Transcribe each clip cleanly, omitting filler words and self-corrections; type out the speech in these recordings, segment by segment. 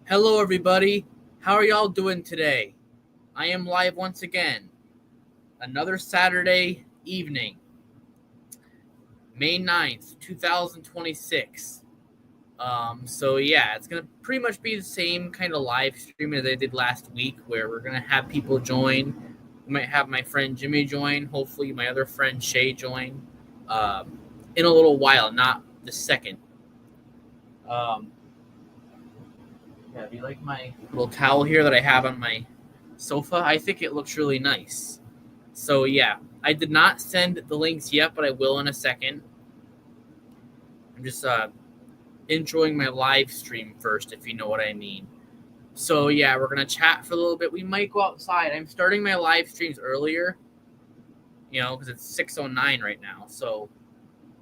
Hello, everybody. How are y'all doing today? I am live once again. Another Saturday evening, May 9th, 2026. It's going to pretty much be the same kind of live stream as I did last week, where we're going to have people join. We might have my friend Jimmy join, hopefully, my other friend Shay join in a little while, not the second. Do you like my little towel here that I have on my sofa? I think it looks really nice. So, I did not send the links yet, but I will in a second. I'm just enjoying my live stream first, if you know what I mean. So, we're going to chat for a little bit. We might go outside. I'm starting my live streams earlier, because it's 6:09 right now. So,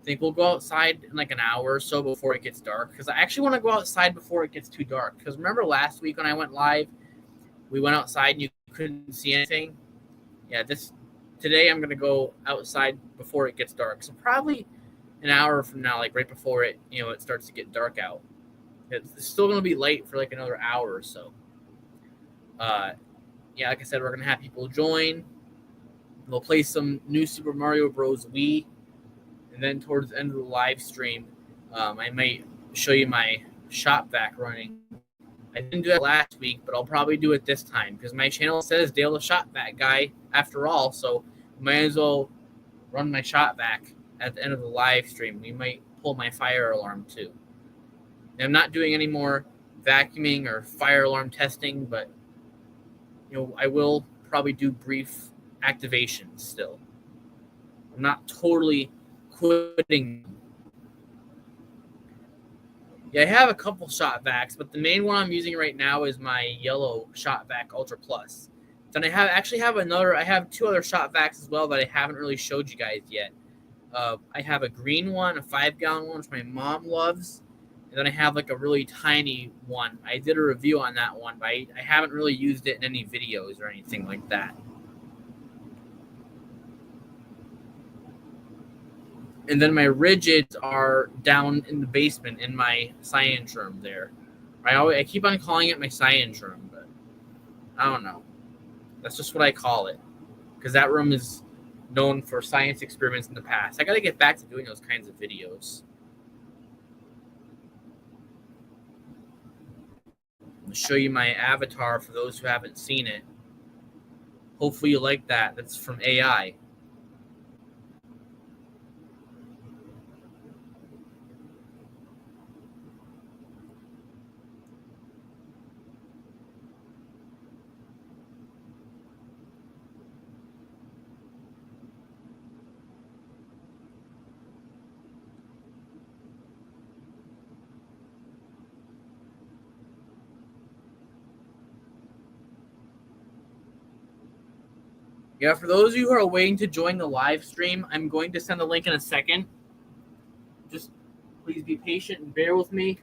I think we'll go outside in like an hour or so before it gets dark, because I actually want to go outside before it gets too dark. Because remember last week when I went live, we went outside and you couldn't see anything? Today I'm going to go outside before it gets dark. So probably an hour from now, like right before it starts to get dark out. It's still going to be late for like another hour or so. Like I said, we're going to have people join. We'll play some new Super Mario Bros. Wii. And then towards the end of the live stream, I might show you my shop vac running. I didn't do that last week, but I'll probably do it this time because my channel says Dale the shop vac guy after all, so might as well run my shop vac at the end of the live stream. We might pull my fire alarm too. And I'm not doing any more vacuuming or fire alarm testing, but I will probably do brief activations still. I'm not totally quitting. I have a couple shop vacs, but the main one I'm using right now is my yellow shop vac Ultra Plus. Then I have two other shop vacs as well that I haven't really showed you guys yet. I have a green one, a 5-gallon one, which my mom loves. And then I have like a really tiny one. I did a review on that one, but I haven't really used it in any videos or anything like that. And then my rigids are down in the basement in my science room there. I keep on calling it my science room, but I don't know. That's just what I call it, because that room is known for science experiments in the past. I got to get back to doing those kinds of videos. I'll show you my avatar for those who haven't seen it. Hopefully you like that. That's from AI. For those of you who are waiting to join the live stream, I'm going to send the link in a second. Just please be patient and bear with me.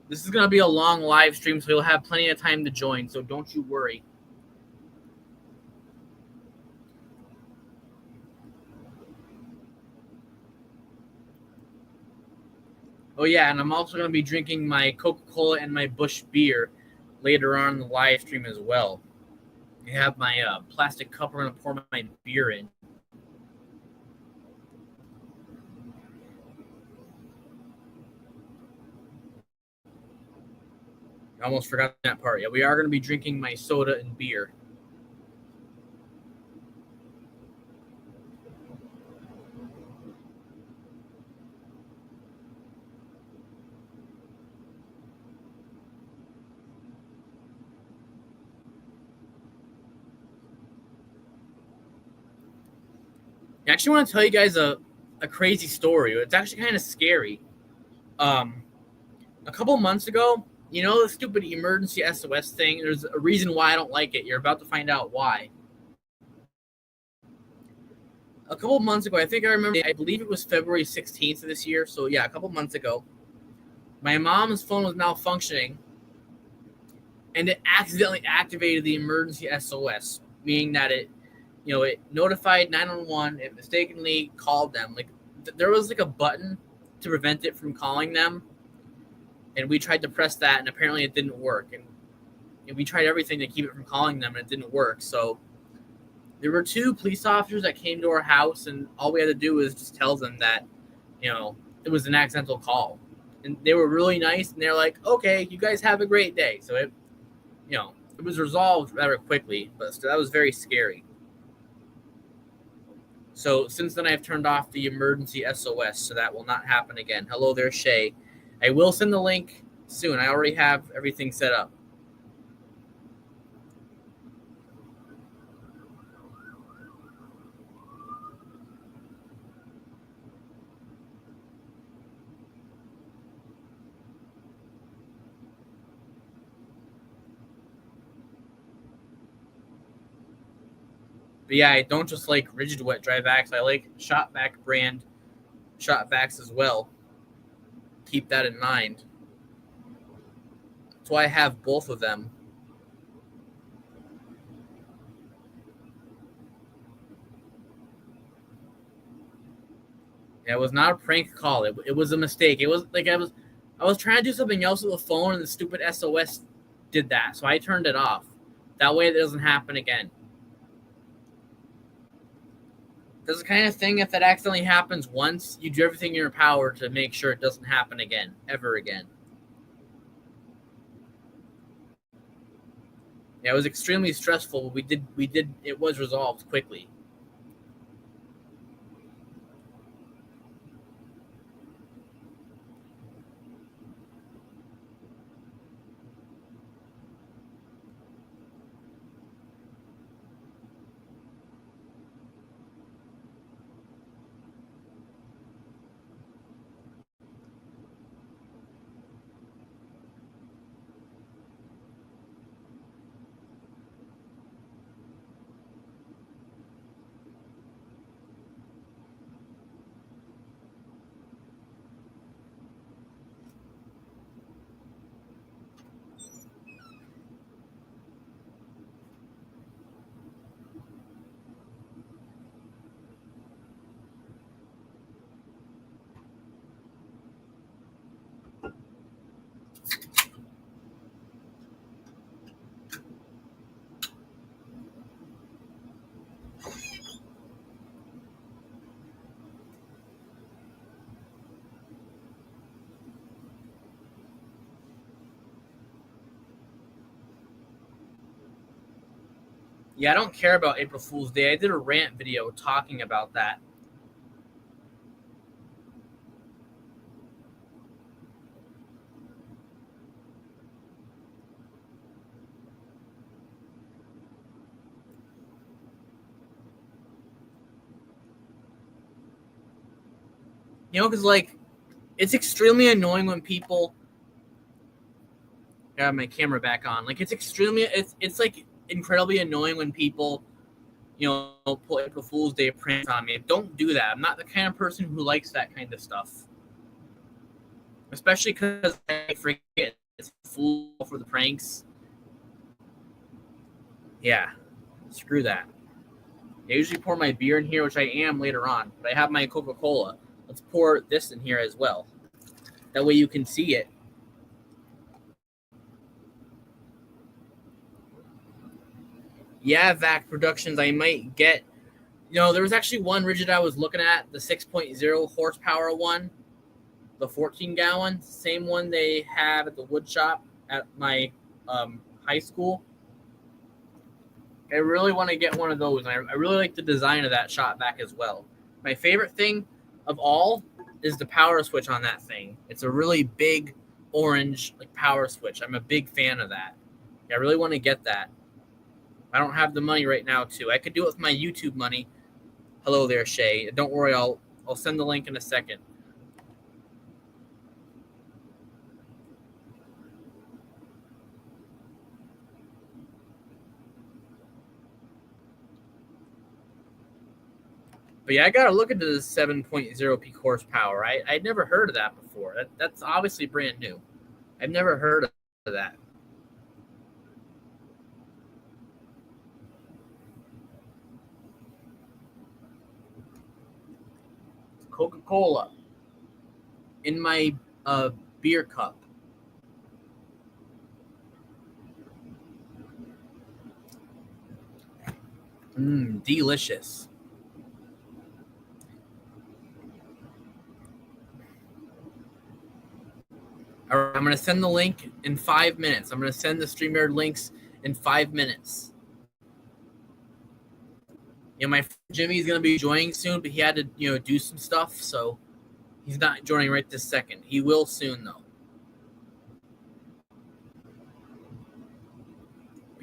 This is going to be a long live stream, so you'll have plenty of time to join, so don't you worry. Oh, yeah, and I'm also going to be drinking my Coca-Cola and my Busch beer later on in the live stream as well. I have my plastic cup I'm going to pour my beer in. I almost forgot that part. Yeah, we are going to be drinking my soda and beer. I actually want to tell you guys a crazy story. It's actually kind of scary. A couple months ago, the stupid emergency SOS thing, there's a reason why I don't like it. You're about to find out why. A couple months ago, I believe it was February 16th of this year. So, a couple months ago, my mom's phone was malfunctioning, and it accidentally activated the emergency SOS, meaning that it notified 911. It mistakenly called them. Like, there was like a button to prevent it from calling them, and we tried to press that, and apparently it didn't work. And we tried everything to keep it from calling them, and it didn't work. So there were 2 police officers that came to our house, and all we had to do was just tell them that, it was an accidental call. And they were really nice, and they're like, okay, you guys have a great day. So it was resolved rather quickly, but still, that was very scary. So since then, I've turned off the emergency SOS, so that will not happen again. Hello there, Shay. I will send the link soon. I already have everything set up. But yeah, I don't just like rigid wet dry vacs. I like Shop-Vac brand Shop-Vacs as well. Keep that in mind. That's why I have both of them. Yeah, it was not a prank call. It was a mistake. It was like I was trying to do something else with the phone, and the stupid SOS did that. So I turned it off. That way it doesn't happen again. That's the kind of thing, if that accidentally happens once, you do everything in your power to make sure it doesn't happen again, ever again. Yeah, it was extremely stressful, but it was resolved quickly. Yeah, I don't care about April Fool's Day. I did a rant video talking about that. Because like, it's extremely annoying when people. I have my camera back on. Like, it's like incredibly annoying when people, pull April Fool's Day pranks on me. Don't do that. I'm not the kind of person who likes that kind of stuff. Especially because I forget it's full for the pranks. Yeah, screw that. I usually pour my beer in here, which I am later on, but I have my Coca-Cola. Let's pour this in here as well. That way you can see it. Yeah, VAC Productions, I might get. There was actually one rigid I was looking at, the 6.0 horsepower one, the 14-gallon, same one they have at the wood shop at my high school. I really want to get one of those, and I really like the design of that Shop-Vac as well. My favorite thing of all is the power switch on that thing. It's a really big orange power switch. I'm a big fan of that. I really want to get that. I don't have the money right now to. I could do it with my YouTube money. Hello there, Shay. Don't worry, I'll send the link in a second. But yeah, I gotta look into the 7.0 peak horsepower. I'd never heard of that before. That's obviously brand new. I've never heard of that. Coca-Cola in my beer cup. Delicious. All right, I'm going to send the link in 5 minutes. I'm going to send the StreamYard links in 5 minutes. My friend Jimmy is going to be joining soon, but he had to, do some stuff, so he's not joining right this second. He will soon, though.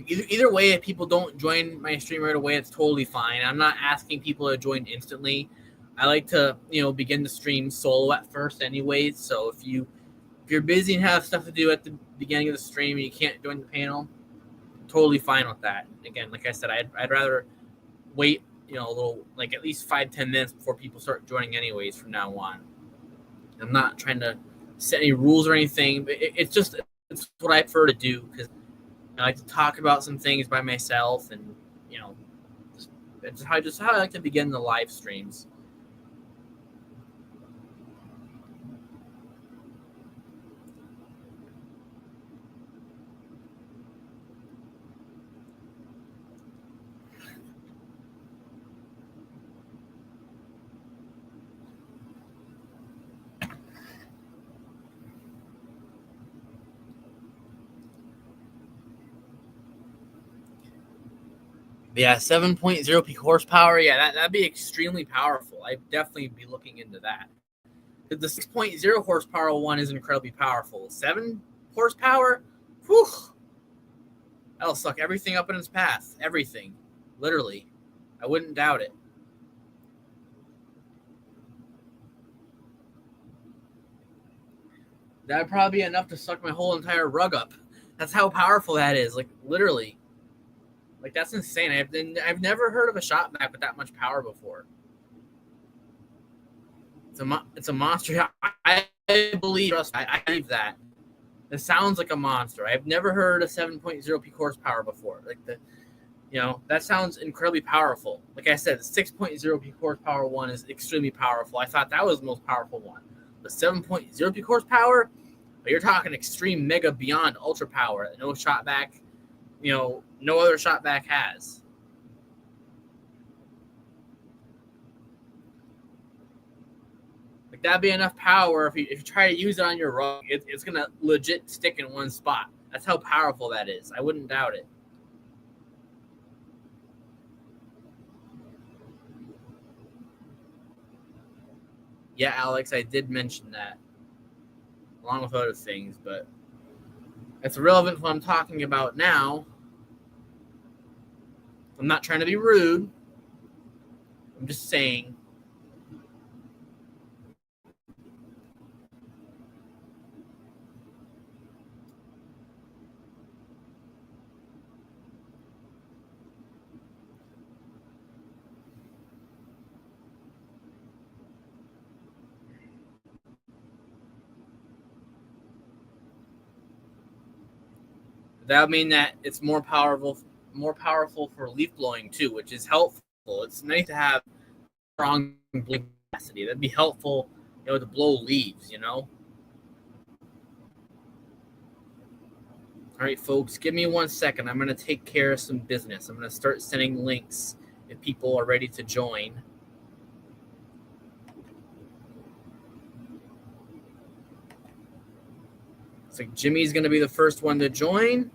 Either way, if people don't join my stream right away, it's totally fine. I'm not asking people to join instantly. I like to, begin the stream solo at first anyways. So if you're busy and have stuff to do at the beginning of the stream and you can't join the panel, totally fine with that. Again, like I said, I'd rather wait, a little, like at least 5-10 minutes before people start joining anyways from now on. I'm not trying to set any rules or anything, but it's what I prefer to do because I like to talk about some things by myself, and it's how I like to begin the live streams. Yeah, 7.0 peak horsepower. Yeah, that'd be extremely powerful. I'd definitely be looking into that. The 6.0 horsepower one is incredibly powerful. 7 horsepower, whew, that'll suck everything up in its path. Everything. Literally. I wouldn't doubt it. That'd probably be enough to suck my whole entire rug up. That's how powerful that is. Like, literally. Like, that's insane. I've never heard of a shot vac with that much power before. It's a monster. I believe that. It sounds like a monster. I've never heard a 7.0 peak horsepower before. Like that sounds incredibly powerful. Like I said, the 6.0 peak horsepower one is extremely powerful. I thought that was the most powerful one. The 7.0 peak horsepower, you're talking extreme mega beyond ultra power. No shot vac, no other shot vac has. Like that'd be enough power if you try to use it on your rug, it's gonna legit stick in one spot. That's how powerful that is. I wouldn't doubt it. Yeah, Alex, I did mention that, along with other things, but it's irrelevant to what I'm talking about now. I'm not trying to be rude. I'm just saying. That would mean that it's more powerful for leaf blowing too, which is helpful. It's nice to have strong blowing capacity. That'd be helpful, to blow leaves. All right, folks, give me 1 second. I'm gonna take care of some business. I'm gonna start sending links if people are ready to join. It's like Jimmy's gonna be the first one to join.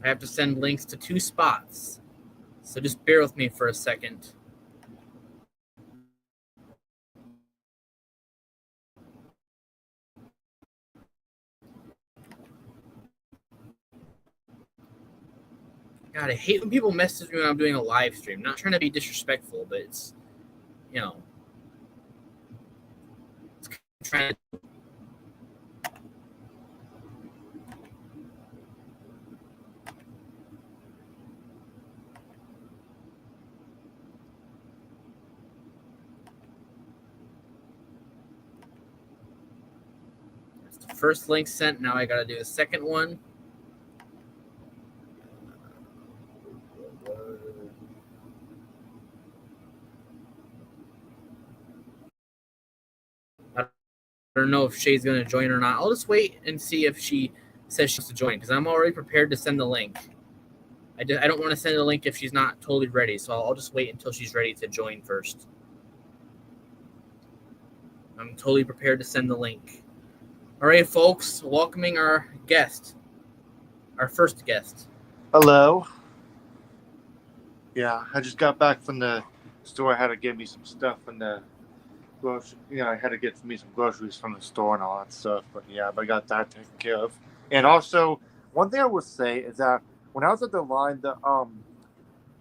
I have to send links to 2 spots, so just bear with me for a second. God, I hate when people message me when I'm doing a live stream. I'm not trying to be disrespectful, but it's, it's trying to. First link sent. Now I got to do the second one. don't know if Shay's going to join or not. I'll just wait and see if she says she wants to join because I'm already prepared to send the link. I don't want to send a link if she's not totally ready, so I'll just wait until she's ready to join first. I'm totally prepared to send the link. All right, folks, welcoming our guest, our first guest. Hello. Yeah, I just got back from the store. I had to get me some stuff from the grocery. I had to get me some groceries from the store and all that stuff. But I got that taken care of. And also, one thing I would say is that when I was at the line, the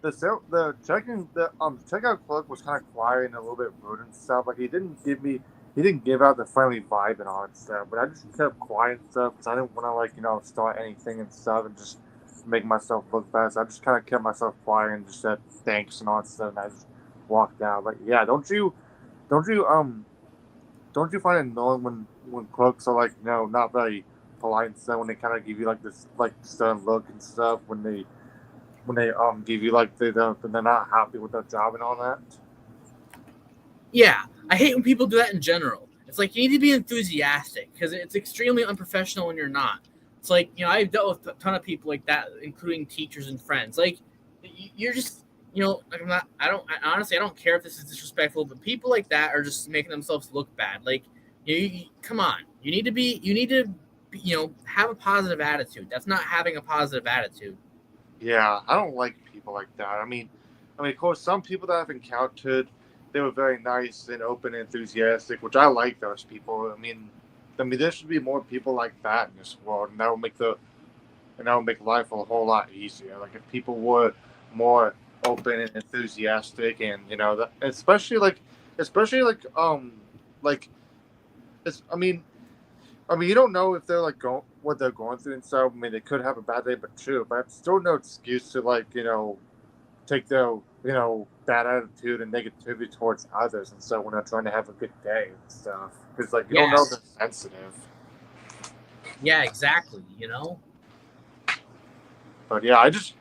checkout clerk was kind of quiet and a little bit rude and stuff. Like he didn't give out the friendly vibe and all that stuff. But I just kept quiet and stuff because I didn't want to start anything and stuff and just make myself look bad. So I just kind of kept myself quiet and just said thanks and all that stuff. And I just walked out. But yeah, don't you find it annoying when clerks are not very polite and stuff when they kind of give you this stern look and stuff when they give you they're not happy with their job and all that? Yeah, I hate when people do that in general. It's like you need to be enthusiastic because it's extremely unprofessional when you're not. It's like, I've dealt with a ton of people like that, including teachers and friends. Like, you're just, honestly, I don't care if this is disrespectful, but people like that are just making themselves look bad. Like, come on, you need to have a positive attitude. That's not having a positive attitude. Yeah, I don't like people like that. I mean, of course, some people that I've encountered, they were very nice and open and enthusiastic, which I like those people. I mean, there should be more people like that in this world, and that would make life a whole lot easier. Like if people were more open and enthusiastic, and especially you don't know if they're what they're going through and stuff. I mean, they could have a bad day, but true. But it's still no excuse to take their bad attitude and negativity towards others, and so when they're trying to have a good day and stuff, because you don't know they're sensitive. Yeah, exactly. But yeah, I just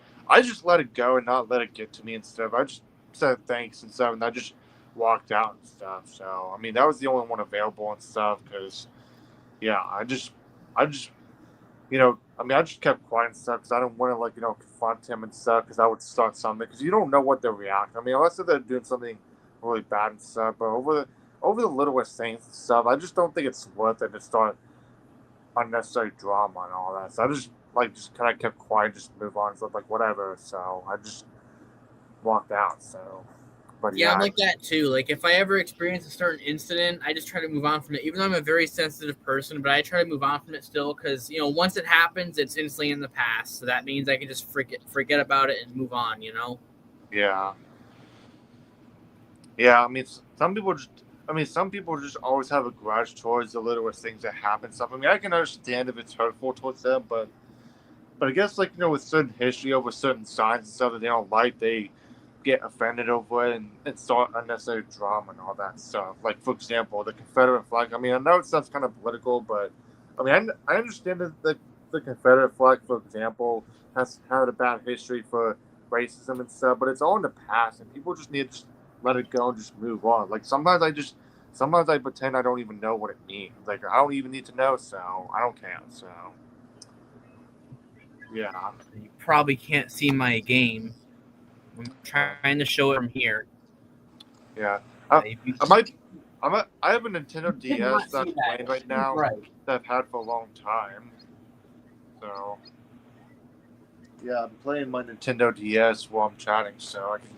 let it go and not let it get to me and stuff. I just said thanks and stuff, and I just walked out and stuff. So I mean, that was the only one available and stuff. Because I just I just kept quiet and stuff because I didn't want to confront him and stuff because I would start something because you don't know what they'll react. I mean, unless they're doing something really bad and stuff. But over the littlest things and stuff, I just don't think it's worth it to start unnecessary drama and all that. So I just kind of kept quiet, just move on, so whatever. So I just walked out. So, but yeah, I'm like that too. Like if I ever experience a certain incident, I just try to move on from it. Even though I'm a very sensitive person, but I try to move on from it still because once it happens, it's instantly in the past. So that means I can just forget about it and move on. Yeah. Yeah. I mean, some people just always have a grudge towards the littlest things that happen. Stuff. I mean, I can understand if it's hurtful towards them, but I guess with certain history over certain signs and stuff that they don't like, they get offended over it and start unnecessary drama and all that stuff. Like for example, the Confederate flag. I mean, I know it sounds kind of political, but I mean, I understand that the Confederate flag, for example, has had a bad history for racism and stuff, but it's all in the past, and people just need to let it go and just move on. Like sometimes I pretend I don't even know what it means. Like I don't even need to know, so I don't care. So. Yeah. You probably can't see my game. I'm trying to show it from here. Yeah. I have a Nintendo DS that I'm playing right now that I've had for a long time. So yeah, I'm playing my Nintendo DS while I'm chatting, so I can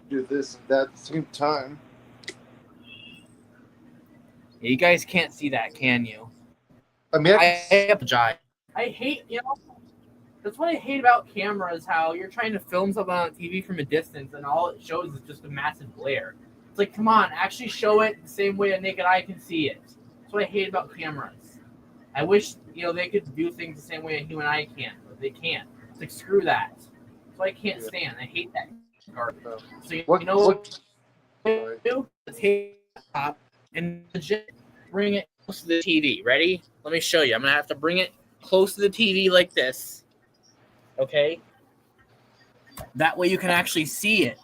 do this and that at the same time. Yeah, you guys can't see that, can you? I mean, I apologize. I hate, that's what I hate about cameras, how you're trying to film something on TV from a distance and all it shows is just a massive glare. It's like, come on, actually show it the same way a naked eye can see it. That's what I hate about cameras. I wish, they could do things the same way a human eye can, but they can't. It's like, screw that. That's what I can't stand. I hate that garbage. So, what do? Let's take the top and legit bring it close to the TV. Ready? Let me show you. I'm going to have to bring it close to the TV like this. Okay? That way you can actually see it.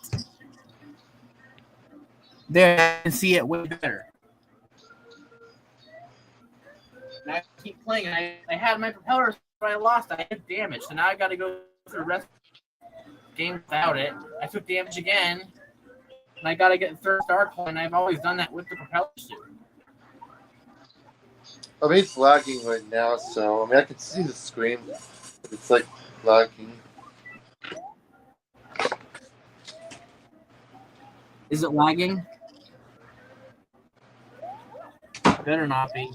There, you can see it way better. keep playing. And I had my propellers, but I lost. I took damage, so now I got to go through the rest of the game without it. I took damage again, and I got to get the third star coin. I've always done that with the propeller suit. I mean, it's lagging right now, so I mean, I can see the screen. It's like lagging. Is it lagging? Better not be.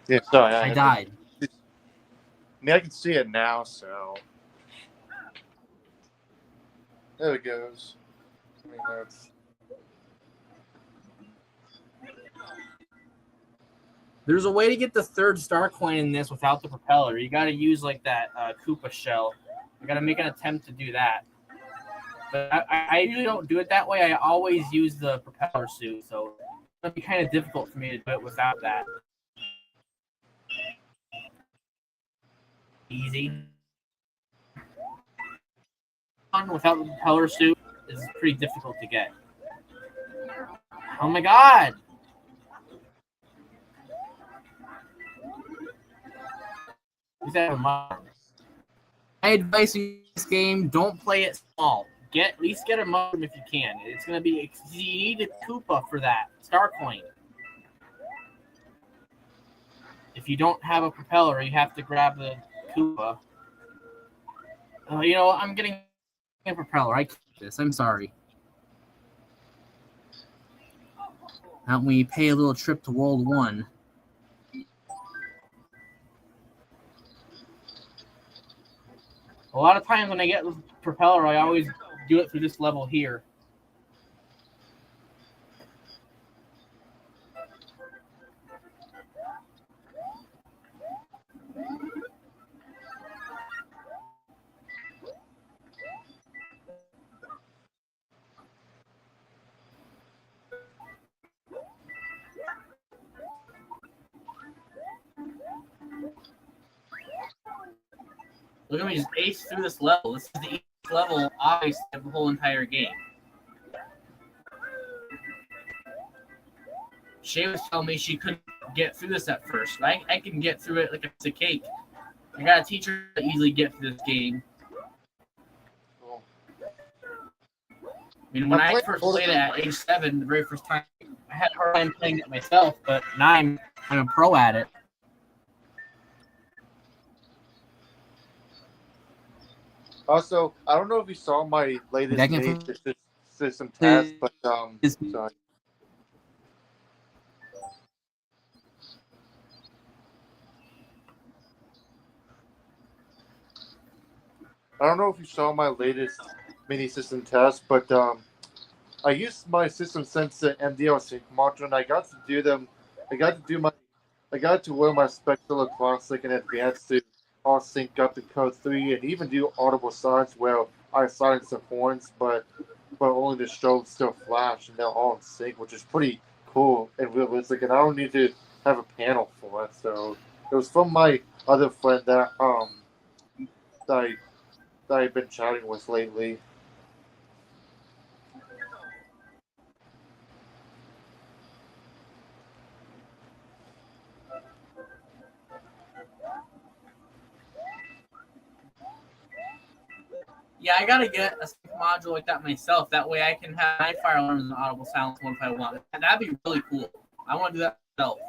Yeah, sorry. I died. I mean, I can see it now, so. There it goes. I mean, that's. There's a way to get the third star coin in this without the propeller. You got to use like that Koopa shell. You got to make an attempt to do that. But I usually don't do it that way. I always use the propeller suit, so it'll be kind of difficult for me to do it without that. Easy. Without the propeller suit is pretty difficult to get. Oh my god! My advice in this game: don't play it small. At least get a modem if you can. It's gonna be you need a Koopa for that star coin. If you don't have a propeller, you have to grab the Koopa. I'm getting a propeller. I keep this. I'm sorry. Now we pay a little trip to World 1. A lot of times when I get the propeller, I always do it through this level here. Look at me just ace through this level. This is the easiest level, obviously, of the whole entire game. Shay was telling me she couldn't get through this at first. I can get through it like it's a cake. I gotta teach her to easily get through this game. I mean, when I first played it at age 7, the very first time, I had a hard time playing it myself, but now I'm a pro at it. Also, I don't know if you saw my latest system test, but sorry. I don't know if you saw my latest mini system test, but I used my system sense MDL sync module, and I got to do them. I got to wear my Spectral Classic and Advanced to all sync up to Code 3 and even do audible signs where I silence the horns, but only the strobes still flash and they're all in sync, which is pretty cool and realistic. And I don't need to have a panel for it. So it was from my other friend that I've been chatting with lately. Yeah, I gotta get a sync module like that myself. That way I can have my fire alarms and audible silence mode if I want. That'd be really cool. I want to do that myself.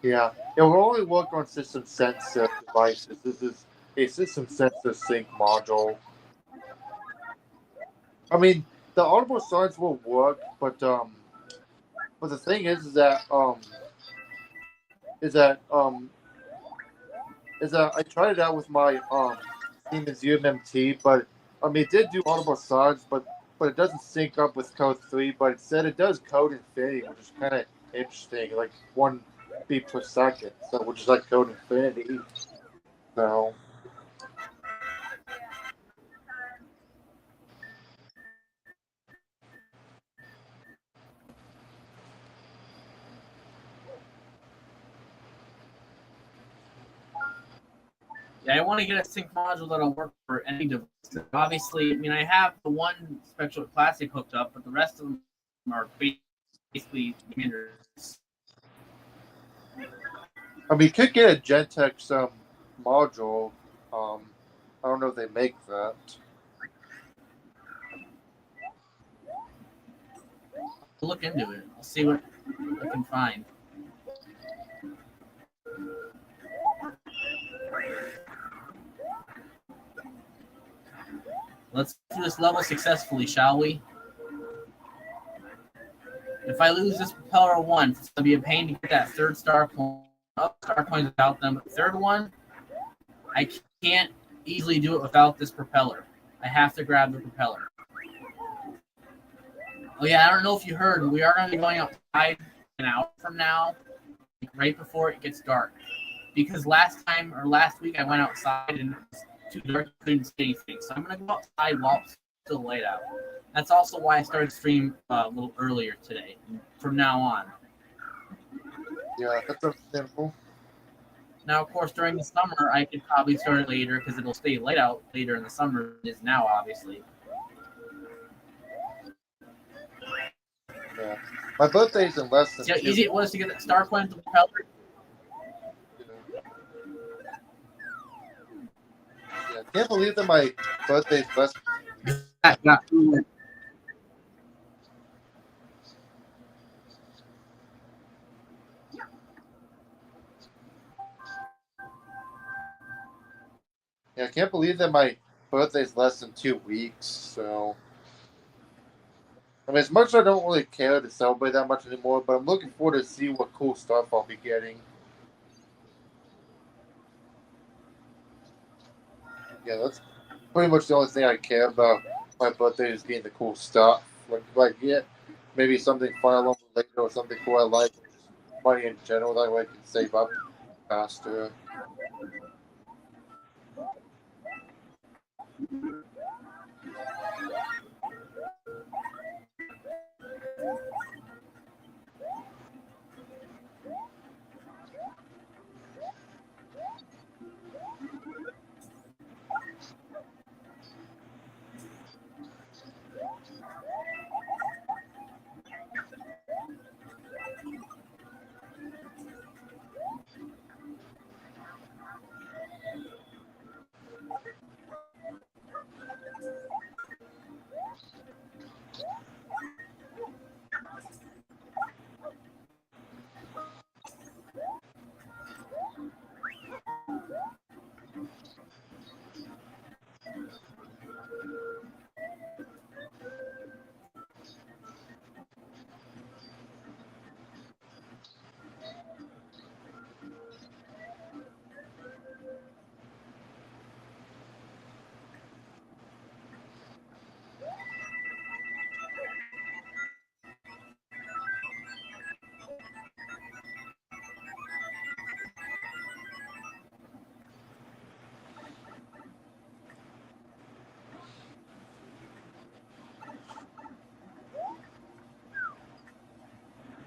Yeah, it will only work on system sensor devices. This is a system sensor sync module. I mean, the audible signs will work, but the thing is that I tried it out with my Siemens UMMT, but I mean, it did do audible signs, but it doesn't sync up with Code 3. But it said it does Code Infinity, which is kind of interesting, like 1 beat per second, so which is like Code Infinity. So. Yeah, I want to get a sync module that'll work for any device. Obviously, I mean, I have the one Spectral Classic hooked up, but the rest of them are basic basically Commanders. I mean, you could get a Gentex module. I don't know if they make that. I'll look into it. I'll see what I can find. Let's do this level successfully, shall we? If I lose this propeller once, it's going to be a pain to get that third star coin. Star coins without them. But the third one, I can't easily do it without this propeller. I have to grab the propeller. Oh yeah, I don't know if you heard, we are going to be going outside an hour from now, right before it gets dark. Because last week I went outside and it was too dark, I couldn't see anything. So I'm going to go outside while it's still light out. That's also why I started stream a little earlier today, from now on. Yeah, that's understandable. Now, of course, during the summer, I could probably start it later because it'll stay light out later in the summer than it is now, obviously. Yeah. My birthday's in less than See how easy it was to get that star coin to the propeller? Yeah, I can't believe that my birthday's less. Yeah, I can't believe that my birthday's less than 2 weeks. So, I mean, as much as I don't really care to celebrate that much anymore, but I'm looking forward to see what cool stuff I'll be getting. Yeah, that's pretty much the only thing I care about. My birthday is getting the cool stuff. Like if I get maybe something fun along later or something cool I like, or just money in general, that way I can save up faster.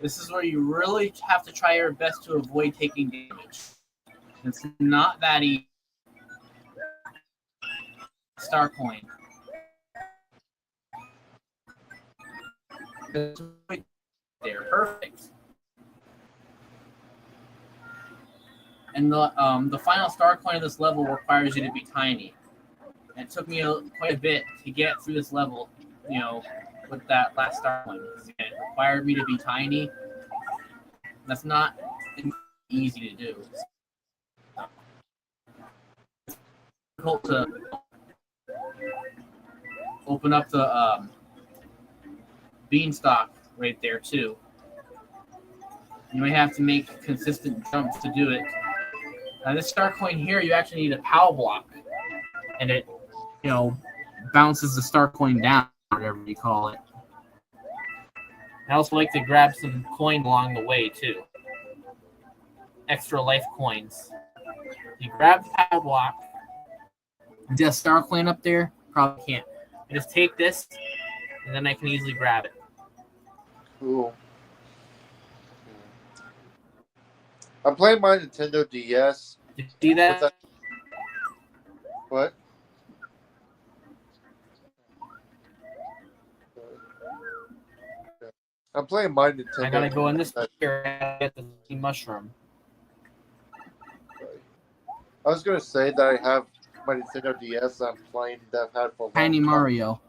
This is where you really have to try your best to avoid taking damage. It's not that easy. Star coin. They're perfect. And the final star coin of this level requires you to be tiny. And it took me quite a bit to get through this level, with that last star coin. It required me to be tiny. That's not easy to do. It's difficult to open up the beanstalk right there too. You may have to make consistent jumps to do it. Now this star coin here, you actually need a POW block, and it, bounces the star coin down, whatever you call it. I also like to grab some coin along the way too. Extra life coins. You grab the POW block. Is that star coin up there? Probably can't. I just take this, and then I can easily grab it. Cool. I'm playing my Nintendo DS. Did you see that? What? I'm playing my Nintendo. I gotta go in this here and get the mushroom. I was gonna say that I have my Nintendo DS. I'm playing that I've had for a long Tiny time. Mario.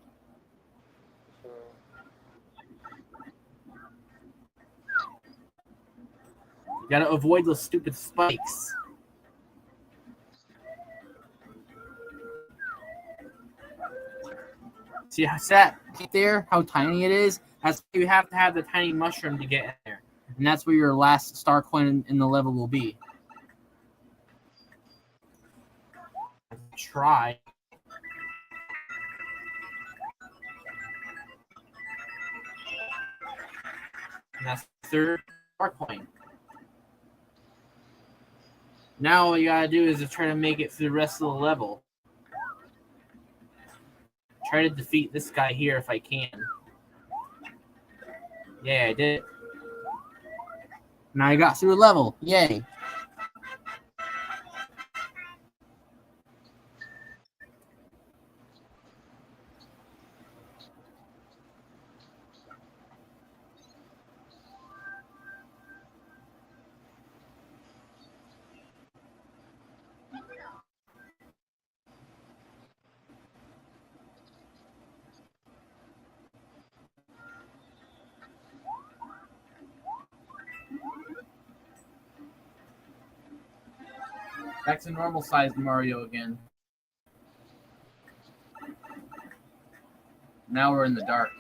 You gotta avoid those stupid spikes. See that right there? How tiny it is? That's you have to have the tiny mushroom to get in there. And that's where your last star coin in the level will be. Try. And that's the third star coin. Now all you gotta do is try to make it through the rest of the level. Try to defeat this guy here if I can. Yeah, I did. Now I got through the level. Yay. Back to normal sized Mario again. Now we're in the dark.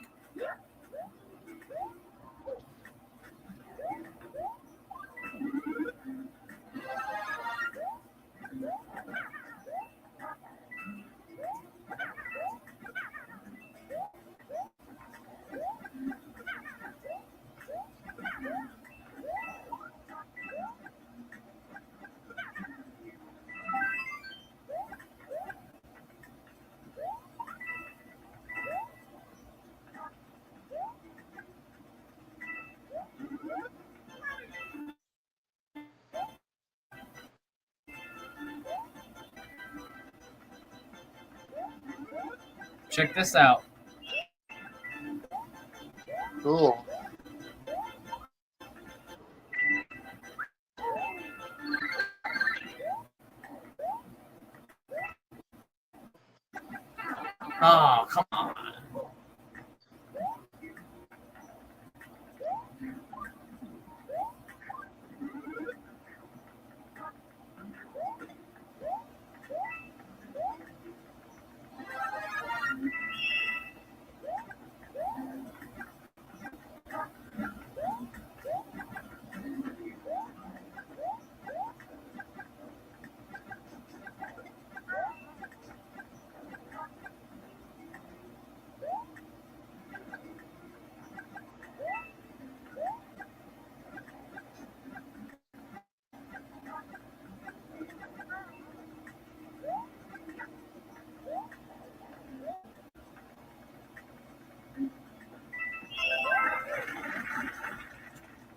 Check this out. Cool. Oh, come on.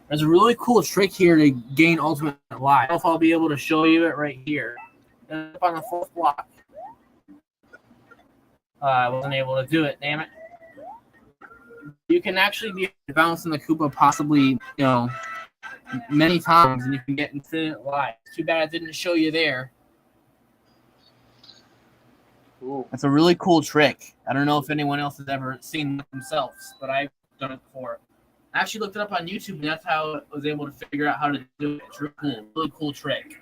There's a really cool trick here to gain ultimate life. I don't know if I'll be able to show you it right here. Up on the fourth block. I wasn't able to do it, damn it. You can actually be bouncing the Koopa possibly, many times, and you can get infinite life. Too bad I didn't show you there. Ooh. That's a really cool trick. I don't know if anyone else has ever seen it themselves, but I've done it before. I actually looked it up on YouTube, and that's how I was able to figure out how to do it. It's really cool trick.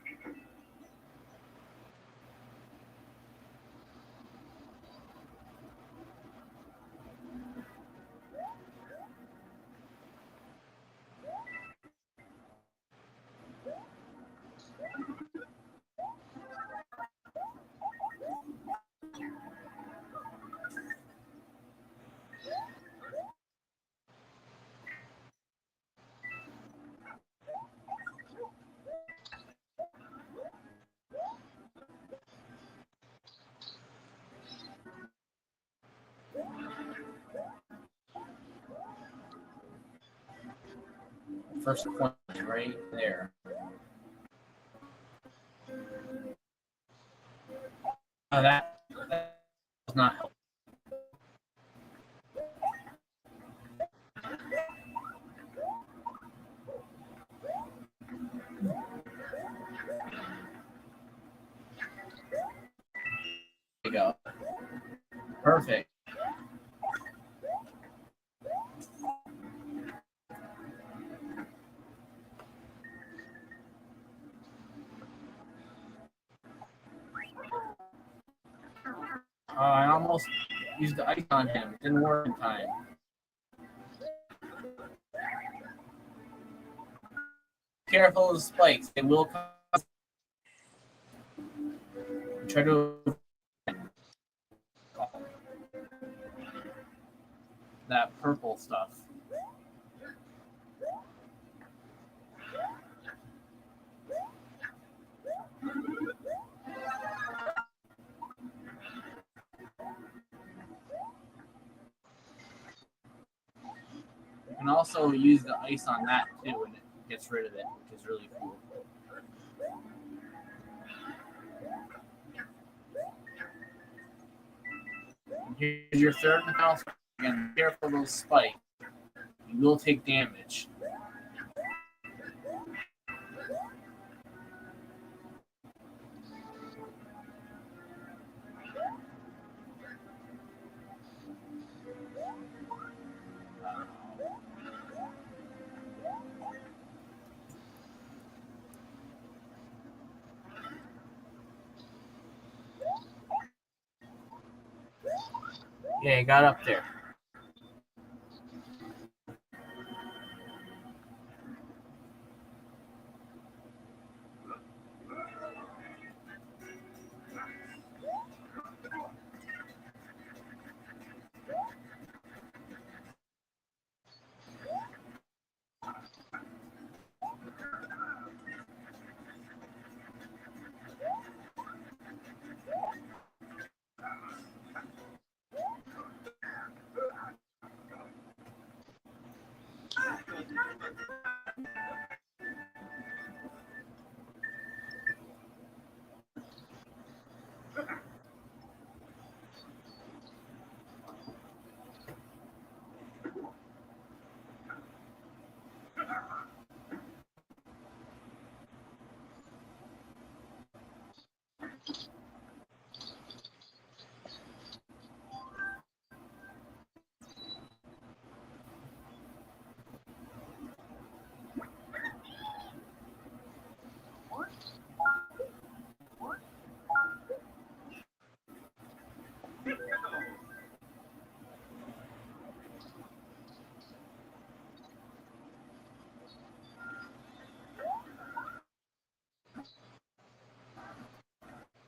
First point right there. That does not help. Perfect. I almost used the ice on him. Didn't work in time. Careful of the spikes. They will cause. Try to that purple stuff. You can also use the ice on that too, and it gets rid of it, which is really cool. And here's your third and final spike. Again, careful of those spikes. You will take damage. Yeah, he got up there.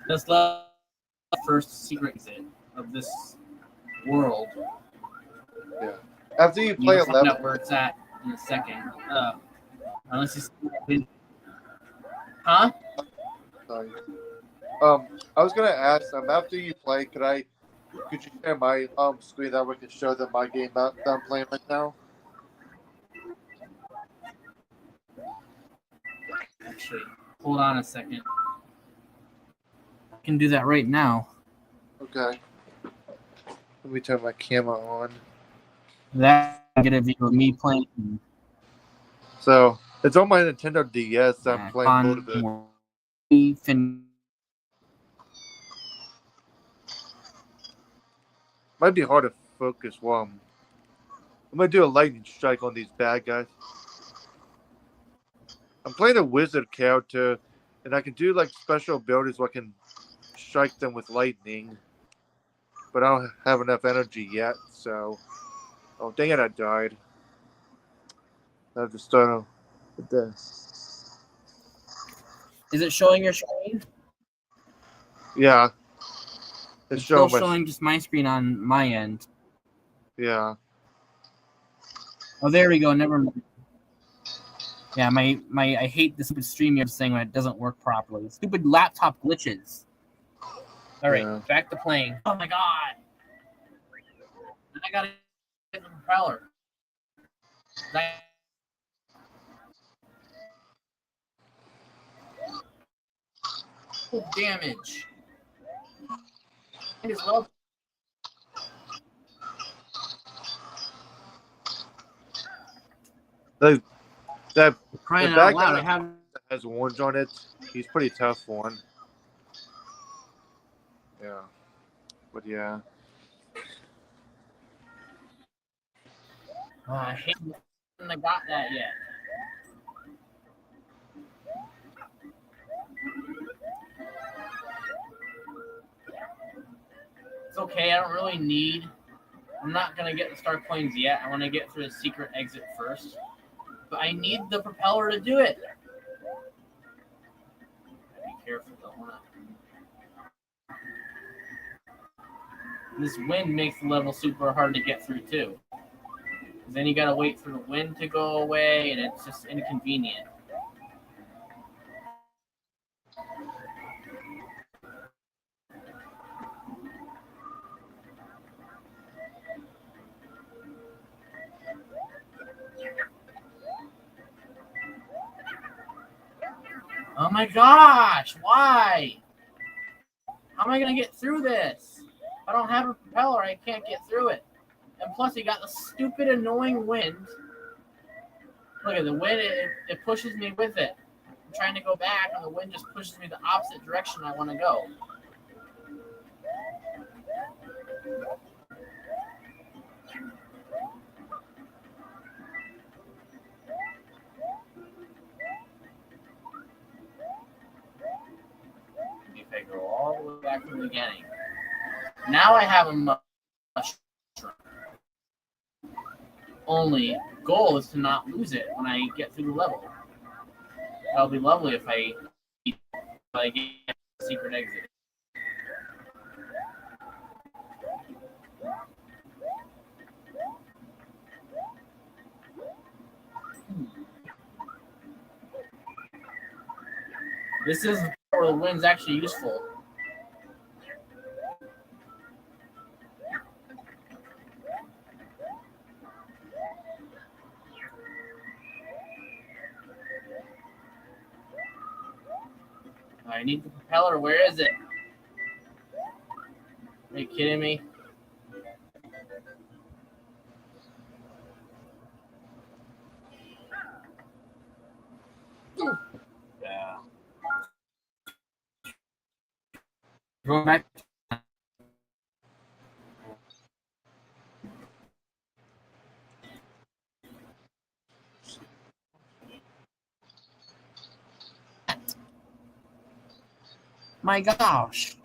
This last first secret exit of this world. Yeah. After you play You'll find 11, out where it's at in a second. Unless you. Huh? sorry. I was gonna ask. After you play, could you share my screen that we can show them my game that I'm playing right now? Actually, hold on a second. I can do that right now. Okay. Let me turn my camera on. That I get a view of me playing. So it's on my Nintendo DS. I'm playing a little bit. Might be hard to focus while I'm gonna do a lightning strike on these bad guys. I'm playing a wizard character, and I can do like special abilities where I can strike them with lightning. But I don't have enough energy yet, so. Oh, dang it, I died. I have to start with this. Is it showing your screen? Yeah. It's still showing just my screen on my end. Yeah. Oh, there we go. Never mind. Yeah, I hate this stupid StreamYard thing when it doesn't work properly. Stupid laptop glitches. All right, back to playing. Oh my god! I gotta get the propeller. Damage. Might as well. That crying out loud. I have has orange on it. He's pretty tough one. Yeah, but yeah. I hate when I got that yet. It's okay. I don't really need. I'm not gonna get the star coins yet. I want to get through the secret exit first. But I need the propeller to do it. Be careful, don't wanna. This wind makes the level super hard to get through too. Then you gotta wait for the wind to go away, and it's just inconvenient. Oh my gosh, why? How am I gonna get through this? If I don't have a propeller, I can't get through it. And plus, you got the stupid, annoying wind. Look at the wind, it pushes me with it. I'm trying to go back, and the wind just pushes me the opposite direction I want to go. If I go all the way back to the beginning. Now I have a mushroom. Only goal is to not lose it when I get through the level. That'll be lovely if I get the secret exit. This is where the wind's actually useful. I need the propeller. Where is it? Are you kidding me? Yeah. Going back. My gosh.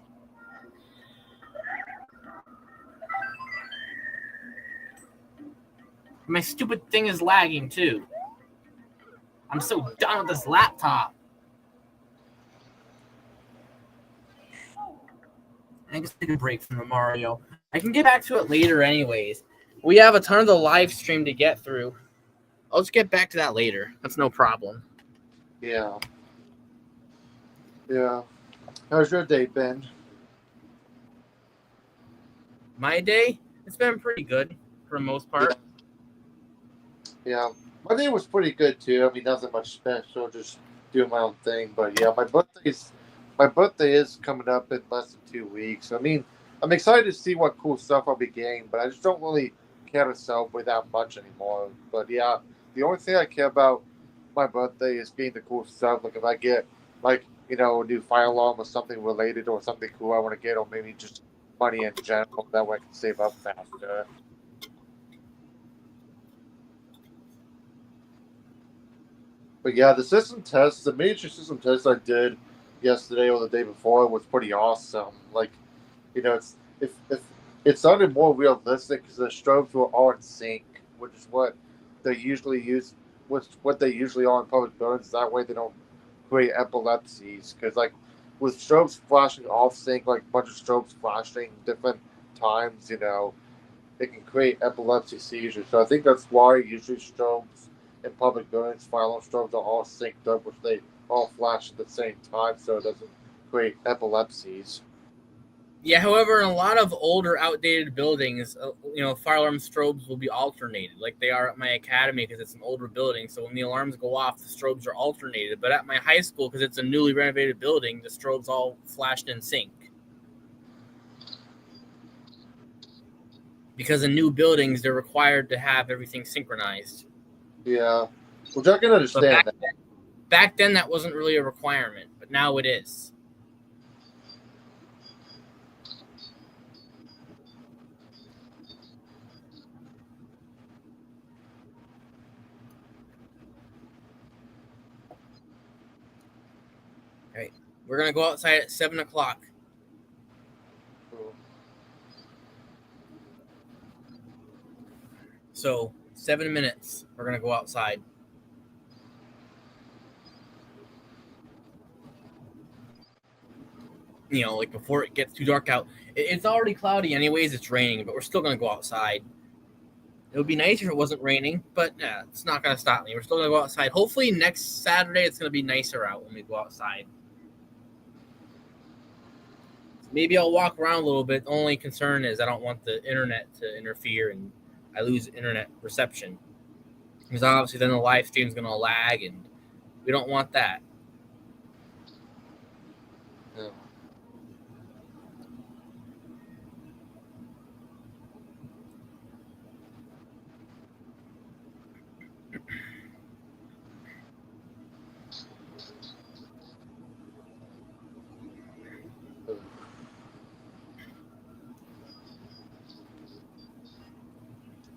My stupid thing is lagging too. I'm so done with this laptop. I guess take a break from the Mario. I can get back to it later anyways. We have a ton of the live stream to get through. I'll just get back to that later. That's no problem. Yeah. Yeah. How's your day been? My day? It's been pretty good for the most part. Yeah. My day was pretty good too. I mean, nothing much special, just doing my own thing. But yeah, my birthday is coming up in less than 2 weeks. I mean, I'm excited to see what cool stuff I'll be getting, but I just don't really care to celebrate that much anymore. But yeah, the only thing I care about my birthday is getting the cool stuff. Like if I get like a new fire alarm or something related or something cool I want to get, or maybe just money in general. That way I can save up faster. But yeah, the major system test I did yesterday or the day before was pretty awesome. Like, if it sounded more realistic because the strobes were all in sync, which is what they usually use, what they usually are in public buildings. That way they don't create epilepsies. Because like with strobes flashing off sync, like a bunch of strobes flashing different times, it can create epilepsy seizures. So I think that's why usually strobes in public buildings, fire alarm strobes are all synced up, which they all flash at the same time, so it doesn't create epilepsies. Yeah, however, in a lot of older, outdated buildings, fire alarm strobes will be alternated, like they are at my academy because it's an older building. So when the alarms go off, the strobes are alternated. But at my high school, because it's a newly renovated building, the strobes all flashed in sync. Because in new buildings, they're required to have everything synchronized. Yeah, which I can understand that. Back then, that wasn't really a requirement, but now it is. right. We're gonna go outside at 7:00. Cool. So 7 minutes. We're gonna go outside. You know, like before it gets too dark out. It's already cloudy anyways. It's raining, but we're still gonna go outside. It would be nice if it wasn't raining, but yeah, it's not gonna stop me. We're still gonna go outside. Hopefully next Saturday it's gonna be nicer out when we go outside. Maybe I'll walk around a little bit. The only concern is I don't want the internet to interfere and I lose internet reception. Because obviously then the live stream's gonna lag and we don't want that. Yeah.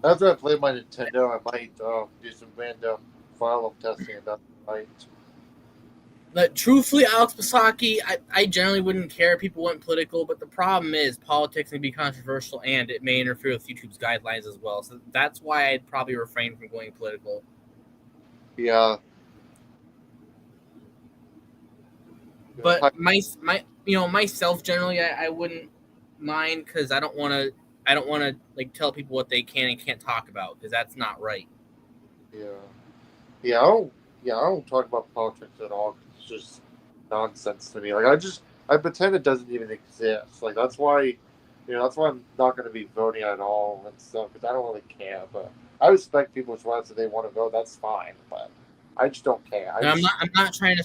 After I play my Nintendo, I might do some random file testing about the night. But truthfully, Alex Pasaki, I generally wouldn't care if people went political, but the problem is politics can be controversial and it may interfere with YouTube's guidelines as well. So that's why I'd probably refrain from going political. Yeah. But myself generally, I wouldn't mind because I don't want to like tell people what they can and can't talk about because that's not right. Yeah. I don't talk about politics at all. It's just nonsense to me. Like I pretend it doesn't even exist. Like that's why I'm not going to be voting at all and stuff because I don't really care. But I respect people's rights if they want to vote. That's fine. But I just don't care. I'm not trying to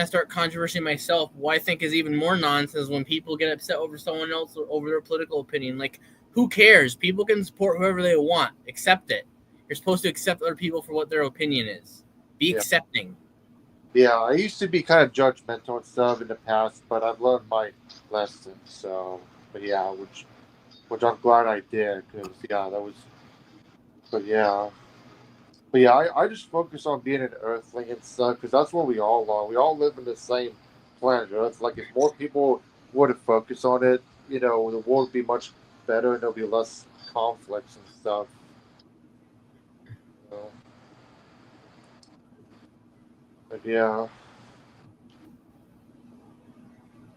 start controversy myself. What I think is even more nonsense when people get upset over someone else or over their political opinion. Like, who cares? People can support whoever they want. Accept it. You're supposed to accept other people for what their opinion is. Be accepting. Yeah, I used to be kind of judgmental and stuff in the past, but I've learned my lesson. So, but yeah, which I'm glad I did because that was. But yeah. I just focus on being an Earthling and stuff because that's what we all are. We all live in the same planet Earth. Like if more people were to focus on it, the world would be much better and there'll be less conflicts and stuff. So, but yeah,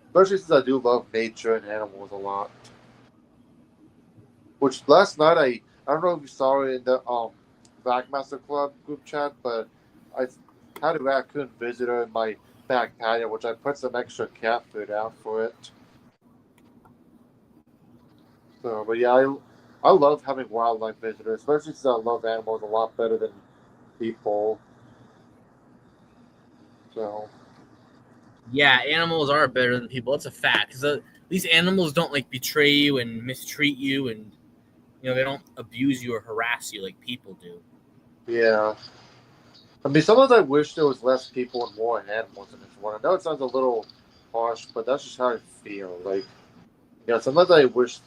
especially since I do love nature and animals a lot. Which last night I don't know if you saw it in the Backmaster Club group chat, but I had a raccoon visitor in my back patio, which I put some extra cat food out for it. So, but yeah, I love having wildlife visitors, especially since I love animals a lot better than people. So, Yeah, animals are better than people. That's a fact. Because these animals don't like betray you and mistreat you, and they don't abuse you or harass you like people do. yeah. I mean, sometimes I wish there was less people and more animals in this world. I know it sounds a little harsh, but that's just how I feel. Like, sometimes I wish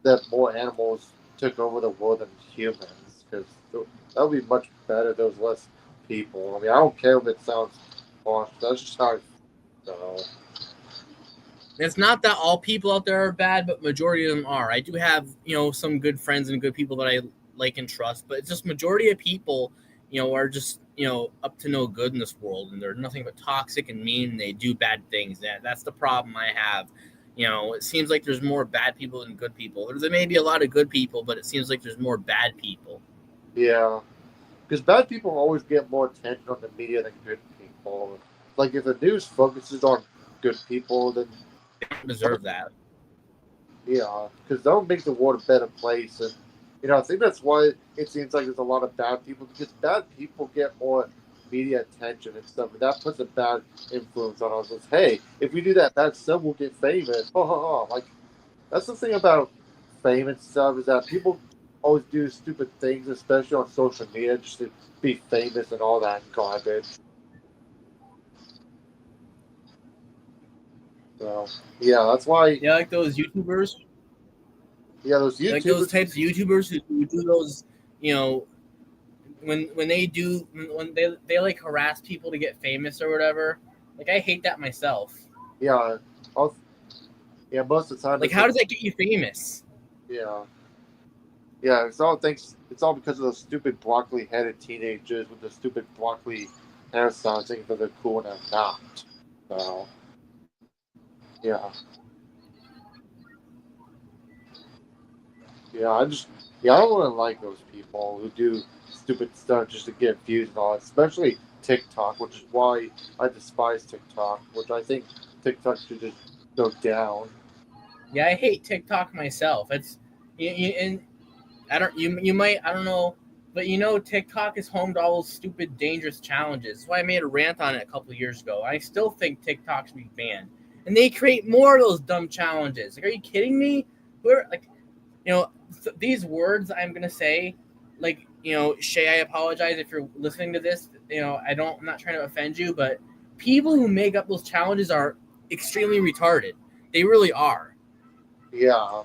that more animals took over the world than humans, because that would be much better if there was less people. I mean, I don't care if it sounds harsh. That's just how I feel. It's not that all people out there are bad, but majority of them are. I do have, some good friends and good people that I like and trust, but it's just majority of people, are just, up to no good in this world, and they're nothing but toxic and mean, and they do bad things. That's the problem I have. It seems like there's more bad people than good people. There may be a lot of good people, but it seems like there's more bad people. Yeah, because bad people always get more attention on the media than good people. Like, if the news focuses on good people, then they don't deserve that. Yeah, because that would make the world a better place. And, I think that's why it seems like there's a lot of bad people, because bad people get more media attention and stuff, and that puts a bad influence on us. It's, hey, if we do that, bad stuff will get famous. Like, that's the thing about fame and stuff, is that people always do stupid things, especially on social media, just to be famous and all that garbage. So, yeah, that's why. Yeah, like those YouTubers. Yeah, those YouTubers. Like those types of YouTubers who do those, when they like harass people to get famous or whatever. Like I hate that myself. Yeah, I'll, yeah. Most of the time, Like it's how like, does that get you famous? yeah, yeah. It's all thanks. It's all because of those stupid broccoli-headed teenagers with the stupid broccoli hairstyles thinking that they're cool and they're not. So, yeah, yeah. Yeah, I don't really like those people who do stupid stuff just to get views and all that, especially TikTok, which is why I despise TikTok, which I think TikTok should just go down. Yeah, I hate TikTok myself. It's and I don't you might I don't know, but TikTok is home to all those stupid dangerous challenges. That's why I made a rant on it a couple of years ago. I still think TikTok should be banned. And they create more of those dumb challenges. Like, are you kidding me? Where like these words I'm gonna say, like Shay, I apologize if you're listening to this. I'm not trying to offend you, but people who make up those challenges are extremely retarded. They really are. Yeah,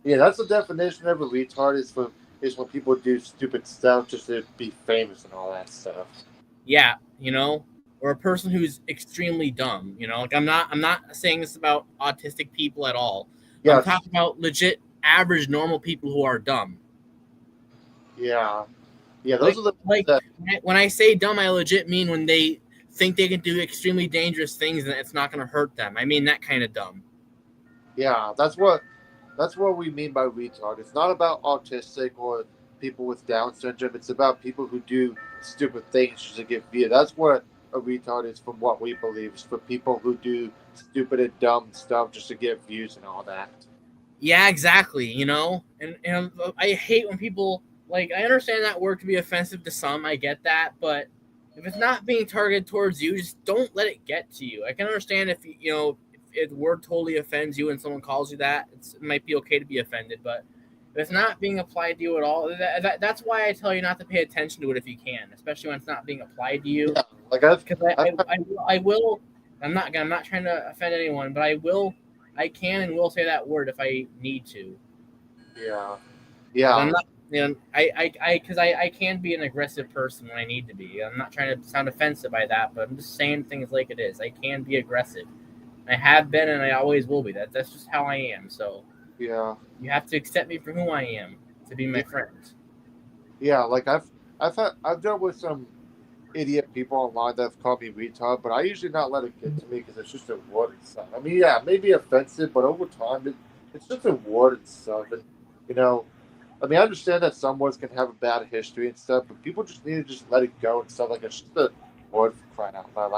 yeah. That's the definition of a retard is when people do stupid stuff just to be famous and all that stuff. Yeah, or a person who's extremely dumb. Like I'm not saying this about autistic people at all. I'm Yes, talking about legit average normal people who are dumb. yeah, yeah. Those Like are the like that. when I say dumb, I legit mean when they think they can do extremely dangerous things and it's not going to hurt them. I mean that kind of dumb. Yeah, that's what we mean by retard. It's not about autistic or people with Down syndrome. It's about people who do stupid things just to get views. That's what a retard is, from what we believe. It's for people who do stupid and dumb stuff just to get views and all that. Yeah, exactly. And I hate when people like. I understand that word can be offensive to some. I get that, but if it's not being targeted towards you, just don't let it get to you. I can understand if the word totally offends you and someone calls you that, it might be okay to be offended. But if it's not being applied to you at all, that's why I tell you not to pay attention to it if you can, especially when it's not being applied to you. Yeah, like I've, Because I've I will. I'm not trying to offend anyone, but I will. I can and will say that word if I need to. yeah, Because I'm yeah, not. Because I can be an aggressive person when I need to be. I'm not trying to sound offensive by that, but I'm just saying things like it is. I can be aggressive. I have been, and I always will be. That's just how I am. So yeah, you have to accept me for who I am to be my yeah, friend. yeah. Like I've dealt with some idiot people online that have called me retard, but I usually not let it get to me because it's just a word and stuff. I mean, yeah, it may be offensive, but over time, it's just a word and stuff. And you know, I mean, I understand that some words can have a bad history and stuff, but people just need to just let it go and stuff. Like it's just a word, for crying out loud.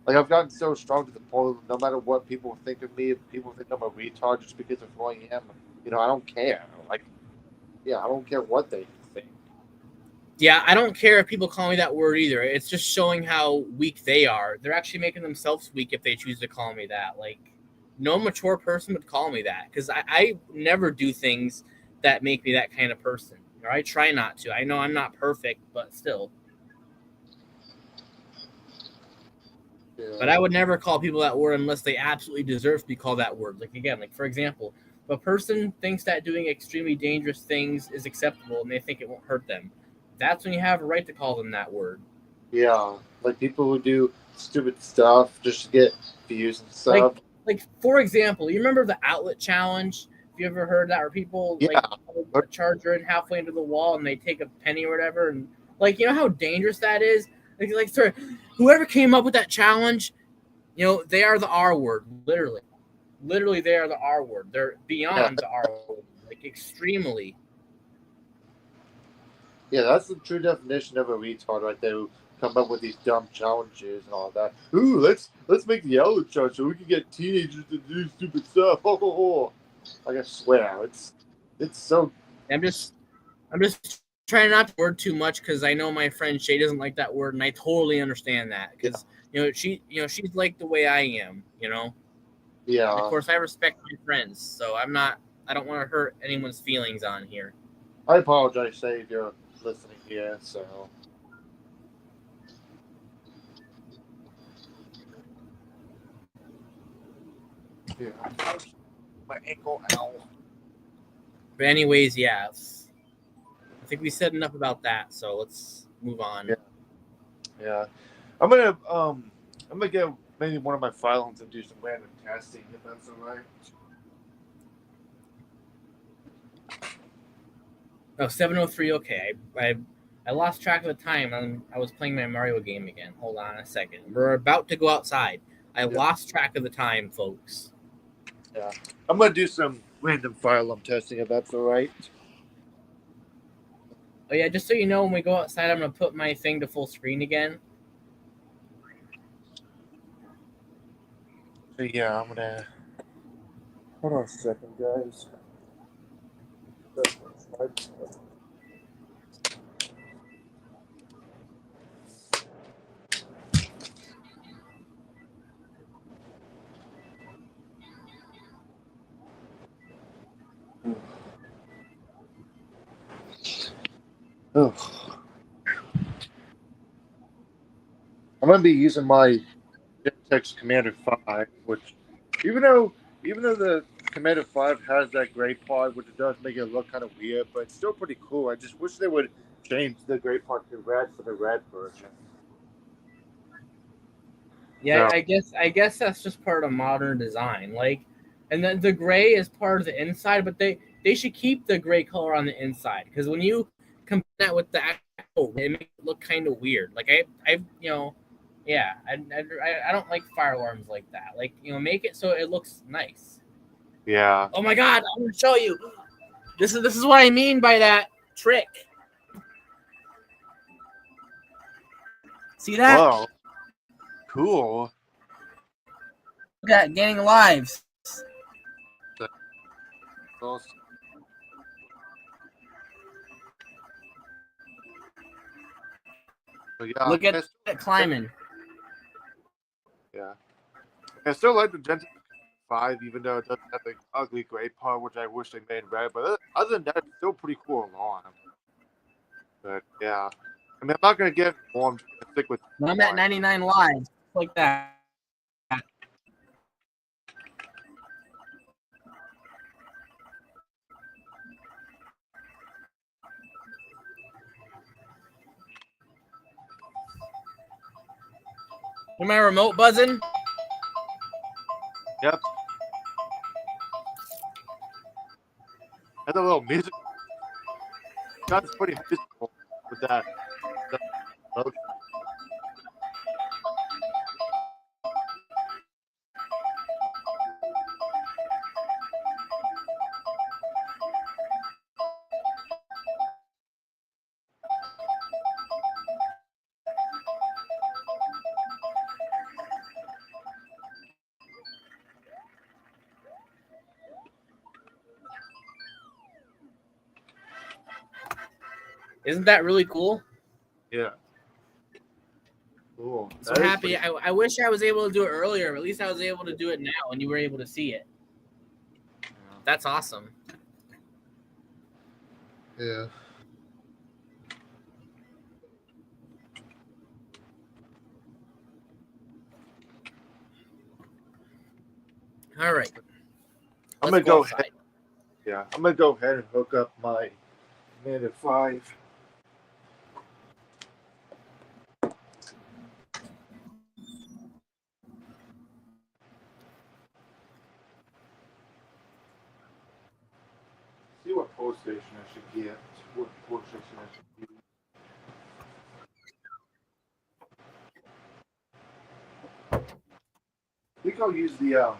Like I've gotten so strong to the point that no matter what people think of me, if people think I'm a retard just because of who I am, I don't care. Like, yeah, I don't care what they think. Yeah, I don't care if people call me that word either. It's just showing how weak they are. They're actually making themselves weak if they choose to call me that. Like, no mature person would call me that because I never do things that make me that kind of person. Or I try not to. I know I'm not perfect, but still. But Yeah, I would never call people that word unless they absolutely deserve to be called that word. Like, again, like, for example, if a person thinks that doing extremely dangerous things is acceptable and they think it won't hurt them, that's when you have a right to call them that word. yeah. Like people who do stupid stuff just to get views and Like, stuff. like for example, you remember the outlet challenge? Have you ever heard that? Where people Yeah, like hold a charger in halfway into the wall and they take a penny or whatever, and like how dangerous that is. Like sorry, whoever came up with that challenge, they are the R word, literally. Literally, they are the R word. They're yeah, beyond the R word, like extremely. yeah. That's the true definition of a retard right there. Who come up with these dumb challenges and all that. Ooh, let's make the outlet challenge so we can get teenagers to do stupid stuff. Ho ho ho! Like I swear, it's so. I'm just trying not to word too much because I know my friend Shay doesn't like that word, and I totally understand that Yeah, because she's like the way I am. And of yeah. course, I respect my friends, so I don't want to hurt anyone's feelings on here. I apologize, say if you're listening here. So yeah, my ankle, ow. But anyways, yeah, I think we said enough about that, so let's move on. Yeah, yeah. I'm gonna I'm gonna get maybe one of my firearms and do some random testing if that's alright. Oh, 7:03. Okay, I lost track of the time. I was playing my Mario game again. Hold on a second. We're about to go outside. I lost track of the time, folks. Yeah, I'm gonna do some random firearm testing if that's alright. Oh yeah, just so you know, when we go outside, I'm gonna put my thing to full screen again. So yeah, I'm gonna hold on a second, guys. Oh. I'm gonna be using my Gentex Commander 5, which even though the Commander 5 has that gray part, which it does make it look kind of weird, but it's still pretty cool. I just wish they would change the gray part to red for the red version. Yeah, So, I guess that's just part of modern design. Like, and then the gray is part of the inside, but they should keep the gray color on the inside because when you combine that with the actual, it makes it look kind of weird. Like I yeah, I don't like fire alarms like that. Like make it so it looks nice. yeah. Oh my god, I'm gonna show you. This is what I mean by that trick. See that? Whoa. Cool. Look at gaining lives. So, yeah, Look at it climbing. Yeah. I still like the Gentex 5, even though it doesn't have the ugly gray part, which I wish they made red. But other than that, it's still pretty cool alarm. But yeah, I mean, I'm not gonna get more. I'm just gonna stick with. When I'm at 99 lives, like that. Am I remote buzzing? Yep. Had a little music. That's pretty musical with that. Motion. Isn't that really cool? Yeah. Cool. I'm so happy. I wish I was able to do it earlier. But at least I was able to do it now, and you were able to see it. Yeah. That's awesome. Yeah. All right. I'm gonna go ahead. Yeah, I'm gonna go ahead and hook up my Commander 5. See what post station I should get. What post station I should use. I think I'll use the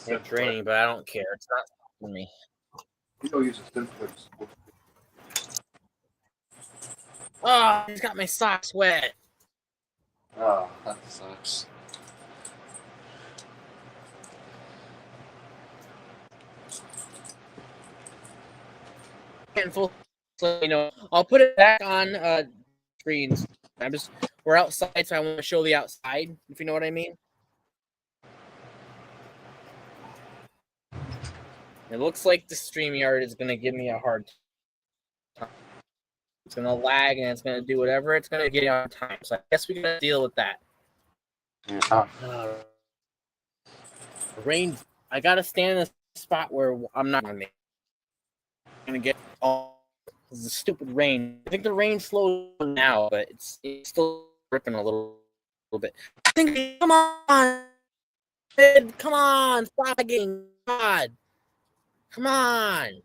It's raining, but I don't care. It's not for me. I think I'll use the Simplex. Oh, he's got my socks wet. Oh, that sucks. And full, I'll put it back on screens. We're outside, so I want to show the outside. If you know what I mean. It looks like the StreamYard is gonna give me a hard time. It's gonna lag and it's gonna do whatever it's gonna get on time. So I guess we gotta deal with that. Yeah. Rain. I gotta stand in a spot where I'm not gonna get all the stupid rain. I think the rain slowed down now, but it's still ripping a little. little bit. Come on, Ed, come on, stop again, God, come on.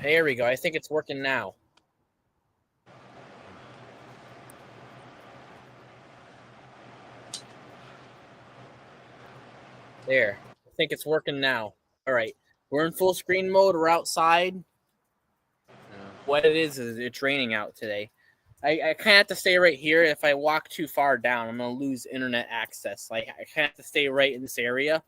There we go. I think it's working now. There. I think it's working now. All right. We're in full screen mode. We're outside. What it is it's raining out today. I kind of have to stay right here. If I walk too far down, I'm going to lose internet access. Like, I kind of have to stay right in this area.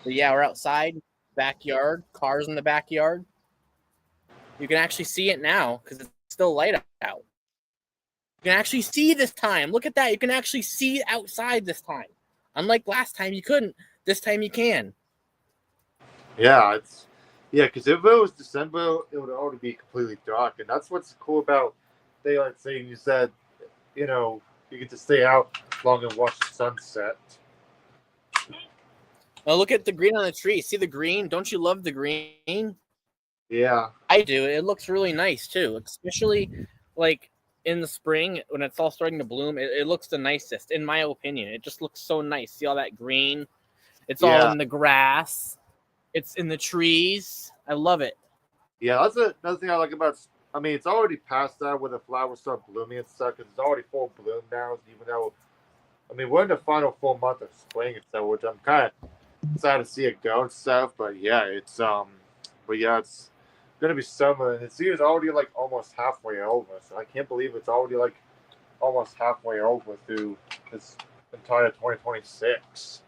But yeah, we're outside, backyard, cars in the backyard. You can actually see it now because it's still light out. You can actually see this time. Look at that. You can actually see outside this time. Unlike last time, you couldn't. This time you can. Yeah, because if it was December, it would already be completely dark, and that's what's cool about daylight saving. You said, you get to stay out long and watch the sunset. Now look at the green on the tree. See the green? Don't you love the green? Yeah. I do. It looks really nice too, especially like in the spring when it's all starting to bloom. It looks the nicest, in my opinion. It just looks so nice. See all that green? It's all in the grass. It's in the trees. I love it. Yeah, that's another thing I like about. I mean, it's already past that when the flowers start blooming and stuff. Because it's already full bloom now. Even though, I mean, we're in the final full month of spring and stuff, which I'm kind of sad to see it go and stuff. But yeah, it's gonna be summer, and it's already like almost halfway over. So I can't believe it's already like almost halfway over through this entire 2026.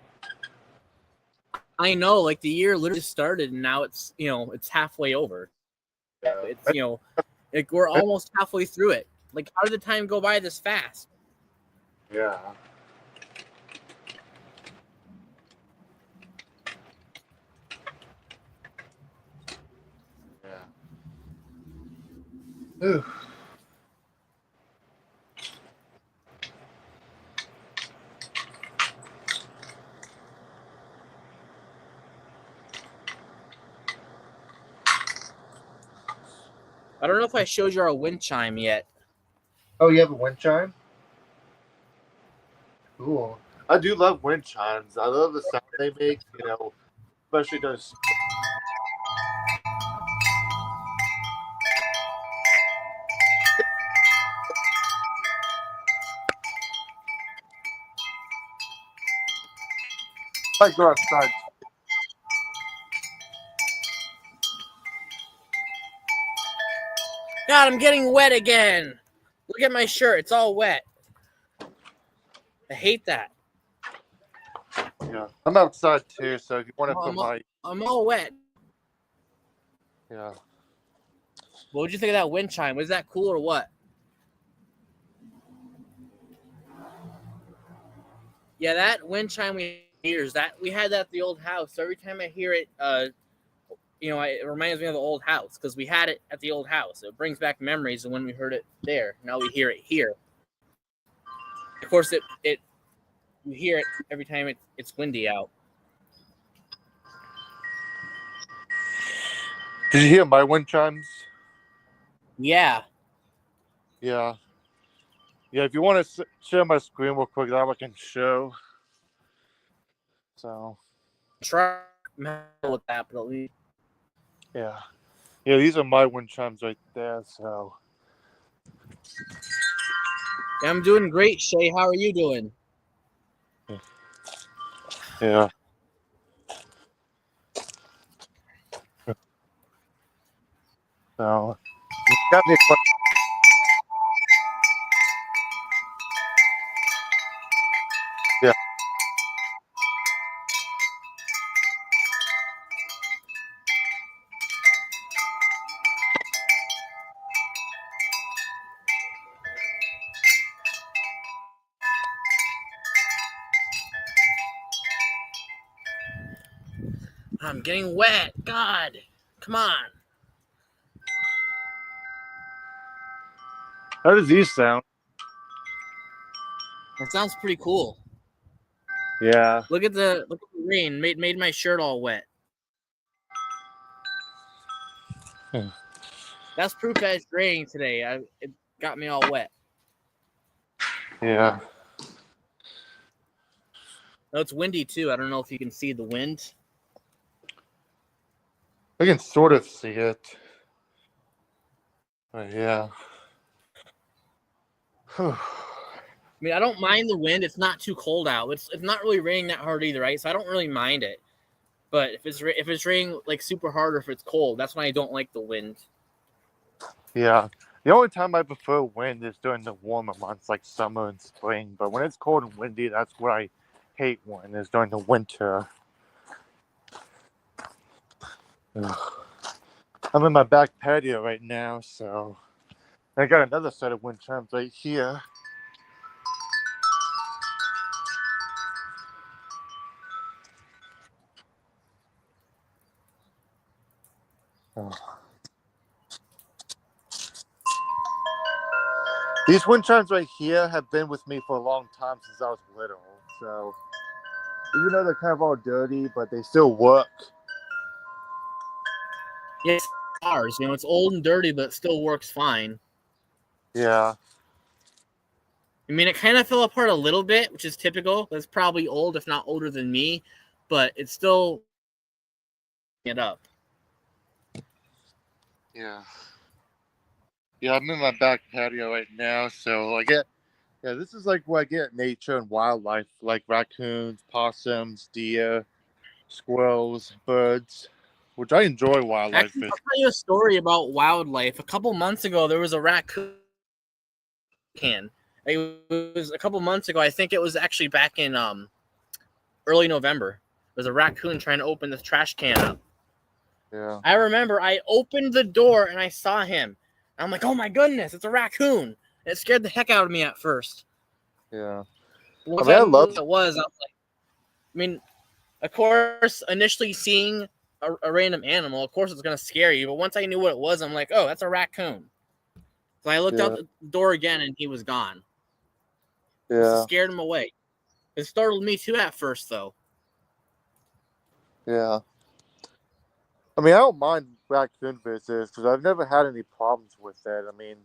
I know, like the year literally started, and now it's it's halfway over. Yeah. It's like we're almost halfway through it. Like, how did the time go by this fast? Yeah. Ooh. I don't know if I showed you our wind chime yet. Oh, you have a wind chime? Cool. I do love wind chimes. I love the sound they make, especially those. I go outside. God, I'm getting wet again. Look at my shirt. It's all wet. I hate that. Yeah. I'm outside too, so if you want to put I'm all wet. Yeah. What would you think of that wind chime? Was that cool or what? Yeah, that wind chime we had that at the old house. So every time I hear it, it reminds me of the old house because we had it at the old house. It brings back memories of when we heard it there. Now we hear it here. Of course, you hear it every time it's windy out. Did you hear my wind chimes? Yeah. Yeah. Yeah, if you want to share my screen real quick, that I can show. So. Try with that, but at least. Yeah. Yeah, these are my wind chimes right there, so. Yeah, I'm doing great, Shay. How are you doing? Yeah. So, you got me a question. Yeah. I'm getting wet. God, come on. How does these sound? That sounds pretty cool. Yeah. Look at the rain. Made my shirt all wet. That's proof that it's raining today. It got me all wet. Yeah. No, it's windy too. I don't know if you can see the wind. I can sort of see it. But yeah. I mean, I don't mind the wind. It's not too cold out. It's not really raining that hard either, right? So I don't really mind it. But if it's raining like super hard or if it's cold, that's when I don't like the wind. Yeah. The only time I prefer wind is during the warmer months like summer and spring. But when it's cold and windy, that's what I hate when is during the winter. Ugh. I'm in my back patio right now, so I got another set of wind chimes right here. Ugh. These wind chimes right here have been with me for a long time since I was little. So even though they're kind of all dirty, but they still work. Yes, ours. You know, it's old and dirty, but it still works fine. Yeah. I mean, it kind of fell apart a little bit, which is typical. It's probably old, if not older than me, but it's still it up. Yeah. Yeah, I'm in my back patio right now, so this is like where I get nature and wildlife, like raccoons, possums, deer, squirrels, birds, which I enjoy wildlife Actually, fishing. I'll tell you a story about wildlife. A couple months ago, there was a raccoon can. It was a couple months ago. I think it was actually back in early November. There was a raccoon trying to open this trash can up. Yeah. I remember I opened the door and I saw him. I'm like, oh my goodness, it's a raccoon. It scared the heck out of me at first. Yeah. Once I I knew love what it was, I was like, I mean, of course, initially seeing a random animal, of course it's going to scare you. But once I knew what it was, I'm like, oh, that's a raccoon. So I looked out the door again and he was gone. It scared him away. It startled me too at first, though. Yeah. I mean, I don't mind raccoon visitors because I've never had any problems with it. I mean,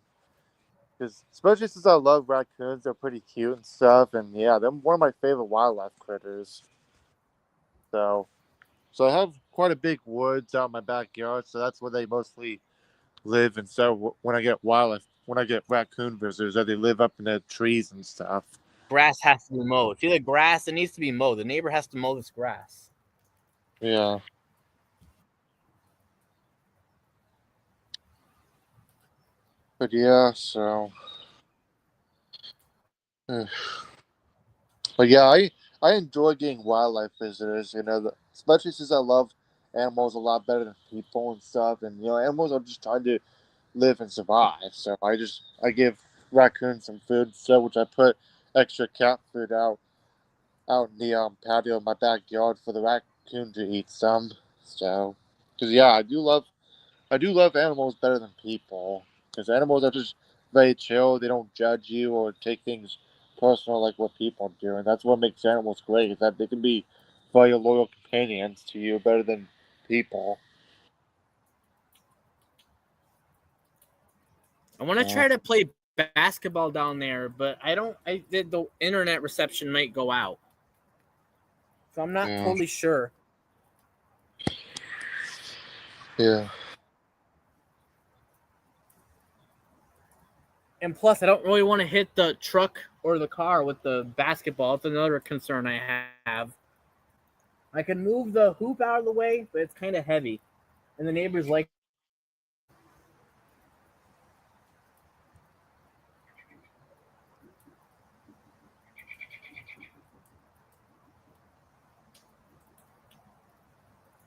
because especially since I love raccoons, they're pretty cute and stuff, and yeah, they're one of my favorite wildlife critters. So, I have quite a big woods out in my backyard, so that's where they mostly live. And so when I get raccoon visitors, they live up in the trees and stuff. Grass has to be mowed. See the grass? It needs to be mowed. The neighbor has to mow this grass. Yeah. But yeah, so. But yeah, I enjoy getting wildlife visitors. Especially since I love animals a lot better than people and stuff. And animals are just trying to live and survive. So I give raccoons some food and stuff, which I put extra cat food out in the patio of my backyard for the raccoon to eat some. So, because yeah, I do love animals better than people. Because animals are just very chill. They don't judge you or take things personal like what people do. And that's what makes animals great, is that they can be very loyal companions to you better than people. I want to Yeah. try to play basketball down there, but the internet reception might go out. So I'm not totally sure. Yeah. And plus, I don't really want to hit the truck or the car with the basketball. It's another concern I have. I can move the hoop out of the way, but it's kind of heavy. And the neighbors like.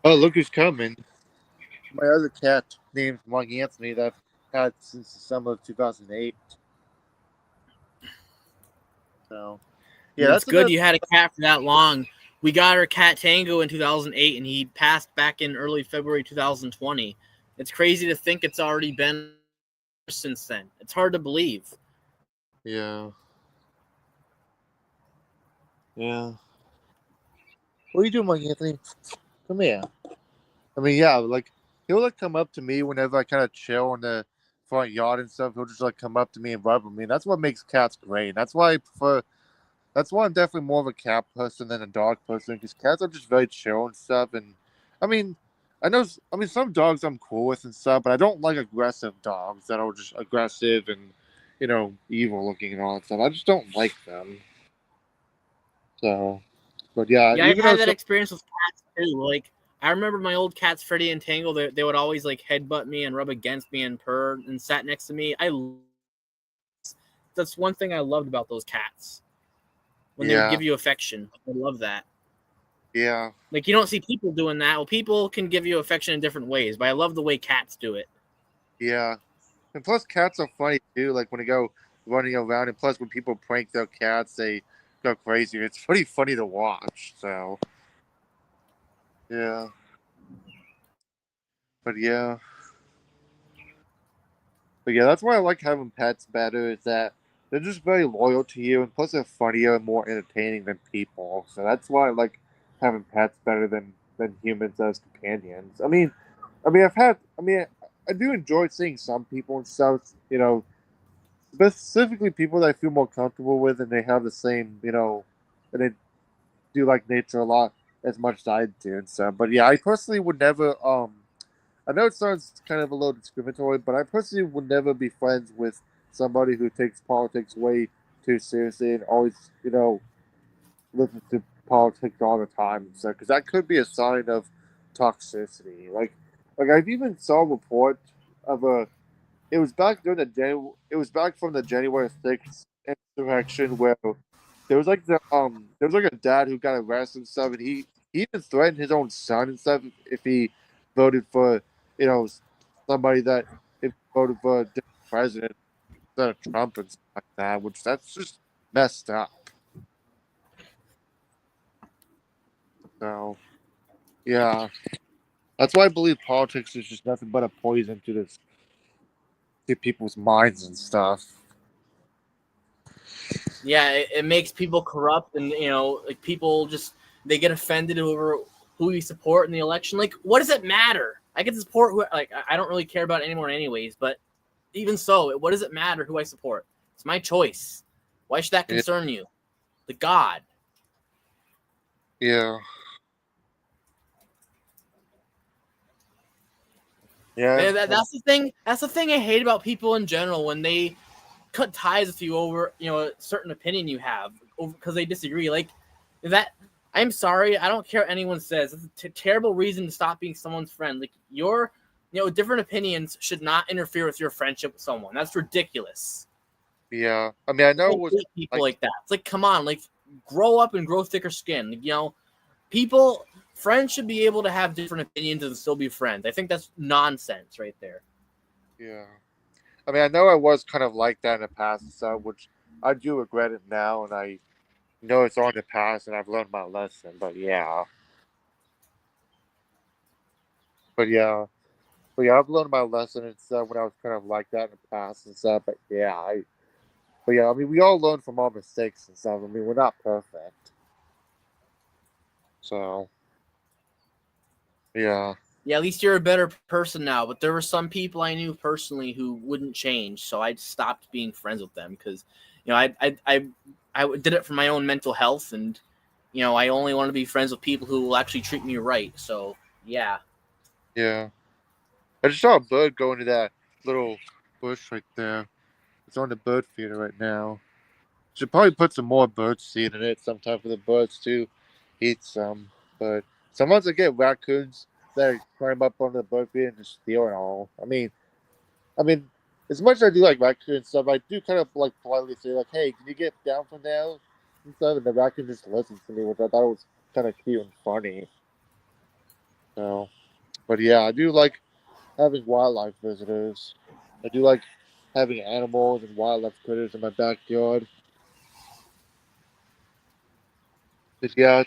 Oh, look who's coming. My other cat named Mark Anthony that I've had since the summer of 2008. So, yeah, It's that's good another. you had a cat for that long. We got our cat Tango in 2008, and he passed back in early February 2020. It's crazy to think it's already been since then. It's hard to believe. Yeah. Yeah. What are you doing, Mark Anthony? Come here. I mean, yeah, like he'll like come up to me whenever I kind of chill in the front yard and stuff. He'll just like come up to me and rub on me. And that's what makes cats great. That's why I prefer. That's why I'm definitely more of a cat person than a dog person because cats are just very chill and stuff. And I mean, I know. I mean, some dogs I'm cool with and stuff, but I don't like aggressive dogs that are just aggressive and evil looking and all that stuff. I just don't like them. So, but yeah, Yeah, I've even though had that experience with cats too. Like I remember my old cats, Freddie and Tangle. They would always like headbutt me and rub against me and purr and sat next to me. That's one thing I loved about those cats when they would yeah, give you affection. I love that. yeah, Like you don't see people doing that. Well, people can give you affection in different ways, but I love the way cats do it. yeah. And plus, cats are funny too. Like when they go running around, and plus when people prank their cats, they go crazy. It's pretty funny to watch. So, yeah, but yeah. But yeah, that's why I like having pets better. Is that they're just very loyal to you, and plus they're funnier and more entertaining than people. So that's why I like having pets better than humans as companions. I do enjoy seeing some people and stuff. Specifically people that I feel more comfortable with, and they have the same, and they do like nature a lot as much as I do and stuff. But yeah, I personally would never I know it sounds kind of a little discriminatory, but I personally would never be friends with somebody who takes politics way too seriously and always, listens to politics all the time and stuff, because that could be a sign of toxicity. Like I've even saw a report of a. It was back during It was back from the January 6th insurrection where there was like a dad who got arrested and stuff, and he even threatened his own son and stuff if he voted for you know somebody that if he voted for a different president instead of Trump and stuff like that, which that's just messed up. So yeah, that's why I believe politics is just nothing but a poison to people's minds and stuff. Yeah, it makes people corrupt, and like people just they get offended over who you support in the election. Like, what does it matter? I can support who like I don't really care about it anymore, anyways. But even so, what does it matter who I support? It's my choice. Why should that Yeah, concern you? The God. yeah, yeah. And that's the thing. That's the thing I hate about people in general when they cut ties with you over a certain opinion you have because they disagree. Like that. I'm sorry. I don't care what anyone says. It's a terrible reason to stop being someone's friend. Like different opinions should not interfere with your friendship with someone. That's ridiculous. Yeah, I mean, I know I it was hate people like, like that. It's like, come on, like grow up and grow thicker skin. Like, people, friends should be able to have different opinions and still be friends. I think that's nonsense right there. yeah. I mean, I know I was kind of like that in the past, so which I do regret it now, and I know it's all in the past, and I've learned my lesson. But yeah, I've learned my lesson and stuff when I was kind of like that in the past and stuff. But yeah, I mean, we all learn from our mistakes and stuff. I mean, we're not perfect, so yeah, Yeah, at least you're a better person now. But there were some people I knew personally who wouldn't change, so I stopped being friends with them because, I did it for my own mental health, and I only want to be friends with people who will actually treat me right. So yeah, yeah. I just saw a bird go into that little bush right there. It's on the bird feeder right now. Should probably put some more bird seed in it sometime for the birds to eat some. But sometimes I get raccoons that climb up on the bird feeder and just steal it all. I mean, as much as I do like raccoon stuff, I do kind of like politely say like, "Hey, can you get down from there?" And stuff, and the raccoon just listens to me, which I thought was kind of cute and funny. So, but yeah, I do like having wildlife visitors. I do like having animals and wildlife critters in my backyard. But yeah,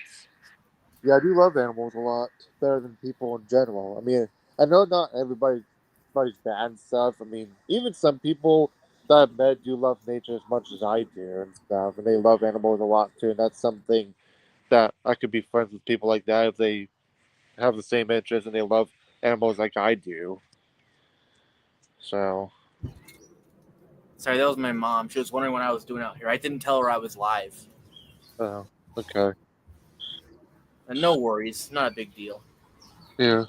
I do love animals a lot better than people in general. I mean, I know not everybody's bad and stuff. I mean, even some people that I've met do love nature as much as I do and stuff, and they love animals a lot too. And that's something that I could be friends with people like that if they have the same interests and they love animals like I do. So, Sorry, that was my mom. She was wondering what I was doing out here. I didn't tell her I was live. okay. And no worries, not a big deal. Yeah.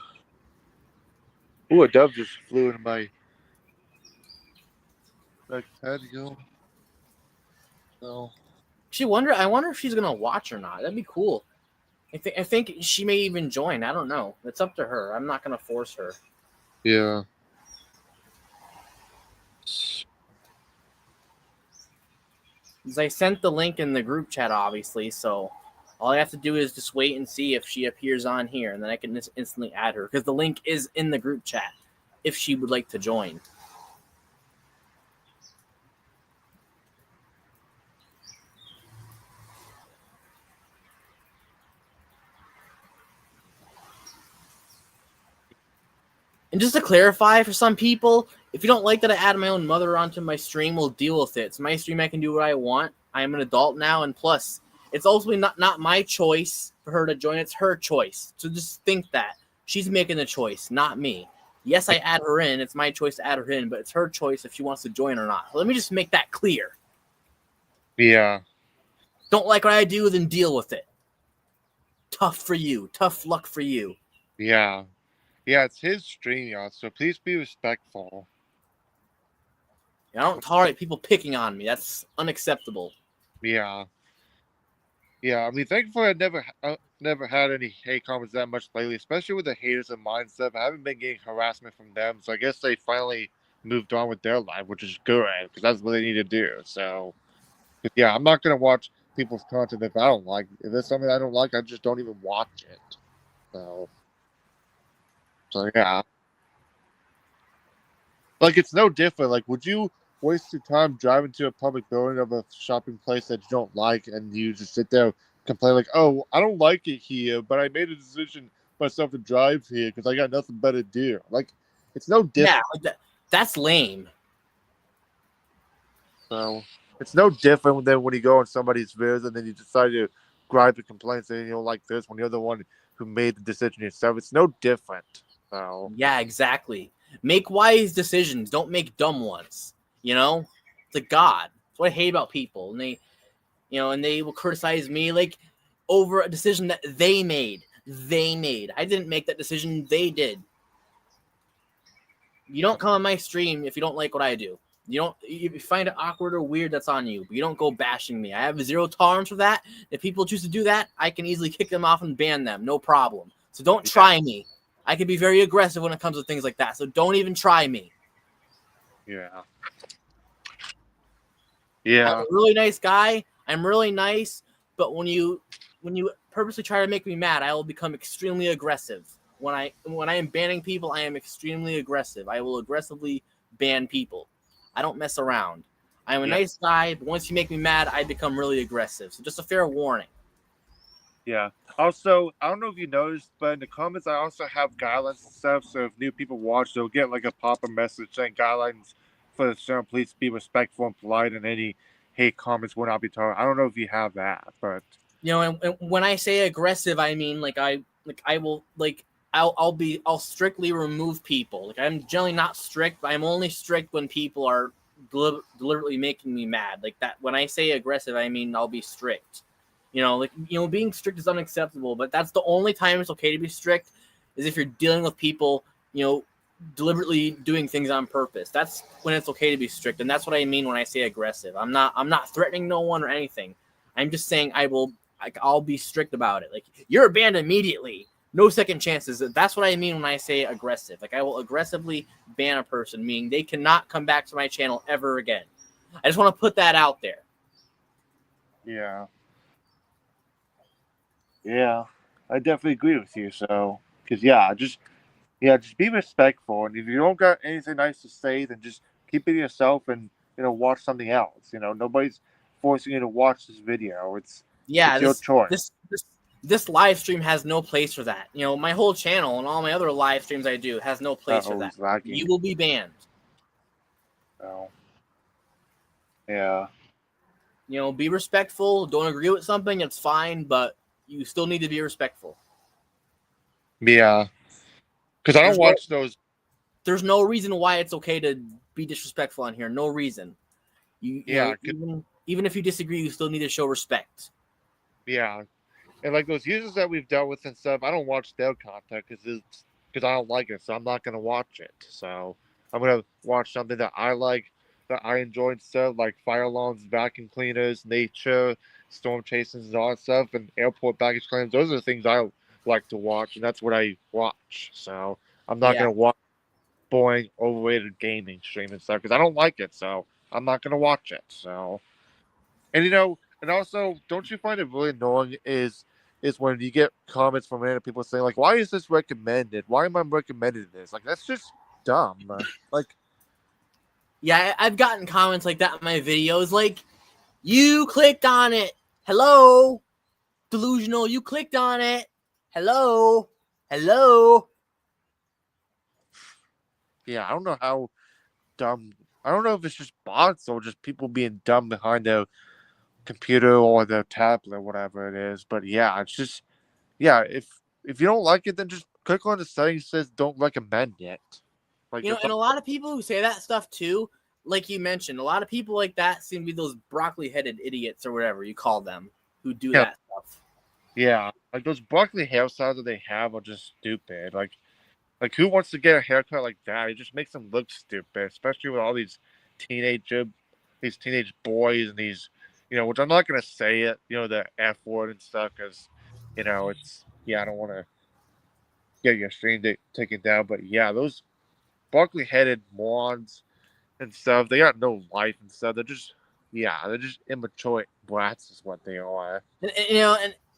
Ooh, a dove just flew into my patio. So, I wonder if she's gonna watch or not. That'd be cool. I think she may even join. I don't know. It's up to her. I'm not gonna force her. yeah. I sent the link in the group chat, obviously, so all I have to do is just wait and see if she appears on here, and then I can just instantly add her, because the link is in the group chat if she would like to join. And just to clarify for some people, if you don't like that I add my own mother onto my stream, we'll deal with it. It's my stream. I can do what I want. I am an adult now, and plus, it's ultimately not my choice for her to join. It's her choice. So just think that. She's making the choice, not me. Yes, I add her in. It's my choice to add her in, but it's her choice if she wants to join or not. So let me just make that clear. Yeah. Don't like what I do, then deal with it. Tough for you. Tough luck for you. Yeah. Yeah, it's his stream, y'all, so please be respectful. I don't tolerate people picking on me. That's unacceptable. Yeah. Yeah, I mean, thankfully, I never had any hate comments that much lately, especially with the haters of mine stuff. I haven't been getting harassment from them, so I guess they finally moved on with their life, which is good, because that's what they need to do. So, yeah, I'm not going to watch people's content if I don't like. If there's something I don't like, I just don't even watch it. So yeah. Like, it's no different. Like, would you waste your time driving to a public building of a shopping place that you don't like, and you just sit there and complain like, "Oh, I don't like it here, but I made a decision myself to drive here because I got nothing better to do." Like, it's no different. Yeah, that's lame. So it's no different than when you go on somebody's videos and then you decide to gripe and complain saying you don't like this when you're the one who made the decision yourself. It's no different. So yeah, exactly. Make wise decisions. Don't make dumb ones. You know, it's a God. That's what I hate about people, and they will criticize me like over a decision that they made. I didn't make that decision. They did. You don't come on my stream if you don't like what I do. If you find it awkward or weird, that's on you. But you don't go bashing me. I have zero tolerance for that. If people choose to do that, I can easily kick them off and ban them. No problem. So don't try me. I can be very aggressive when it comes to things like that. So don't even try me. yeah. Yeah. I'm a really nice guy. I'm really nice. But when you purposely try to make me mad, I will become extremely aggressive. When I am banning people, I am extremely aggressive. I will aggressively ban people. I don't mess around. I'm a nice guy, but once you make me mad, I become really aggressive. So just a fair warning. Yeah. Also, I don't know if you noticed, but in the comments, I also have guidelines and stuff. So if new people watch, they'll get like a pop-up message saying guidelines for the channel. Please be respectful and polite, and any hate comments will not be tolerated. I don't know if you have that, but And when I say aggressive, I mean I'll strictly remove people. Like, I'm generally not strict, but I'm only strict when people are deliberately making me mad. Like that. When I say aggressive, I mean I'll be strict. Being strict is unacceptable, but that's the only time it's okay to be strict is if you're dealing with people, deliberately doing things on purpose. That's when it's okay to be strict, and that's what I mean when I say aggressive. I'm not threatening no one or anything. I'm just saying I'll be strict about it. Like, you're banned immediately. No second chances. That's what I mean when I say aggressive. Like, I will aggressively ban a person, meaning they cannot come back to my channel ever again. I just want to put that out there. yeah. Yeah, I definitely agree with you. So, because just be respectful, and if you don't got anything nice to say, then just keep it to yourself and watch something else. Nobody's forcing you to watch this video. It's your choice. This live stream has no place for that. My whole channel and all my other live streams I do has no place for that. Lagging. You will be banned. Oh. Yeah. Be respectful. Don't agree with something, it's fine, but you still need to be respectful. Yeah. Because I don't watch those. There's no reason why it's okay to be disrespectful on here. No reason. You know, even if you disagree, you still need to show respect. Yeah, and like those users that we've dealt with and stuff, I don't watch their content because I don't like it, so I'm not gonna watch it. So I'm gonna watch something that I like, that I enjoy and stuff, like fire alarms, vacuum cleaners, nature, storm chasers, and all that stuff, and airport baggage claims. Those are the things I like to watch, and that's what I watch. So I'm not gonna watch boring, overrated gaming stream and stuff because I don't like it. So I'm not gonna watch it. So, and and also, don't you find it really annoying is when you get comments from random people saying like, "Why is this recommended? Why am I recommending this?" Like that's just dumb. Like, yeah, I've gotten comments like that in my videos. Like, you clicked on it. Hello, delusional. You clicked on it. Hello. yeah, I don't know how dumb. I don't know if it's just bots or just people being dumb behind their computer or their tablet, whatever it is. But yeah, it's just if you don't like it, then just click on the setting that says don't recommend it. Like and a lot of people who say that stuff too, like you mentioned, a lot of people like that seem to be those broccoli-headed idiots or whatever you call them who do that stuff. Yeah, like those broccoli hairstyles that they have are just stupid. Like who wants to get a haircut like that? It just makes them look stupid, especially with all teenage these teenage boys and these, which I'm not gonna say it, the F word and stuff, because, it's I don't want to get your stream taken down, but yeah, those broccoli headed morons and stuff, they got no life and stuff. They're just immature brats, is what they are.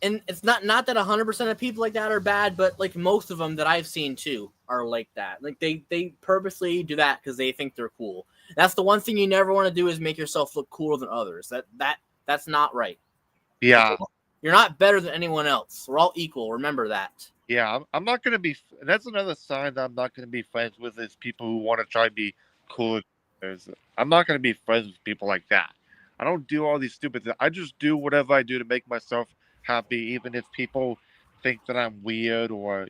And it's not that 100% of people like that are bad, but like most of them that I've seen too are like that. Like they purposely do that because they think they're cool. That's the one thing you never want to do is make yourself look cooler than others. That's not right. Yeah, you're not better than anyone else. We're all equal. Remember that. Yeah, I'm not gonna be. That's another sign that I'm not gonna be friends with is people who want to try to be cool. I'm not gonna be friends with people like that. I don't do all these stupid things. I just do whatever I do to make myself happy, even if people think that I'm weird or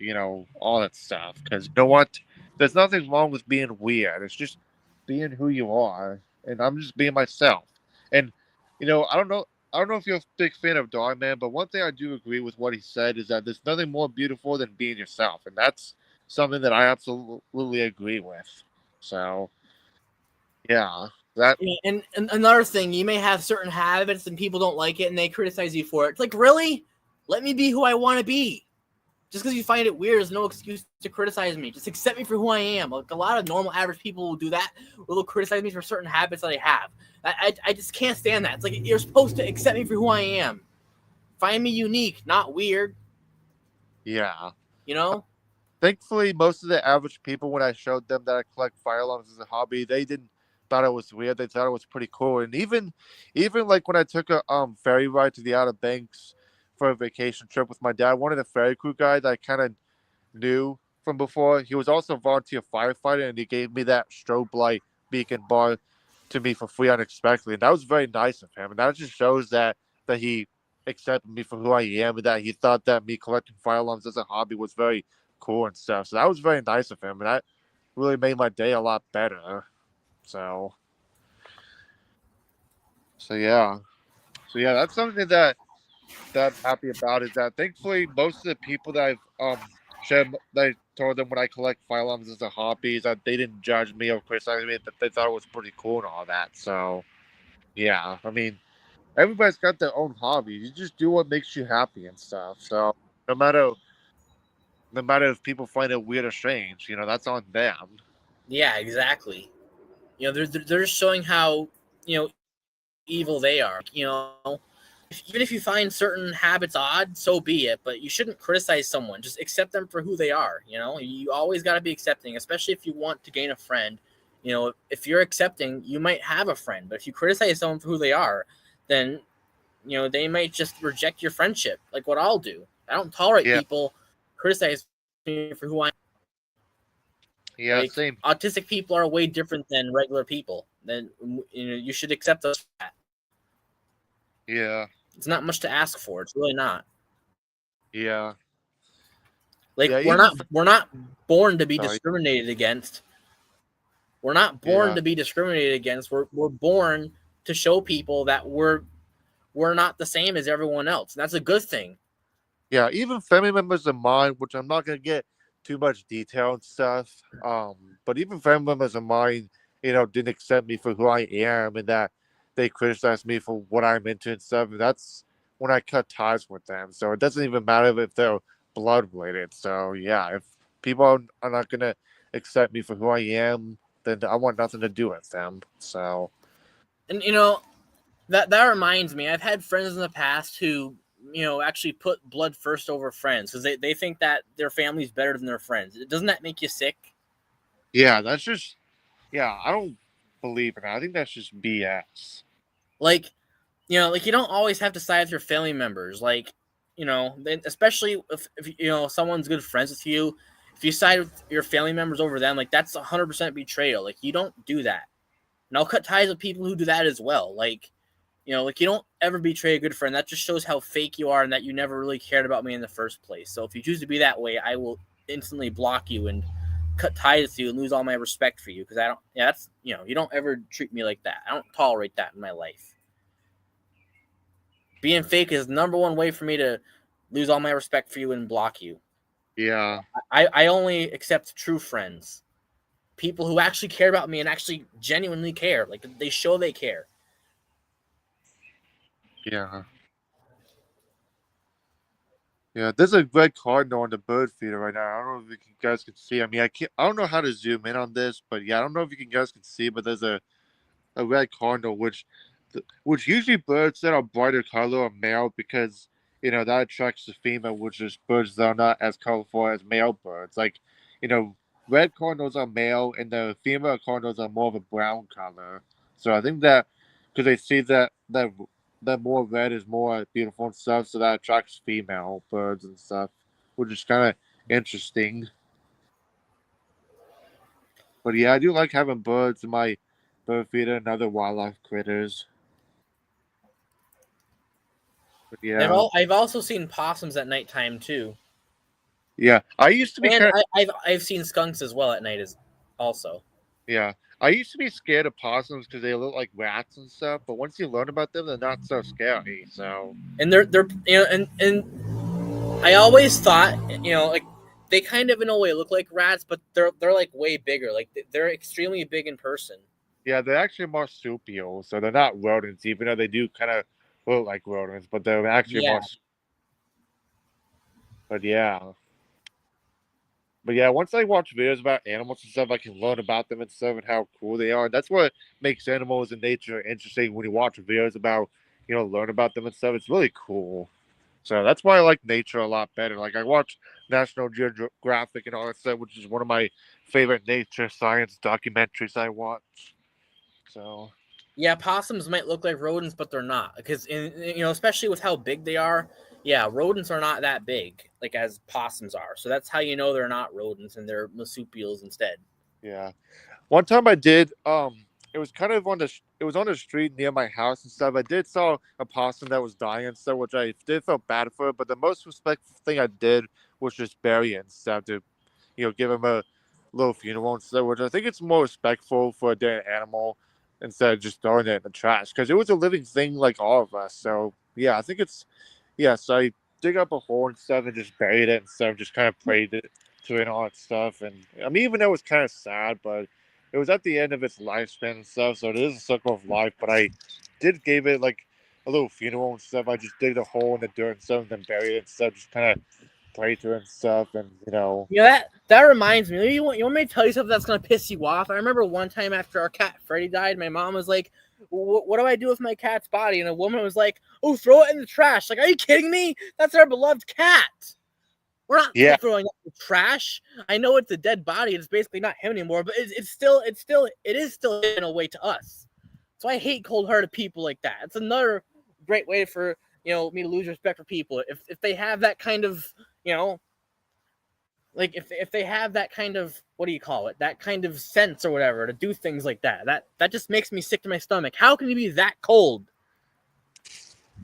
all that stuff. Because you know what? There's nothing wrong with being weird. It's just being who you are, and I'm just being myself. And I don't know. I don't know if you're a big fan of Dogman, but one thing I do agree with what he said is that there's nothing more beautiful than being yourself, and that's something that I absolutely agree with. So, yeah, that. And another thing, you may have certain habits and people don't like it and they criticize you for it. It's like, really? Let me be who I want to be. Just because you find it weird is no excuse to criticize me. Just accept me for who I am. Like a lot of normal, average people will do that, or they'll criticize me for certain habits that I have. I just can't stand that. It's like you're supposed to accept me for who I am. Find me unique, not weird. Yeah. Thankfully, most of the average people, when I showed them that I collect fire alarms as a hobby, they didn't thought it was weird. They thought it was pretty cool. And even like when I took a ferry ride to the Outer Banks for a vacation trip with my dad, one of the ferry crew guys I kind of knew from before, he was also a volunteer firefighter, and he gave me that strobe light beacon bar to me for free unexpectedly. And that was very nice of him. And that just shows that he accepted me for who I am, and that he thought that me collecting fire alarms as a hobby was very cool and stuff. So that was very nice of him, and that really made my day a lot better. So yeah, that's something that I'm happy about, is that thankfully most of the people that I've shared, that I told them when I collect fire alarms as a hobby, is that they didn't judge me or criticize me, that they thought it was pretty cool and all that. So yeah, I mean, everybody's got their own hobbies. You just do what makes you happy and stuff. So no matter if people find it weird or strange, that's on them. Yeah, exactly. They're just showing how evil they are. Even if you find certain habits odd, so be it. But you shouldn't criticize someone. Just accept them for who they are. You always got to be accepting, especially if you want to gain a friend. If you're accepting, you might have a friend. But if you criticize someone for who they are, then they might just reject your friendship, like what I'll do. I don't tolerate people criticize me for who I am. Yeah, same. Autistic people are way different than regular people. Then you should accept us for that. Yeah. It's not much to ask for. It's really not. Yeah. Like Yeah, we're not born to be Sorry. discriminated against. We're not born Yeah. to be discriminated against. We're born to show people that we're not the same as everyone else. And that's a good thing. Yeah, even family members of mine, which I'm not gonna get too much detail and stuff. But even family members of mine, didn't accept me for who I am, and that they criticized me for what I'm into and stuff. And that's when I cut ties with them. So it doesn't even matter if they're blood related. So yeah, if people are not gonna accept me for who I am, then I want nothing to do with them. So And that reminds me, I've had friends in the past who, actually put blood first over friends because they think that their family's better than their friends. Doesn't that make you sick? yeah, I don't believe in that. I think that's just BS. Like, like you don't always have to side with your family members. Like, especially if someone's good friends with you, if you side with your family members over them, like that's 100% betrayal. Like you don't do that. And I'll cut ties with people who do that as well. Like, like you don't ever betray a good friend. That just shows how fake you are and that you never really cared about me in the first place. So if you choose to be that way, I will instantly block you and cut ties with you and lose all my respect for you because I don't. Yeah, that's you don't ever treat me like that. I don't tolerate that in my life. Being fake is the number one way for me to lose all my respect for you and block you. Yeah. I only accept true friends, people who actually care about me and actually genuinely care. Like they show they care. Yeah. Yeah, there's a red cardinal on the bird feeder right now. I don't know if you guys can see. I mean, I don't know how to zoom in on this, but yeah, I don't know if guys can see, but there's a red cardinal, which usually birds that are brighter color are male because that attracts the female, which is birds that are not as colorful as male birds. Like, red cardinals are male, and the female cardinals are more of a brown color. So I think that because they see that more red is more beautiful and stuff, so that attracts female birds and stuff, which is kind of interesting. But yeah, I do like having birds in my bird feeder and other wildlife critters. But yeah, I've also seen possums at nighttime too, yeah. I used to be and kind of I've seen skunks as well at night as also. yeah. I used to be scared of possums because they look like rats and stuff. But once you learn about them, they're not so scary. So And they're and I always thought like they kind of in a way look like rats, but they're like way bigger. Like they're extremely big in person. yeah, they're actually marsupials, so they're not rodents, even though they do kind of look like rodents. But they're actually Yeah, But yeah. But yeah, once I watch videos about animals and stuff, I can learn about them and stuff and how cool they are. And that's what makes animals in nature interesting when you watch videos about, learn about them and stuff. It's really cool. So that's why I like nature a lot better. Like I watch National Geographic and all that stuff, which is one of my favorite nature science documentaries I watch. So yeah. Possums might look like rodents, but they're not because especially with how big they are. Yeah, rodents are not that big like as possums are. So that's how you know they're not rodents and they're marsupials instead. yeah. One time I did, it was kind of it was on the street near my house and stuff. I did saw a possum that was dying and stuff, which I did feel bad for. But the most respectful thing I did was just bury it and stuff to, give him a little funeral and stuff, which I think it's more respectful for a dead animal instead of just throwing it in the trash because it was a living thing like all of us. So yeah, I think so I dig up a hole and stuff and just buried it and stuff, just kind of prayed to it and all that stuff. And I mean, even though it was kind of sad, but it was at the end of its lifespan and stuff, so it is a circle of life. But I did give it like a little funeral and stuff. I just digged a hole in the dirt and stuff, and then buried it and stuff. Just kind of prayed to it and stuff, and Yeah, that reminds me. You want me to tell you something that's gonna piss you off? I remember one time after our cat Freddy died, my mom was like, "What do I do with my cat's body?" And a woman was like, "Oh, throw it in the trash." Like, are you kidding me? That's our beloved cat. We're not yeah, throwing it in the trash. I know it's a dead body. It's basically not him anymore, but it is still in a way to us. So I hate cold-hearted people like that. It's another great way for me to lose respect for people. If they have that kind of like if they have that kind of what do you call it, that kind of sense or whatever to do things like that just makes me sick to my stomach. How can you be that cold?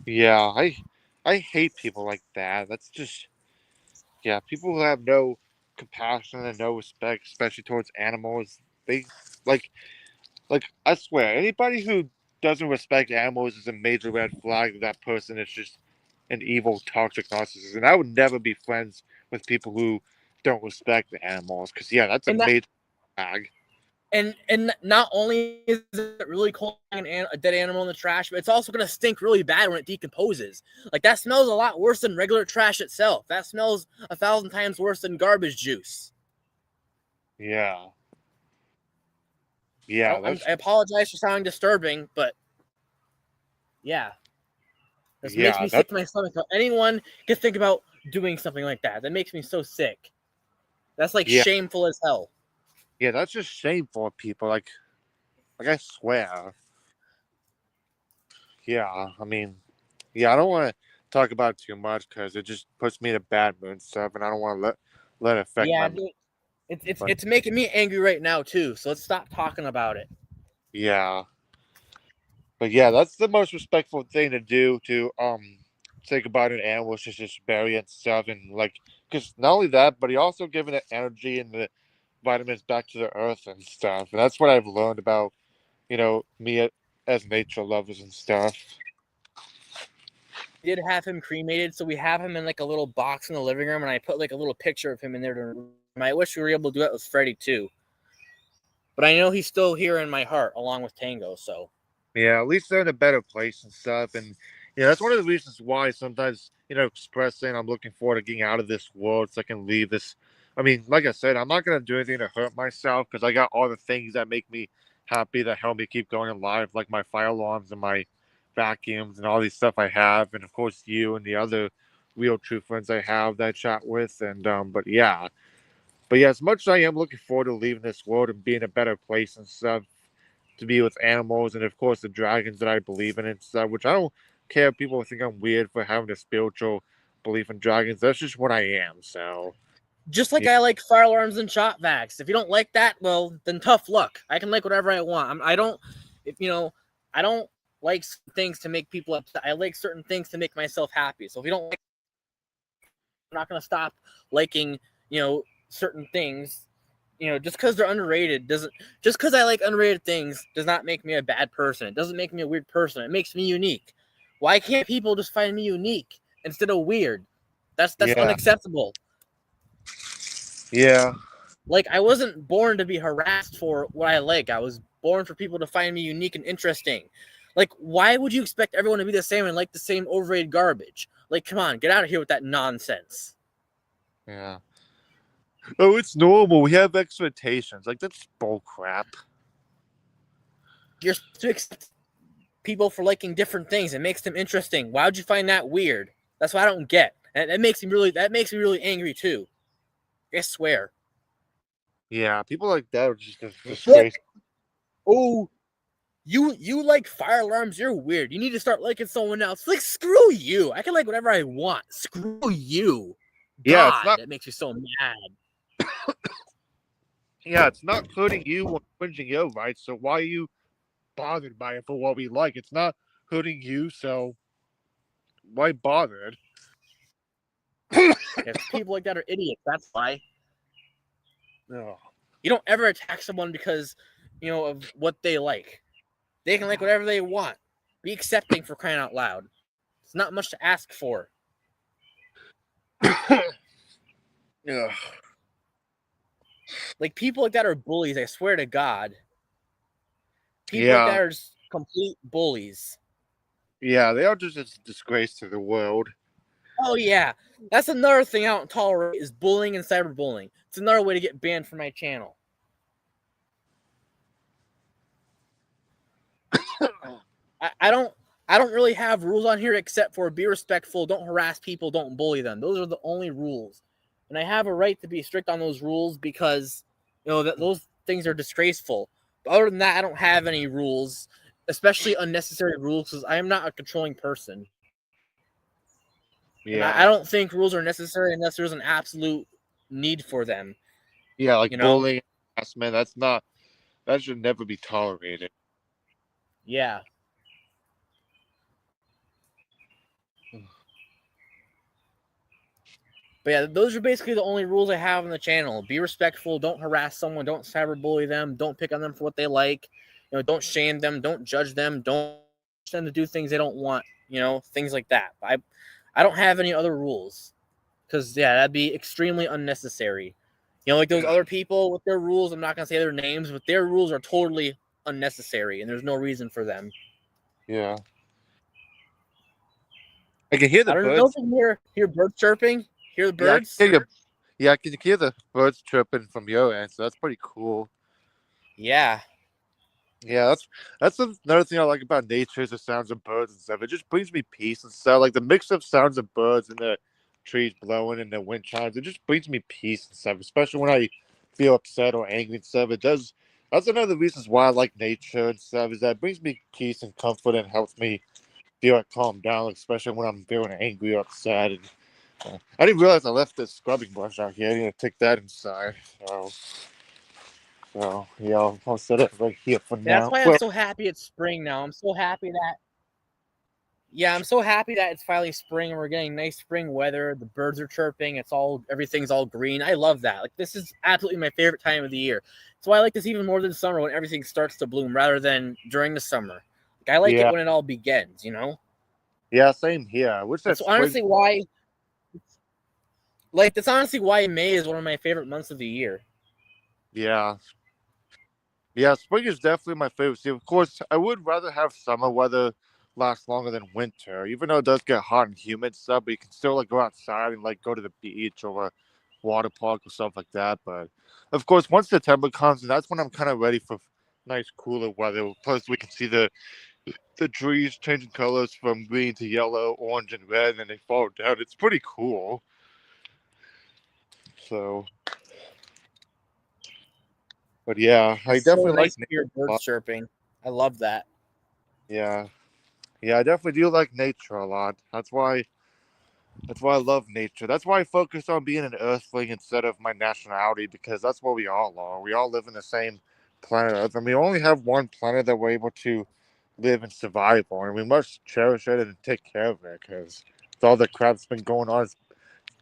yeah. I hate people like that. That's just Yeah, people who have no compassion and no respect, especially towards animals, they like I swear, anybody who doesn't respect animals is a major red flag. That person is just an evil, toxic narcissist, and I would never be friends with people who don't respect the animals. Because yeah, that's a And that major flag. and not only is it really cold a dead animal in the trash, but it's also gonna stink really bad when it decomposes. Like that smells a lot worse than regular trash itself. That smells 1,000 times worse than garbage juice. Yeah, yeah, I apologize for sounding disturbing, but yeah, this makes me sick that's to my stomach. How anyone can think about doing something like that. That makes me so sick. That's like yeah, shameful as hell. yeah, that's just shameful of people. Like I swear. Yeah, I mean, yeah, I don't want to talk about it too much because it just puts me in a bad mood and stuff, and I don't want to let it affect my Yeah, mood. But it's making me angry right now too. So let's stop talking about it. yeah, but yeah, that's the most respectful thing to do to say goodbye to an animal is just bury it and stuff, and like because not only that, but he also giving it energy and the vitamins back to the earth and stuff. And that's what I've learned about me as nature lovers and stuff. We did have him cremated, so we have him in like a little box in the living room, and I put like a little picture of him in there. I wish we were able to do that with Freddy too, but I know he's still here in my heart along with Tango. So Yeah, at least they're in a better place and stuff. And yeah, that's one of the reasons why sometimes, expressing I'm looking forward to getting out of this world so I can leave this. I mean, like I said, I'm not going to do anything to hurt myself because I got all the things that make me happy that help me keep going in life, like my fire alarms and my vacuums and all these stuff I have. And of course, you and the other real true friends I have that I chat with. And, but yeah, as much as I am looking forward to leaving this world and being a better place and stuff, to be with animals and of course the dragons that I believe in and stuff, which I don't care if people think I'm weird for having a spiritual belief in dragons. That's just what I am. So just like yeah, I like fire alarms and shot vacs. If you don't like that, well, then tough luck. I can like whatever I want. I don't, if I don't like things to make people upset. I like certain things to make myself happy. So if you don't like, I'm not gonna stop liking, certain things. Just because they're underrated doesn't. Just because I like underrated things does not make me a bad person. It doesn't make me a weird person. It makes me unique. Why can't people just find me unique instead of weird? That's yeah, unacceptable. yeah, Like I wasn't born to be harassed for what I like. I was born for people to find me unique and interesting. Like, why would you expect everyone to be the same and like the same overrated garbage? Like, come on, get out of here with that nonsense. yeah. Oh, it's normal. We have expectations. Like that's bull crap. You're supposed to accept people for liking different things. It makes them interesting. Why would you find that weird? That's what I don't get. And that makes me really angry too. I swear. Yeah, people like that are just a What? disgrace. Oh, you like fire alarms? You're weird. You need to start liking someone else. Like screw you. I can like whatever I want. Screw you. Yeah, it's God, not. that makes me so mad. Yeah, it's not hurting you or infringing your rights. So why are you bothered by it for what we like? It's not hurting you, so why bothered? If people like that are idiots, that's why. Oh. You don't ever attack someone because of what they like. They can like whatever they want. Be accepting for crying out loud. It's not much to ask for. Yeah. Like people like that are bullies. I swear to God. People like Yeah. that are just complete bullies. Yeah, they are just a disgrace to the world. Oh yeah, that's another thing I don't tolerate is bullying and cyberbullying. It's another way to get banned from my channel. I don't really have rules on here except for be respectful, don't harass people, don't bully them. Those are the only rules, and I have a right to be strict on those rules because that those things are disgraceful. But other than that, I don't have any rules, especially unnecessary rules, because I am not a controlling person. And I Yeah. don't think rules are necessary unless there's an absolute need for them. Yeah, like You know? bullying, harassment, that should never be tolerated. Yeah. But yeah, those are basically the only rules I have on the channel. Be respectful. Don't harass someone. Don't cyberbully them. Don't pick on them for what they like. Don't shame them. Don't judge them. Don't push them to do things they don't want. Things like that. I don't have any other rules because that'd be extremely unnecessary. Like those other people with their rules. I'm not gonna say their names, but their rules are totally unnecessary, and there's no reason for them. Yeah. I can hear the I don't birds. know if you can hear birds chirping. Hear the birds? Yeah, I can hear the birds chirping from your end, so that's pretty cool. Yeah. Yeah, that's another thing I like about nature is the sounds of birds and stuff. It just brings me peace and stuff. Like the mix of sounds of birds and the trees blowing and the wind chimes, it just brings me peace and stuff. Especially when I feel upset or angry and stuff. It does. That's another of the reasons why I like nature and stuff. Is that it brings me peace and comfort and helps me feel like calm down, especially when I'm feeling angry or upset. And I didn't realize I left the scrubbing brush out here. I need to take that inside. So yeah, I'll set it right here for now. That's why I'm so happy it's spring now. I'm so happy that it's finally spring and we're getting nice spring weather. The birds are chirping. Everything's all green. I love that. Like this is absolutely my favorite time of the year. That's why I like this even more than summer when everything starts to bloom rather than during the summer. Like I like it when it all begins, Yeah, same here. That's honestly why. Like that's honestly why May is one of my favorite months of the year. Yeah. Yeah, spring is definitely my favorite season. Of course, I would rather have summer weather last longer than winter, even though it does get hot and humid stuff, but you can still go outside and go to the beach or a water park or stuff like that. But of course, once September comes, and that's when I'm kind of ready for nice cooler weather. Plus, we can see the trees changing colors from green to yellow, orange, and red, and they fall down. It's pretty cool. So, but yeah, I definitely so nice to hear birds chirping. I love that. Yeah, I definitely do like nature a lot. That's why I love nature. That's why I focus on being an Earthling instead of my nationality, because that's what we all are. We all live in the same planet Earth, and we only have one planet that we're able to live and survive on, and we must cherish it and take care of it, because all the crap that's been going on is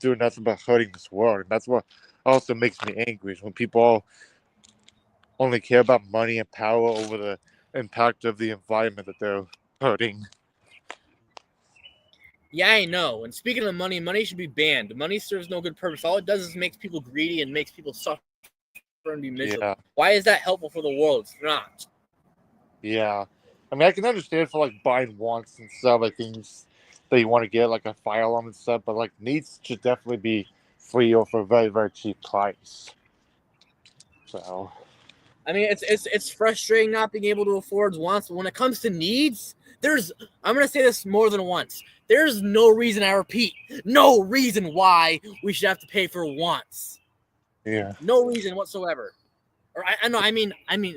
doing nothing but hurting this world, and that's what also makes me angry is when people only care about money and power over the impact of the environment that they're hurting. Yeah, I know. And speaking of money should be banned. Money serves no good purpose. All it does is makes people greedy and makes people suffer and be miserable. Yeah. Why is that helpful for the world? It's not. Yeah. I mean, I can understand for buying wants and stuff, things that you want to get, like a fire alarm and stuff, but needs should definitely be free or for a very, very cheap price. So, I mean, it's frustrating not being able to afford wants, but when it comes to needs, I'm gonna say this more than once. There's no reason, I repeat, no reason why we should have to pay for wants. Yeah. No reason whatsoever. Or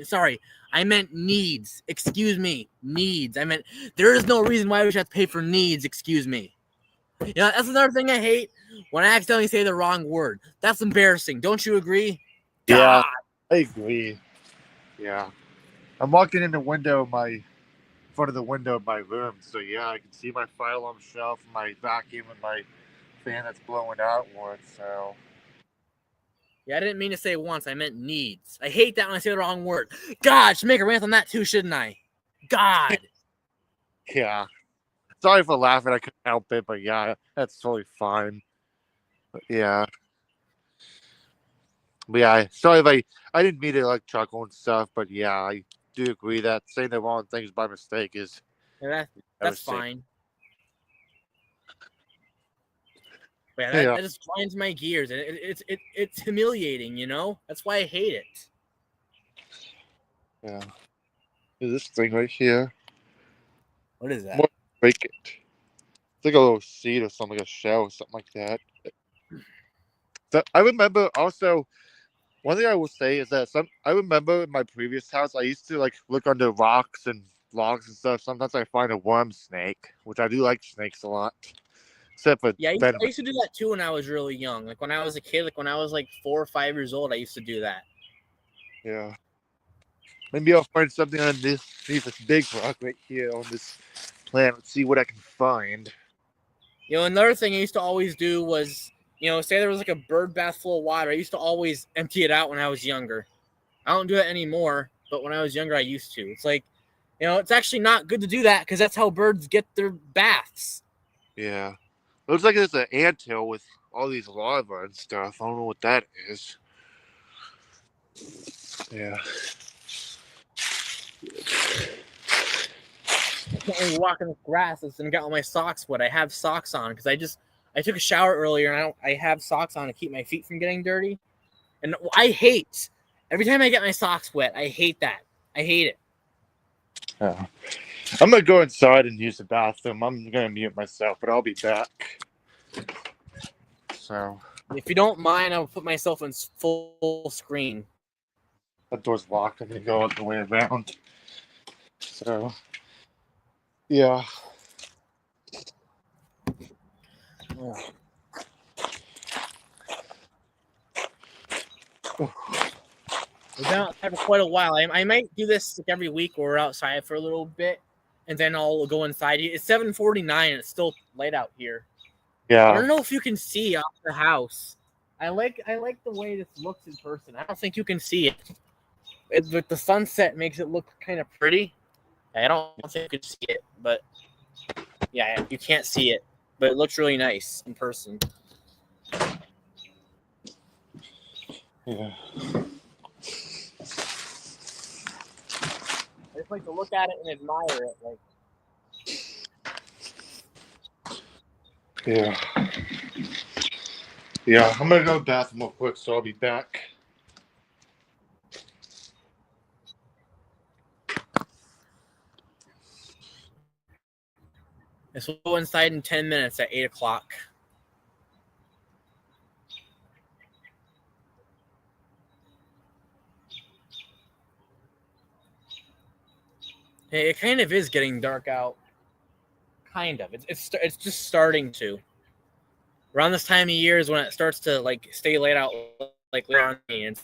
sorry, I meant needs. Excuse me, needs. I meant there is no reason why we should have to pay for needs. Excuse me. That's another thing I hate when I accidentally say the wrong word. That's embarrassing. Don't you agree? Yeah, I agree. Yeah, I'm walking in the front of the window of my room, so yeah, I can see my fire alarm shelf, my vacuum, and my fan that's blowing outward. So. Yeah, I didn't mean to say wants. I meant needs. I hate that when I say the wrong word. God, should make a rant on that too, shouldn't I? God. Yeah. Sorry for laughing. I couldn't help it, but yeah, that's totally fine. But yeah. But yeah, sorry if I didn't mean to chuckle and stuff, but yeah, I do agree that saying the wrong things by mistake is. Yeah, that's fine. That just grinds my gears, and it's humiliating, That's why I hate it. Yeah. Is this thing right here? What is that? Break it. It's like a little seed or something, like a shell or something like that. So I remember also. One thing I will say is that I remember in my previous house, I used to look under rocks and logs and stuff. Sometimes I find a worm snake, which I do like snakes a lot. Except for I used to do that too when I was really young. When I was a kid, when I was 4 or 5 years old, I used to do that. Yeah. Maybe I'll find something on this big rock right here on this planet. See what I can find. Another thing I used to always do was say there was like a bird bath full of water. I used to always empty it out when I was younger. I don't do it anymore, but when I was younger, I used to. It's like, it's actually not good to do that because that's how birds get their baths. Yeah. Looks like there's an anthill with all these larvae and stuff. I don't know what that is. Yeah. I can't really walk in the grass and got all my socks wet. I have socks on because I took a shower earlier and I have socks on to keep my feet from getting dirty. And I hate every time I get my socks wet. I hate that. I hate it. Yeah. I'm gonna go inside and use the bathroom. I'm gonna mute myself, but I'll be back. So if you don't mind, I'll put myself in full screen. That door's locked. I'm gonna go all the way around. So yeah. Oh. We've been outside for quite a while. I might do this like every week where we're outside for a little bit, and then I'll go inside. It's 7:49 and it's still light out here. Yeah. I don't know if you can see off the house. I like the way this looks in person. I don't think you can see it. But the sunset makes it look kind of pretty. I don't think you can see it, but yeah, you can't see it. But it looks really nice in person. Yeah. I just like to look at it and admire it. Yeah. Yeah, I'm gonna go to the bathroom real quick, so I'll be back. This will go inside in 10 minutes at 8 o'clock. It kind of is getting dark out. Kind of. It's just starting to. Around this time of year is when it starts to stay late out later on and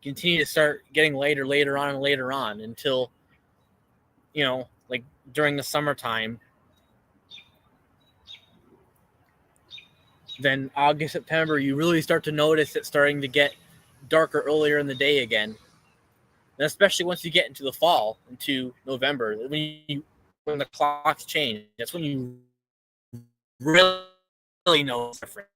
continue to start getting later on until during the summertime. Then August, September, you really start to notice it starting to get darker earlier in the day again. And especially once you get into the fall, into November, when the clocks change, that's when you really know it's different.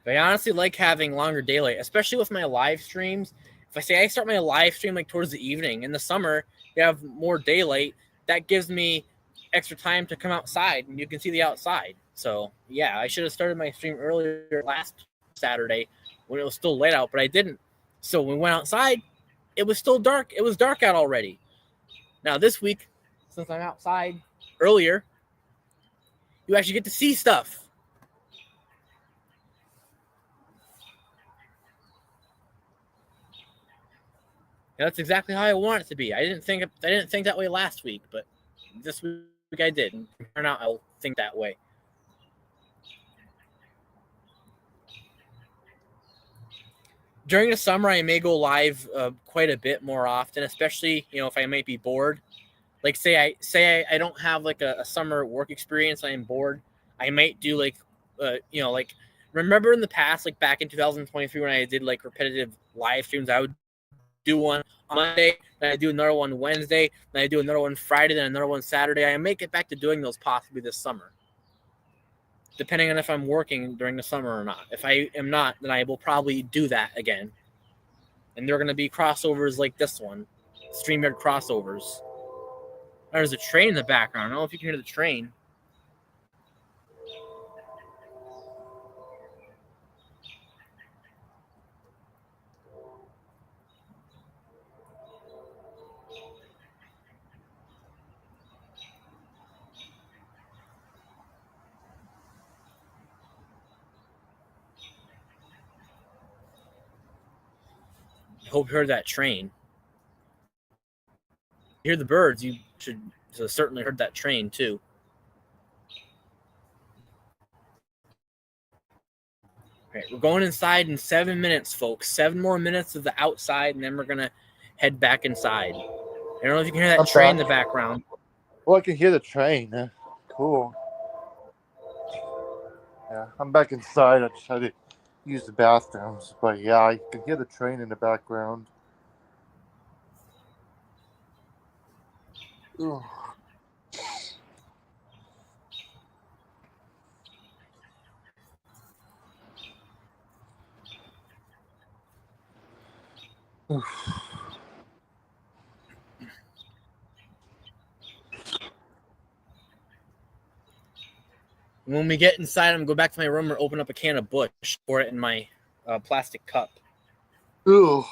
But I honestly like having longer daylight, especially with my live streams. If I start my live stream towards the evening in the summer, you have more daylight. That gives me extra time to come outside and you can see the outside. So yeah, I should have started my stream earlier last Saturday when it was still light out, but I didn't. So when we went outside, it was still dark. It was dark out already. Now this week, since I'm outside earlier, you actually get to see stuff. And that's exactly how I want it to be. I didn't think that way last week, but this week I did. And from here on out, I'll think that way. During the summer, I may go live quite a bit more often, especially if I might be bored. Like say I don't have a summer work experience, I'm bored. I might do remember in the past, back in 2023 when I did repetitive live streams, I would do one on Monday, then I do another one Wednesday, then I do another one Friday, then another one Saturday. I may get back to doing those possibly this summer, depending on if I'm working during the summer or not. If I am not, then I will probably do that again. And they're going to be crossovers like this one, StreamYard crossovers. There's a train in the background. I don't know if you can hear the train. I hope you heard that train. You hear the birds, you should have certainly heard that train too. Right, we're going inside in 7 minutes, folks. 7 more minutes of the outside, and then we're gonna head back inside. I don't know if you can hear that I'm train in back. the background. Well, I can hear the train. Cool. Yeah, I'm back inside. I just had to use the bathrooms, but yeah, I can hear the train in the background. Ugh. When we get inside, I'm gonna go back to my room and open up a can of Busch, pour it in my plastic cup. Ugh.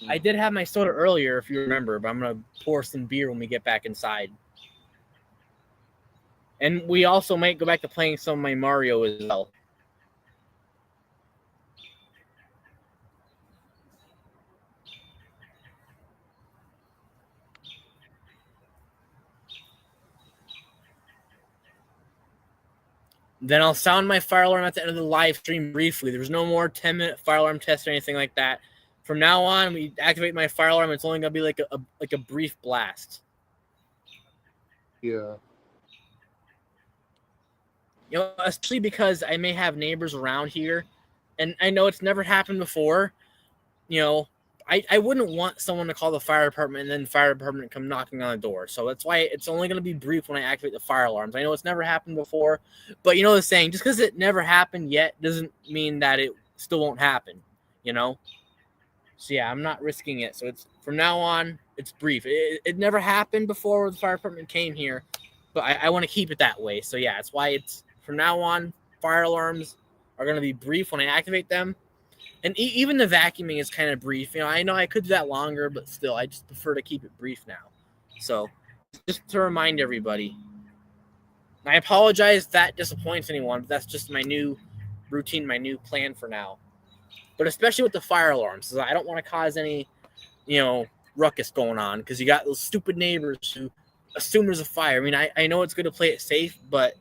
I did have my soda earlier, if you remember, but I'm gonna pour some beer when we get back inside. And we also might go back to playing some of my Mario as well. Then I'll sound my fire alarm at the end of the live stream briefly. There's no more 10-minute fire alarm test or anything like that. From now on, we activate my fire alarm. It's only gonna be like a brief blast. Yeah. You know, especially because I may have neighbors around here, and I know it's never happened before. You know, I wouldn't want someone to call the fire department and then the fire department come knocking on the door. So that's why it's only going to be brief when I activate the fire alarms. I know it's never happened before, but you know the saying, just because it never happened yet doesn't mean that it still won't happen, you know? So yeah, I'm not risking it. So it's from now on, it's brief. It never happened before the fire department came here, but I want to keep it that way. So yeah, that's why it's from now on, fire alarms are going to be brief when I activate them. And even the vacuuming is kind of brief. You know I could do that longer, but still, I just prefer to keep it brief now. So just to remind everybody, I apologize if that disappoints anyone, but that's just my new routine, my new plan for now. But especially with the fire alarms, so I don't want to cause any, ruckus going on because you got those stupid neighbors who assume there's a fire. I mean, I know it's good to play it safe, but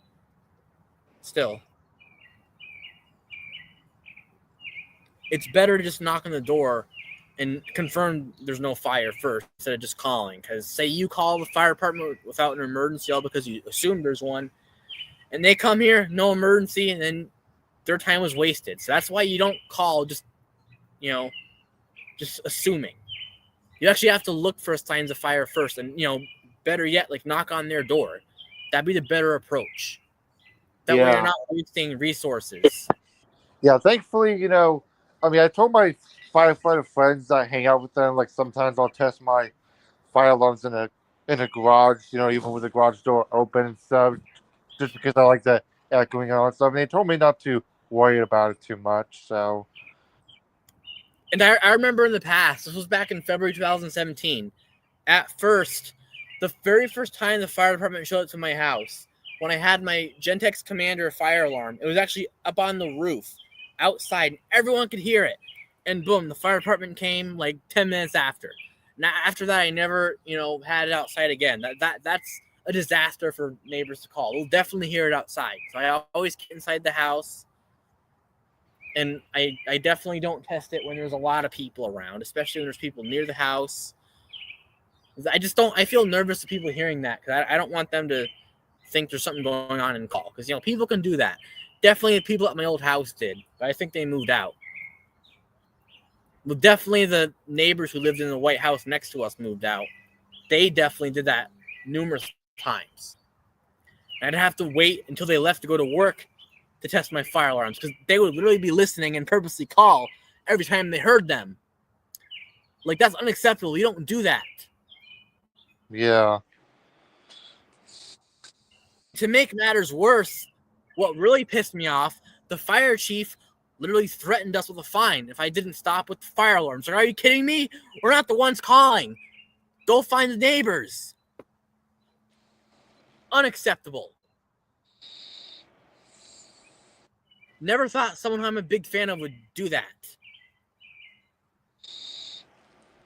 still. It's better to just knock on the door and confirm there's no fire first instead of just calling. Because say you call the fire department without an emergency all because you assume there's one, and they come here, no emergency, and then their time was wasted. So that's why you don't call just assuming. You actually have to look for signs of fire first, and better yet, like knock on their door. That'd be the better approach. That way you're not wasting resources. Yeah, thankfully, I told my firefighter friends that I hang out with them. Like sometimes I'll test my fire alarms in a garage, even with the garage door open and stuff, just because I like the echoing on and stuff. And they told me not to worry about it too much. So, and I remember in the past, this was back in February 2017. At first, the very first time the fire department showed up to my house, when I had my Gentex Commander fire alarm, it was actually up on the roof. Outside, and everyone could hear it, and boom, the fire department came like 10 minutes after. Now after that, I never had it outside again. That's a disaster for neighbors to call. We'll definitely hear it outside, so I always get inside the house, and I definitely don't test it when there's a lot of people around, especially when there's people near the house. I feel nervous of people hearing that because I don't want them to think there's something going on and call, because people can do that. Definitely the people at my old house did, but I think they moved out. Well, definitely the neighbors who lived in the White House next to us moved out. They definitely did that numerous times. I'd have to wait until they left to go to work to test my fire alarms, because they would literally be listening and purposely call every time they heard them. Like, that's unacceptable. You don't do that. yeah. To make matters worse, what really pissed me off, the fire chief literally threatened us with a fine if I didn't stop with the fire alarms. Like, are you kidding me? We're not the ones calling. Go find the neighbors. Unacceptable. Never thought someone I'm a big fan of would do that.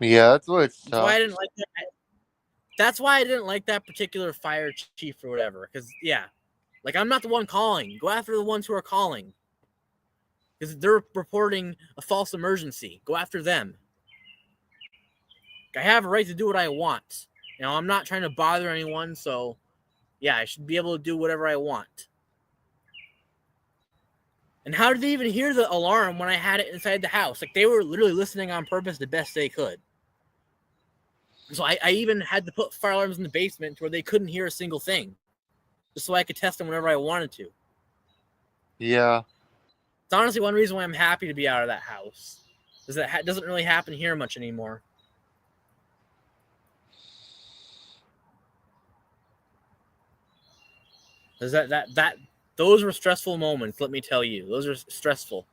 Yeah, that's what it's. That's why I didn't like that. That's why I didn't like that particular fire chief or whatever. Because, yeah. Like, I'm not the one calling. Go after the ones who are calling. because they're reporting a false emergency. Go after them. I have a right to do what I want. You know, I'm not trying to bother anyone, so yeah, I should be able to do whatever I want. And how did they even hear the alarm when I had it inside the house? Like, they were literally listening on purpose the best they could. So I even had to put fire alarms in the basement to where they couldn't hear a single thing, just so I could test them whenever I wanted to. Yeah. It's honestly one reason why I'm happy to be out of that house, is that it doesn't really happen here much anymore. Is that those were stressful moments, let me tell you. Those are stressful.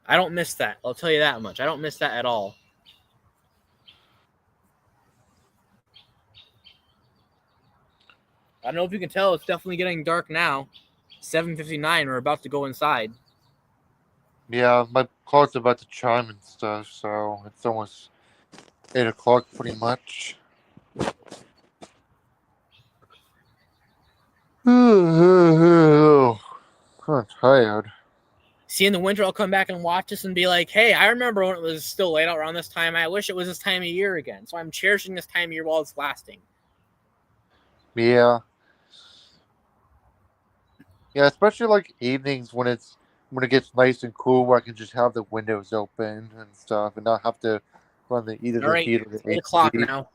I don't miss that. I'll tell you that much. I don't miss that at all. I don't know if you can tell, it's definitely getting dark now. 7:59, we're about to go inside. Yeah, my clock's about to chime and stuff, so it's almost 8 o'clock pretty much. I'm tired. See, in the winter, I'll come back and watch this and be like, hey, I remember when it was still light out around this time. I wish it was this time of year again. So I'm cherishing this time of year while it's lasting. Yeah. Yeah, especially like evenings when it gets nice and cool, where I can just have the windows open and stuff, and not have to run either All the right, heat or the 8 o'clock AC. now.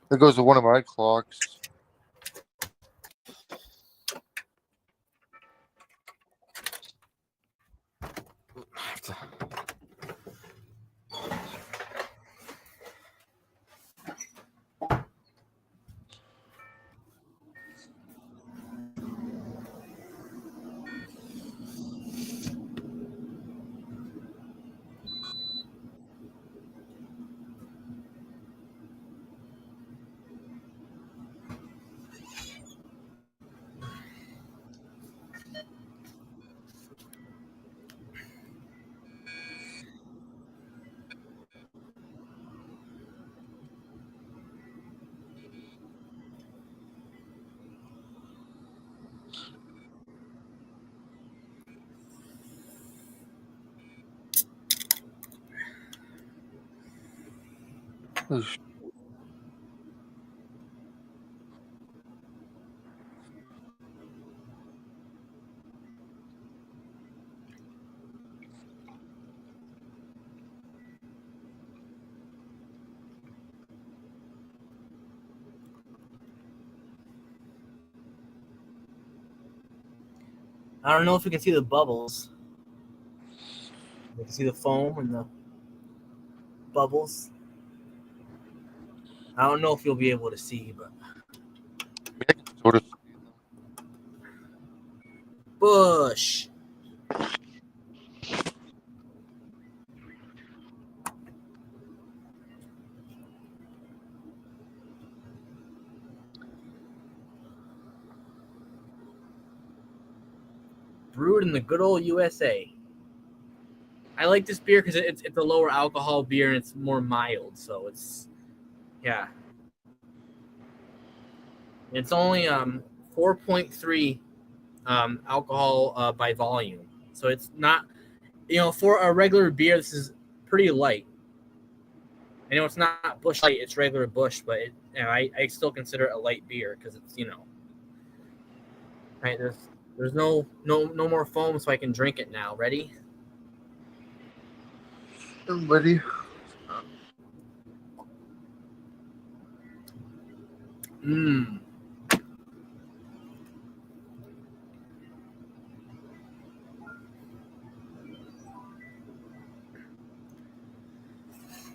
There goes one of my clocks. Oof. I don't know if you can see the bubbles. You can see the foam and the bubbles. I don't know if you'll be able to see, but I can sort of. Bush. Brewed in the good old USA. I like this beer because it's a lower alcohol beer and it's more mild, so it's yeah. It's only 4.3 alcohol by volume, so it's not, for a regular beer this is pretty light. I know it's not Busch Light, it's regular Busch, but I still consider it a light beer because it's right, there's no more foam, so I can drink it now. Ready? I'm ready. Mmm.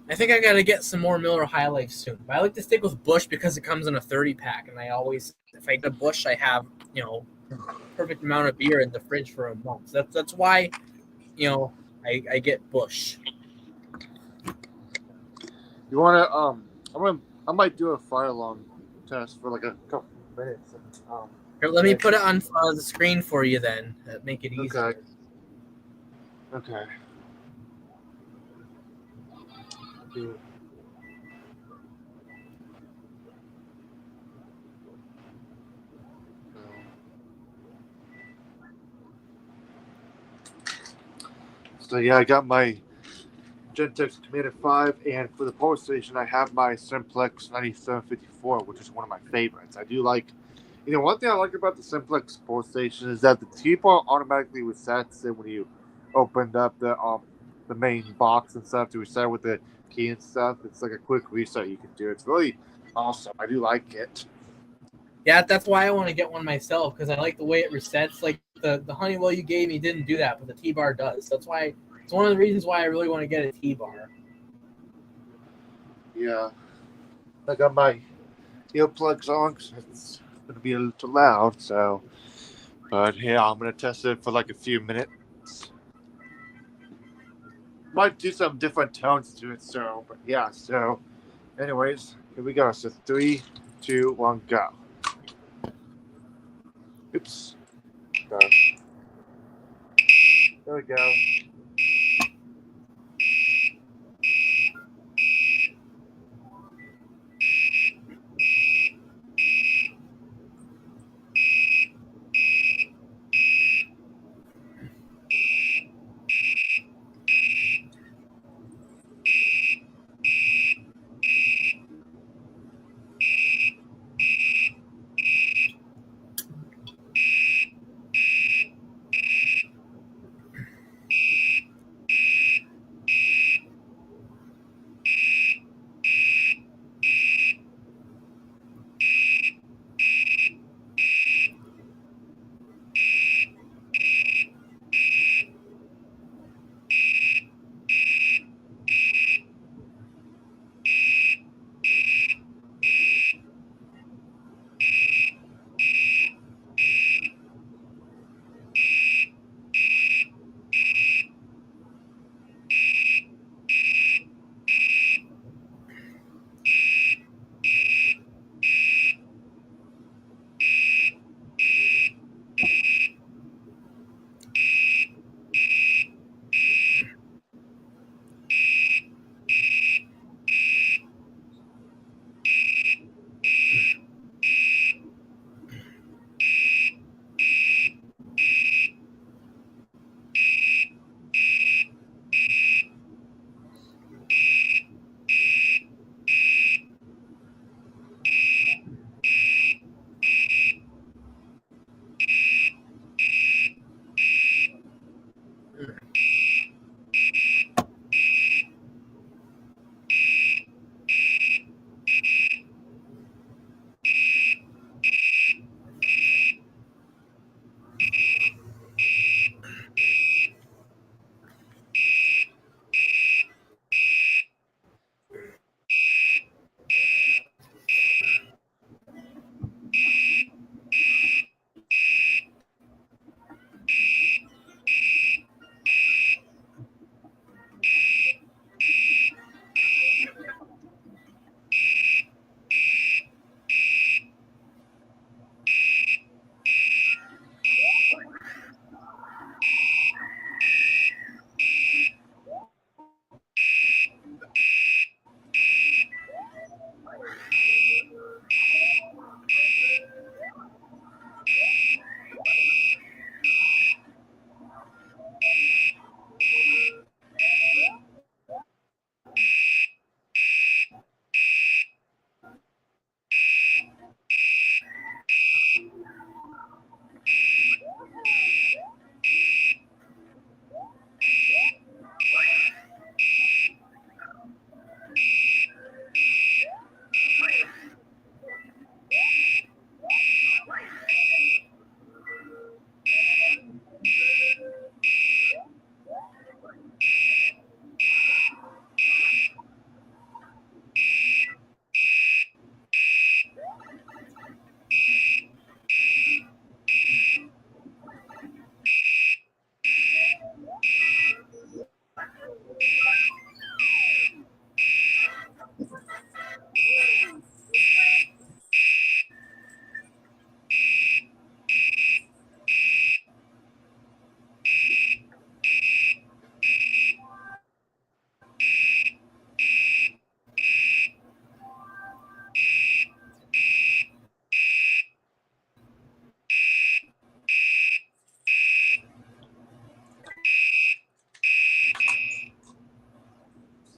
I think I gotta get some more Miller High Life soon. But I like to stick with Busch because it comes in a 30-pack, and I always, if I get a Busch, I have perfect amount of beer in the fridge for a month. That's why, I get Busch. You wanna I might do a fire alarm test for like a couple minutes. Here, let me put it on the screen for you then. Make it easier. Okay. So yeah, I got my Gentex Commander 5, and for the PlayStation, I have my Simplex 9754, which is one of my favorites. I do like, one thing I like about the Simplex PlayStation is that the T-bar automatically resets it when you opened up the main box and stuff to reset with the key and stuff. It's like a quick reset you can do. It's really awesome. I do like it. Yeah, that's why I want to get one myself, because I like the way it resets. Like the Honeywell you gave me didn't do that, but the T-Bar does. That's why it's one of the reasons why I really want to get a T-Bar. Yeah. I got my earplugs on because it's going to be a little loud. So, but yeah, I'm going to test it for like a few minutes. Might do some different tones to it. So, but yeah. So, anyways, here we go. So 3, 2, 1, go. Oops. There we go.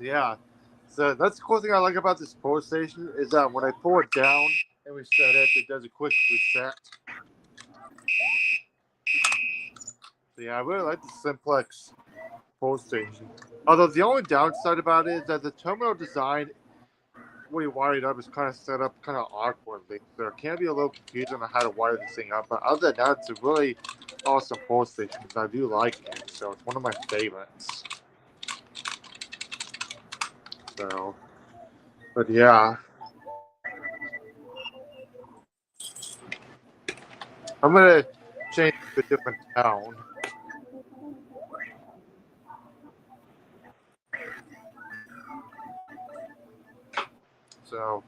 Yeah. So that's the cool thing I like about this pole station is that when I pull it down and reset it, it does a quick reset. So yeah, I really like the Simplex pole station. Although the only downside about it is that the terminal design, when you wire it up, is kind of set up kind of awkwardly. So it can be a little confusing on how to wire this thing up. But other than that, it's a really awesome pole station. I do like it. So it's one of my favorites. So, but yeah. I'm going to change to a different town. So,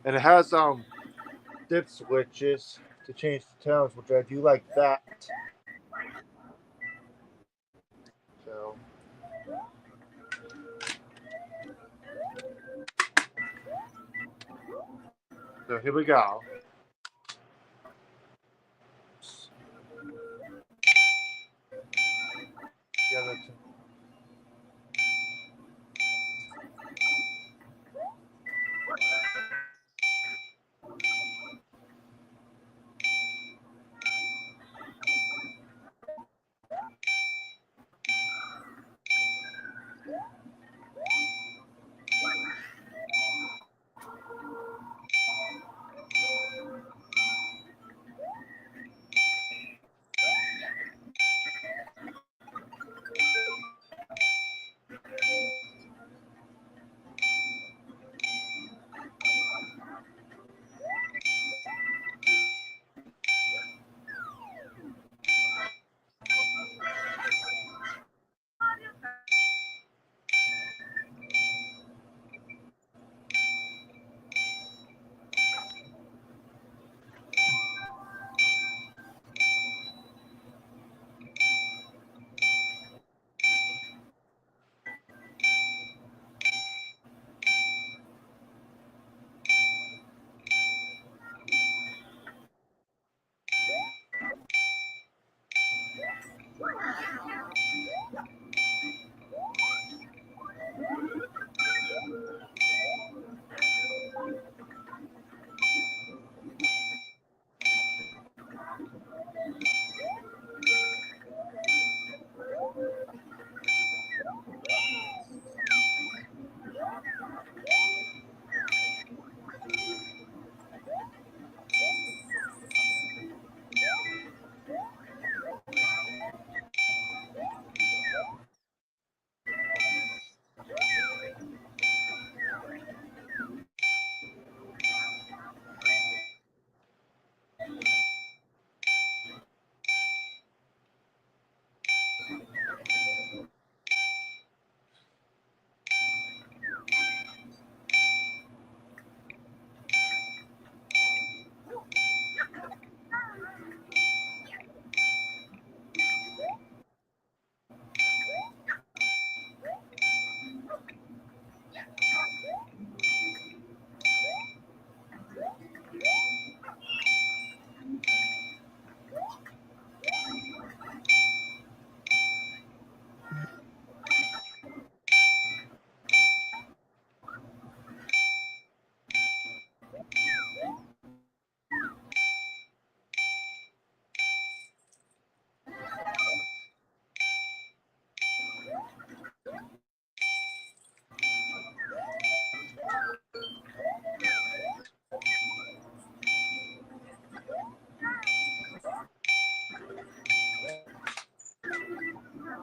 and it has dip switches to change the tones, which I do like that. So, here we go. Yeah, that's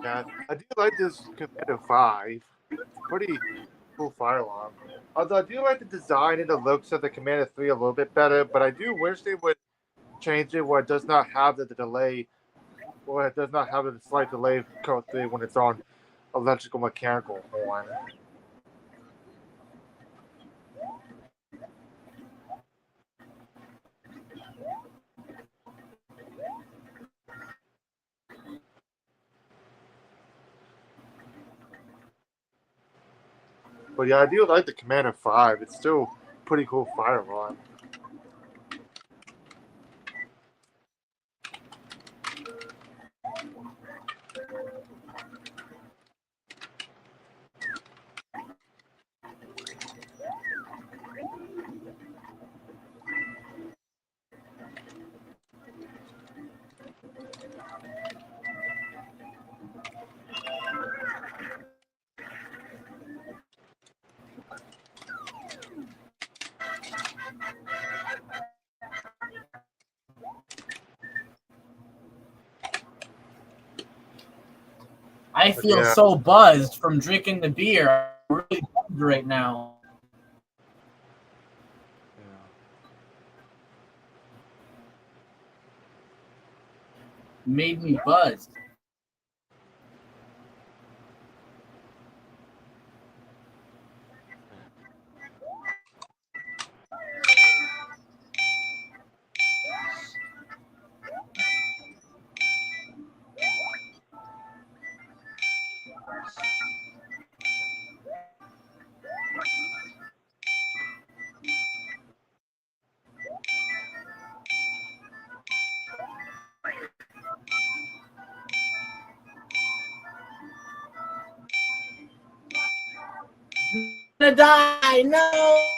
yeah. I do like this Commander 5. Pretty cool fire alarm. Although I do like the design and the looks of the Commander 3 a little bit better, but I do wish they would change it where it does not have the delay, or it does not have the slight delay currently when it's on electrical mechanical horn. But yeah, I do like the Commander 5. It's still pretty cool fire alarm. I feel Yeah. so buzzed from drinking the beer. I'm really buzzed right now. Made me buzzed. Gonna die, no.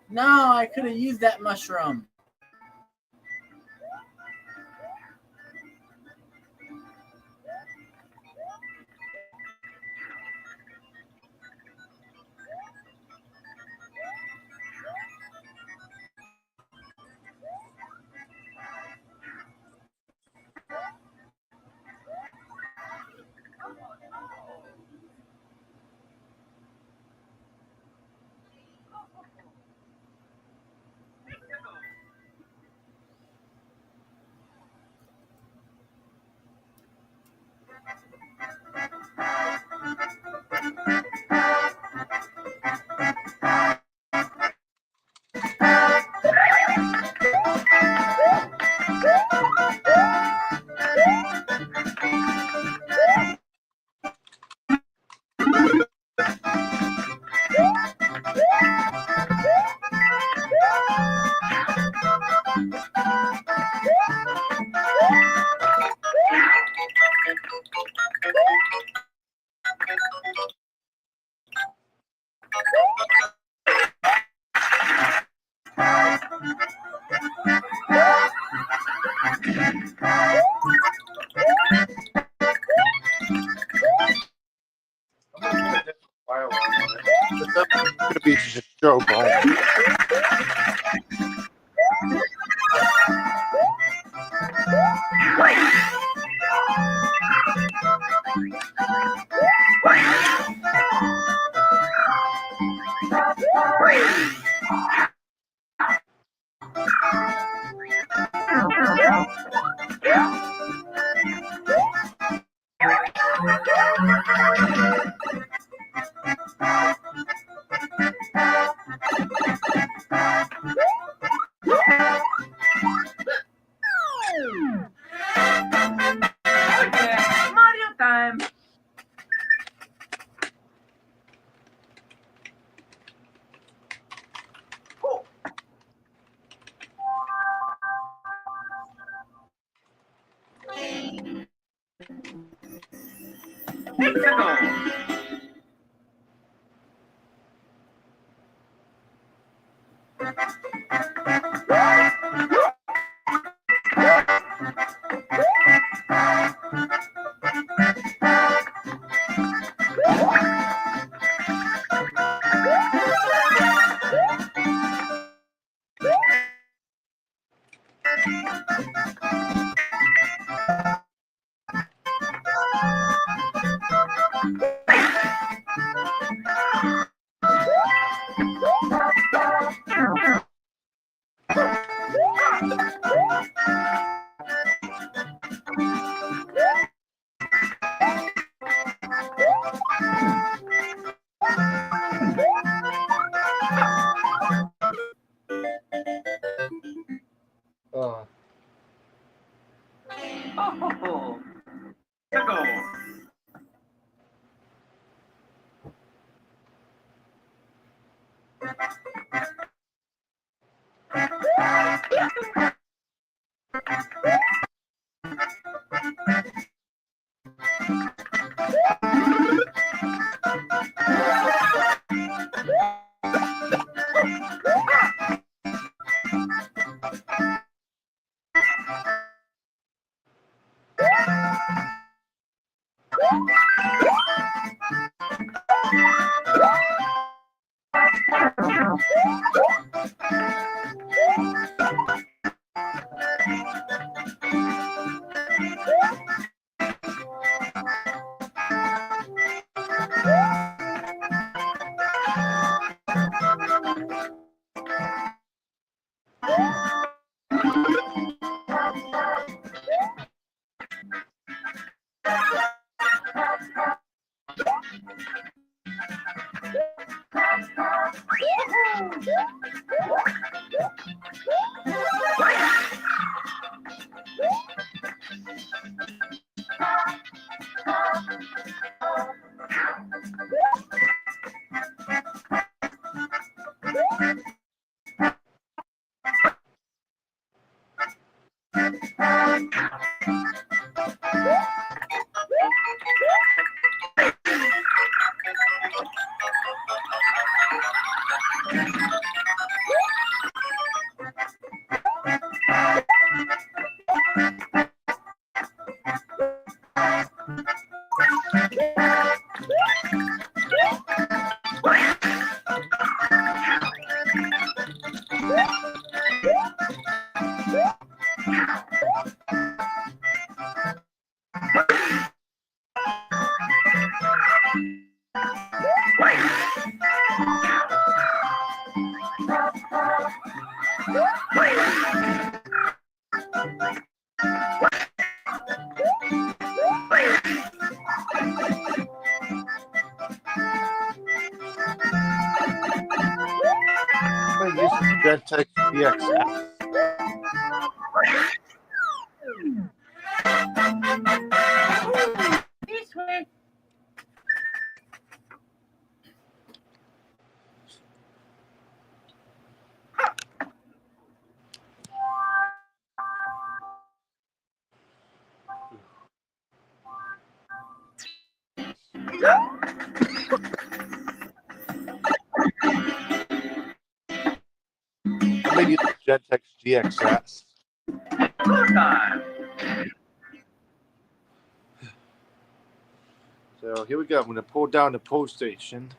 No, I could have used that mushroom. It's gonna be just a show going. Oh. Oh, go. I use Gentex GXS. This way. I'm gonna use Gentex GXS. Time. So here we go. I'm gonna pull down the pull station.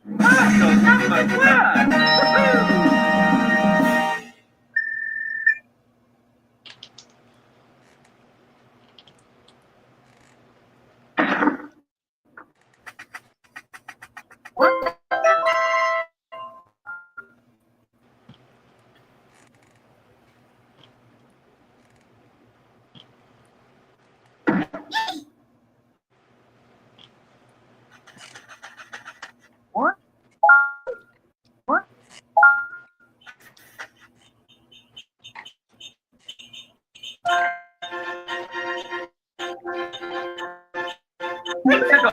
Mario number one. Woohoo! Let's go.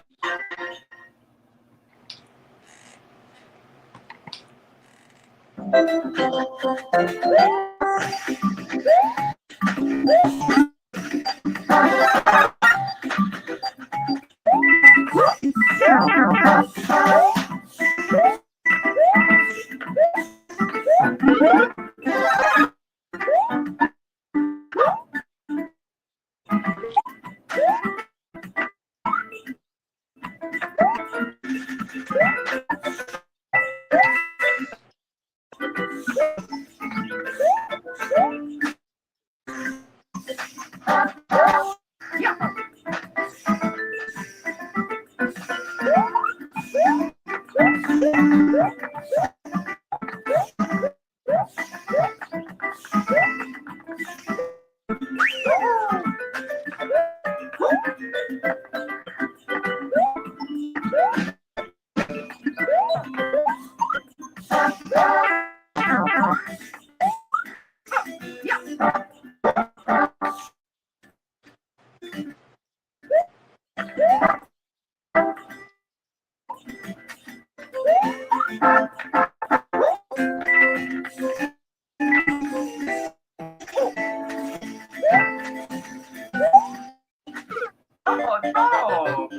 Oh no!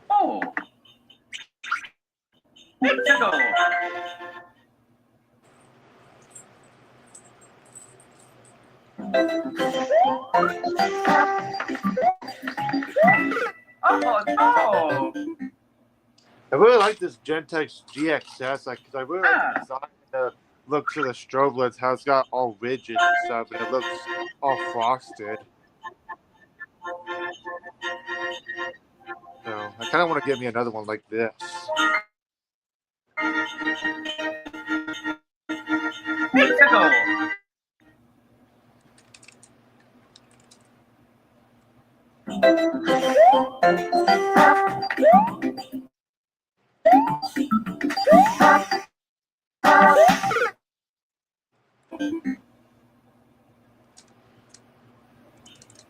Oh! Let's go! Oh no! I really like this Gentex GXS because I really like the design and the look to the strobe lights, how it's got all rigid and stuff, and it looks all frosted. So I kind of want to get me another one like this. Let's go!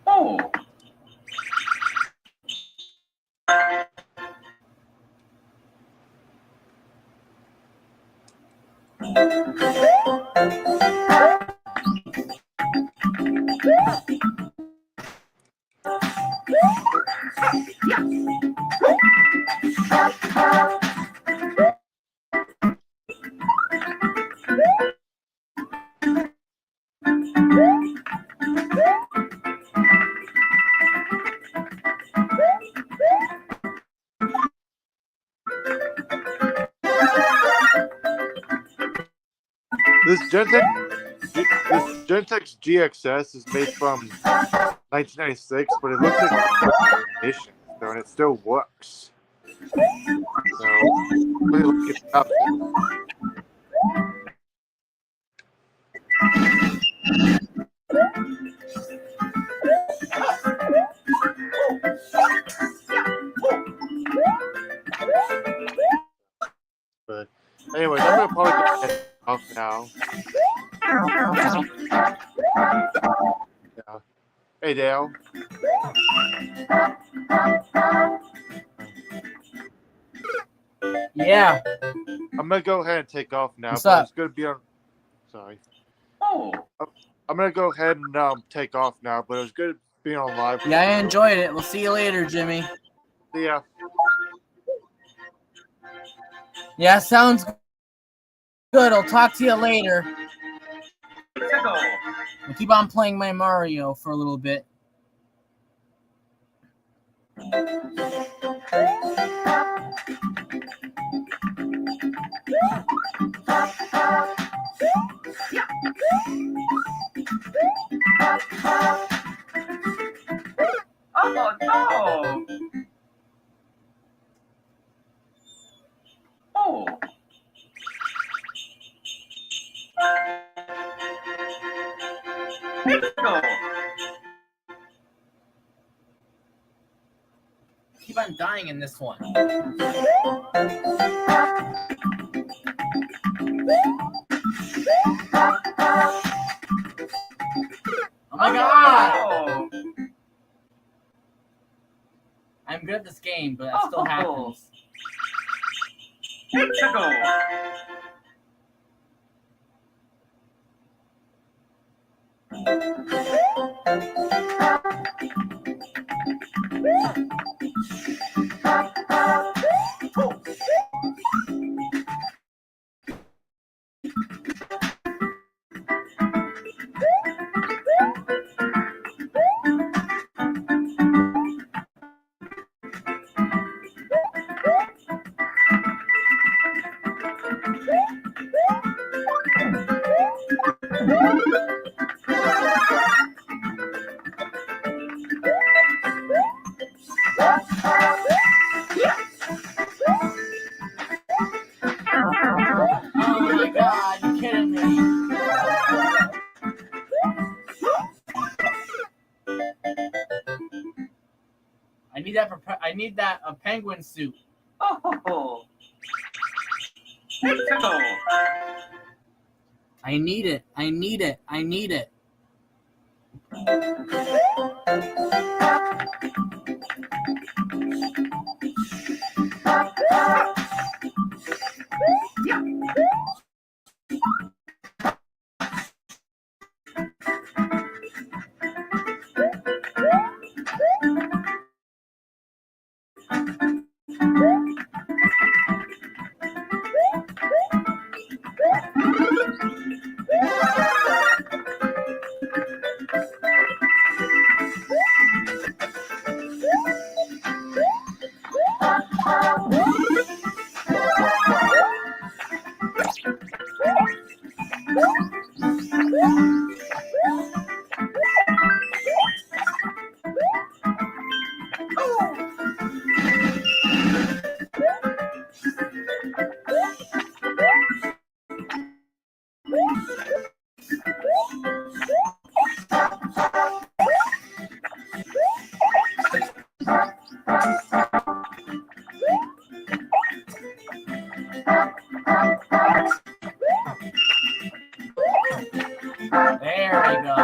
Oh! This Gentex GXS is made from 1996, but it looks like edition, so, and it still works. So, really look it up. Hey, Dale. Yeah. I'm gonna go ahead and take off now. What's but up? It's gonna be on. Sorry. Oh. I'm gonna go ahead and take off now. But it was good being on live. Yeah, I enjoyed it. We'll see you later, Jimmy. See ya. Yeah, sounds good. I'll talk to you later. Pizza. I'll keep on playing my Mario for a little bit. Oh no. Oh. Pizza. Keep on dying in this one. Oh my god! Oh. I'm good at this game, but that still happens. Pizza. Oh my god, you're kidding me. I need that a penguin suit. Oh. Pizza. I need it. I need it. I need it. There we go.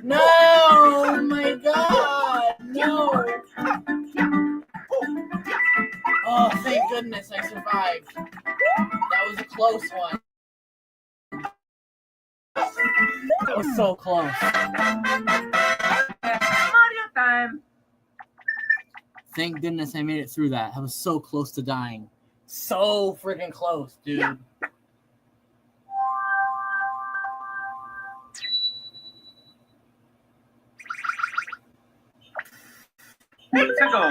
No! Oh my god! No! Oh, thank goodness I survived. That was a close one. That was so close. Mario time. Thank goodness I made it through that. I was so close to dying. So freaking close, dude. Yeah. Let's go.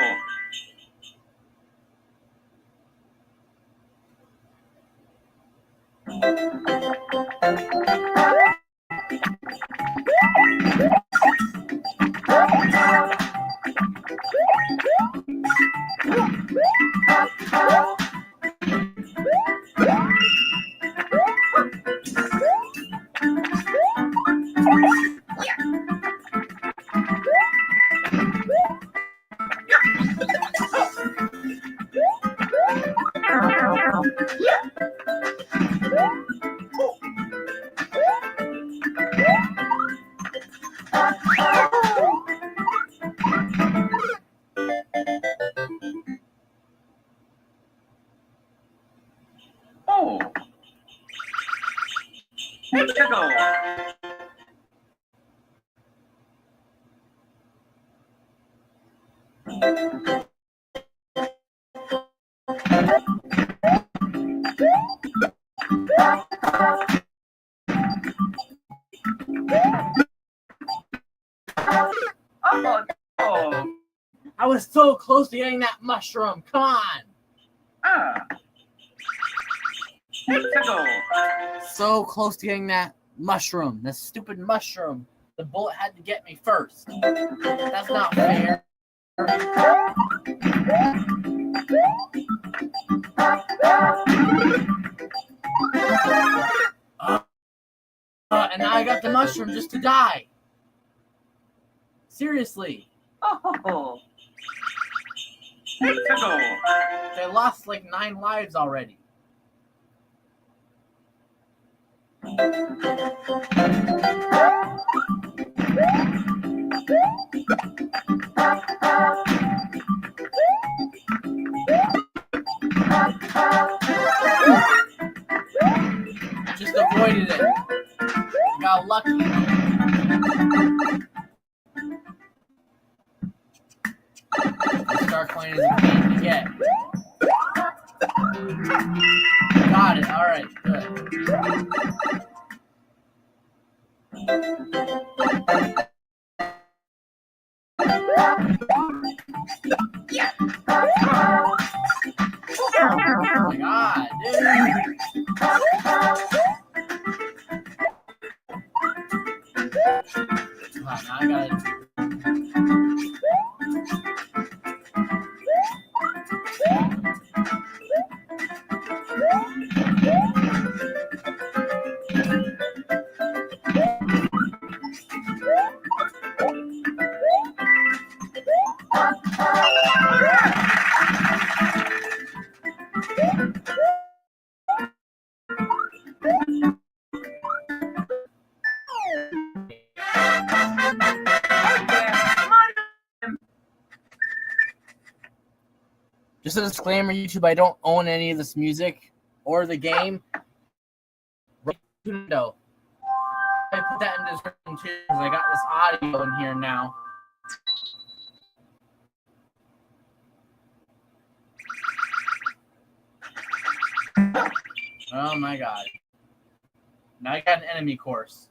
Oh. Let's go. Oh, oh. I was so close to getting that mushroom. Come on. Ah. Let's go. So close to getting that mushroom. That stupid mushroom. The bullet had to get me first. That's not fair. And now I got the mushroom just to die. Seriously. Oh. Let's go. They lost like 9 lives already. Just avoided it. Got lucky. Star Coin is a pain to get. Got it. All right. Good. Oh my God, dude. Now I gotta. Just a disclaimer, YouTube, I don't own any of this music or the game. No. I put that in the description too because I got this audio in here now. Oh my God. Now I got an enemy course.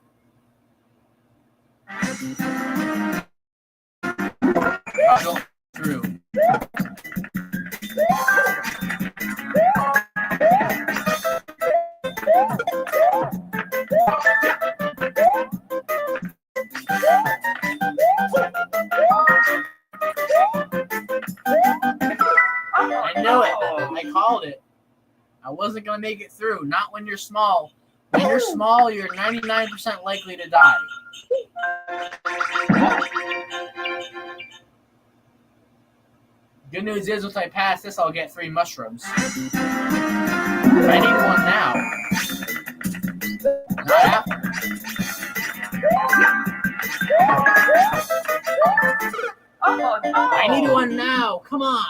I'll go through. I knew it. I called it. I wasn't going to make it through. Not when you're small. When you're small, you're 99% likely to die. Good news is, if I pass this, I'll get 3 mushrooms. I need one now. Not after. Oh, no. I need one now. Come on.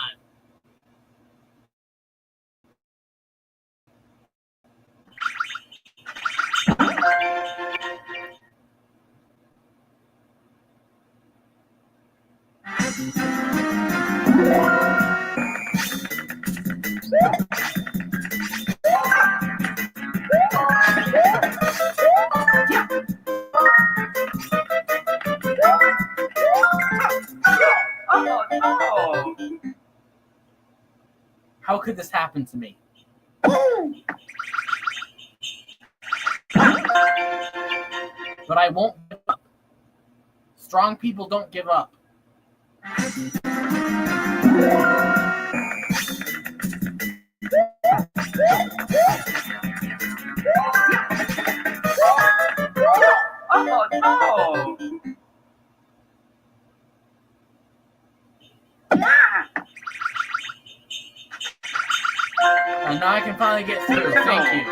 Oh no! How could this happen to me? But I won't give up. Strong people don't give up. Oh no! And now I can finally get through. Thank you.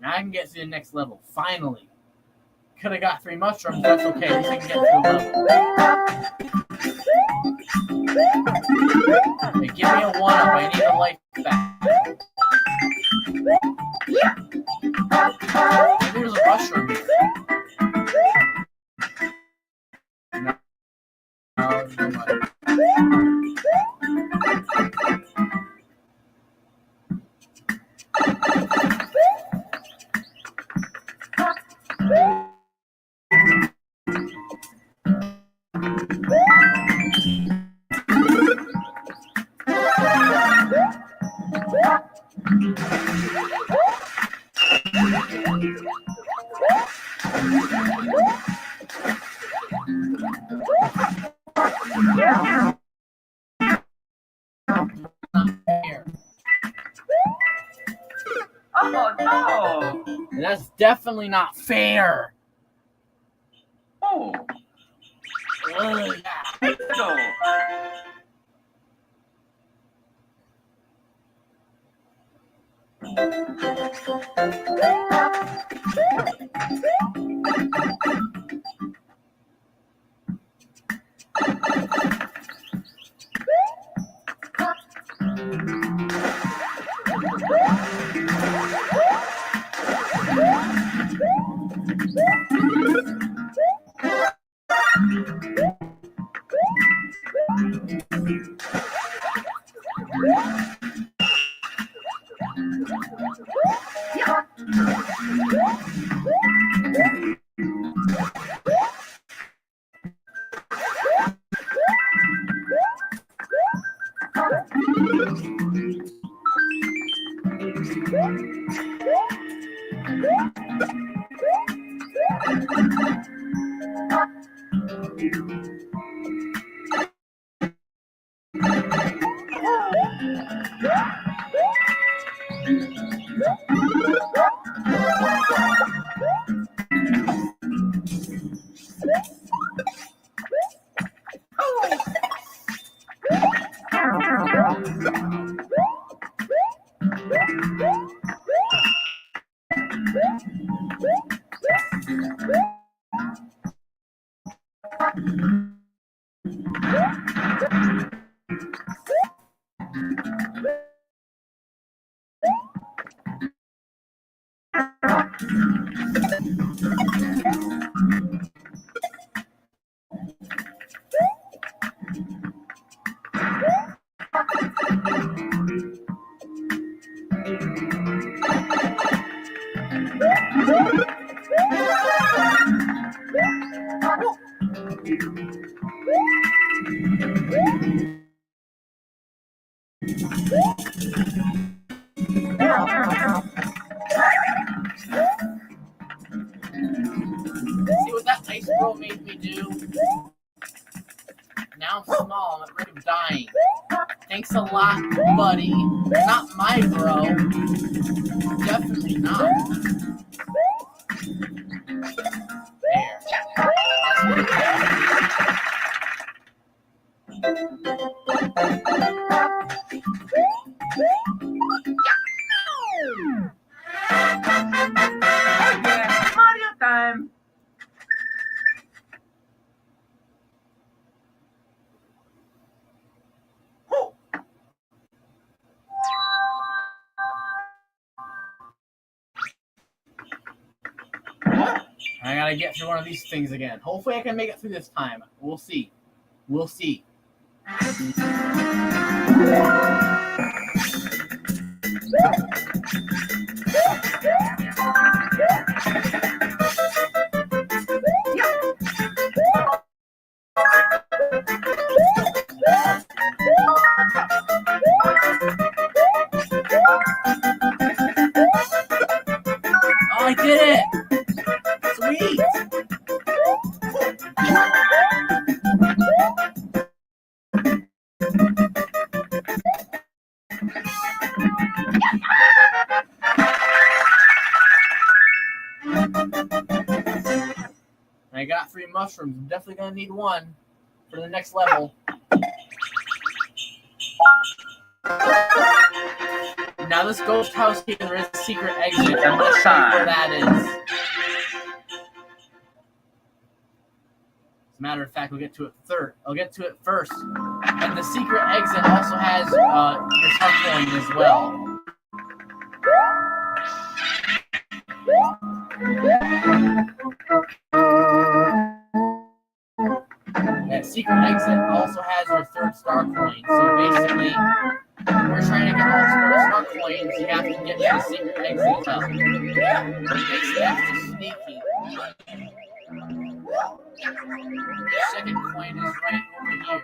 Now I can get to the next level. Finally. Could have got 3 mushrooms. That's okay. At least I can get to the level. Hey, give me a 1-up. I need a life back. Maybe there's a mushroom here. No, no mushroom. Here. Oh no! That's definitely not fair. Oh! Ugh. No! See what that ice bro made me do? Now I'm small. I'm at risk of dying. Thanks a lot, buddy. Not my bro. Definitely not. Oh yeah! Mario time! Oh! I gotta get through one of these things again. Hopefully I can make it through this time. We'll see. We'll see. Oh, I did it! Sweet! I got 3 mushrooms. I'm definitely gonna need one for the next level. Now this ghost house here, there is a secret exit. I'm gonna show you where that is. As a matter of fact, I'll get to it first. And the secret exit also has your star coin as well. That secret exit also has your 3rd star coin. So basically, we're trying to get all star coins. You have to get to the secret exit as well. Basically, that's just sneaky. The 2nd coin is right over here.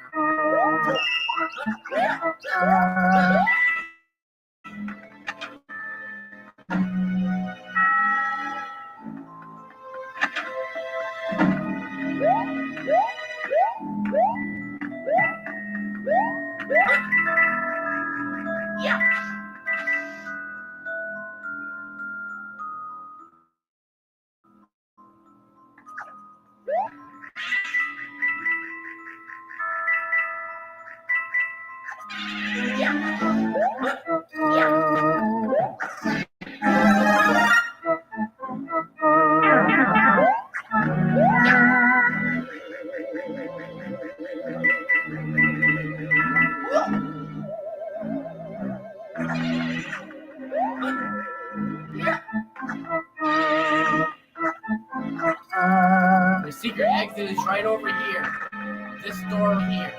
The secret exit is right over here. This door over here.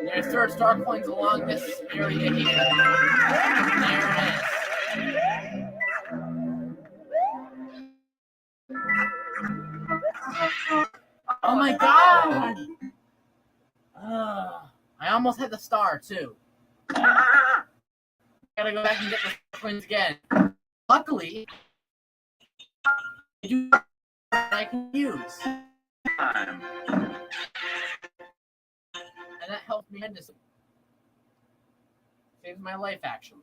There's 3rd star coins along this area here. There it is. Oh my god! I almost hit the star too. Gotta go back and get the coins again. Luckily, I do I can use. Time. And that helped me tremendously. Saves my life, actually.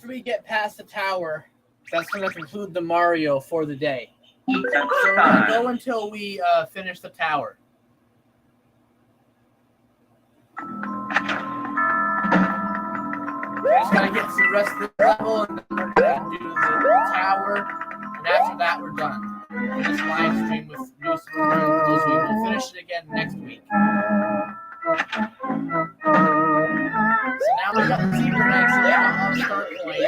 after we get past the tower, that's going to conclude the Mario for the day. So Pizza we're going to time. go until we finish the tower. We just got to get to the rest of the level, and then we're going to do the tower. And after that, we're done. This live stream with News from those we will finish it again next week. So now we got the zebra exit out of start point.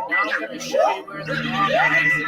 Now I'm going to show you where the normal exit is.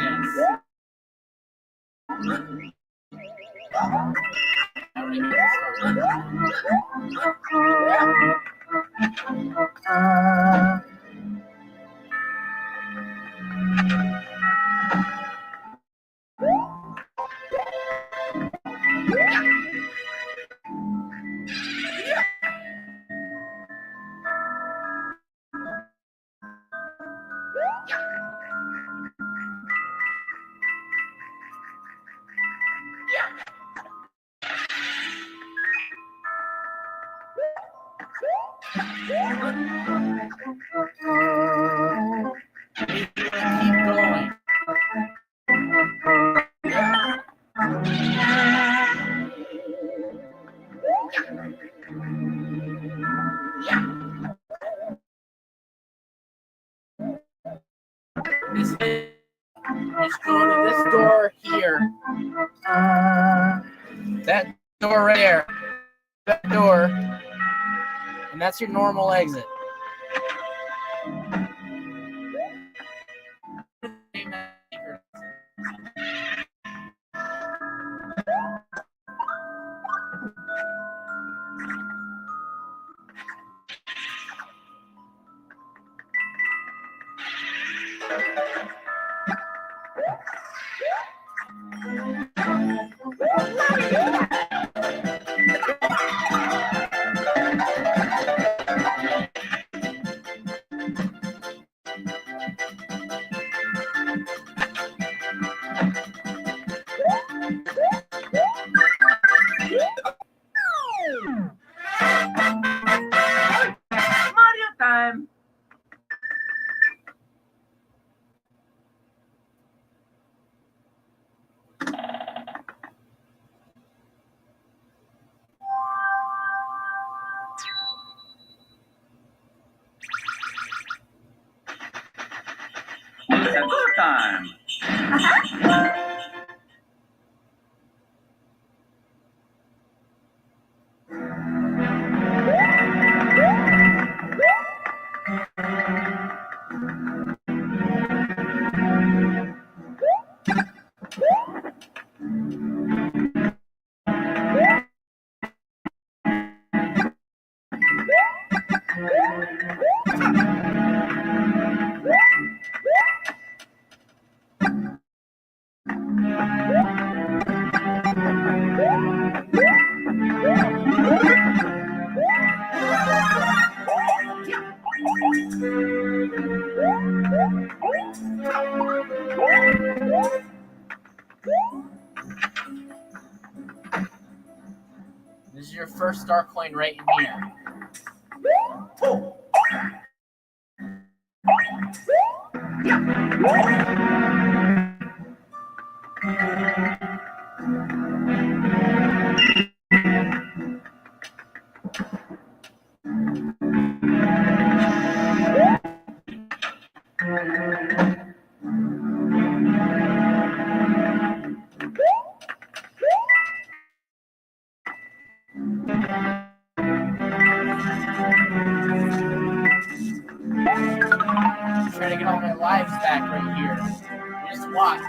Now we're going to start. Keep going. Just go to this door here. That door right there. That door. And that's your normal exit. Mario time. Pizza time. This is your first star coin right in here. I'm trying to get all my lives back right here. Just watch.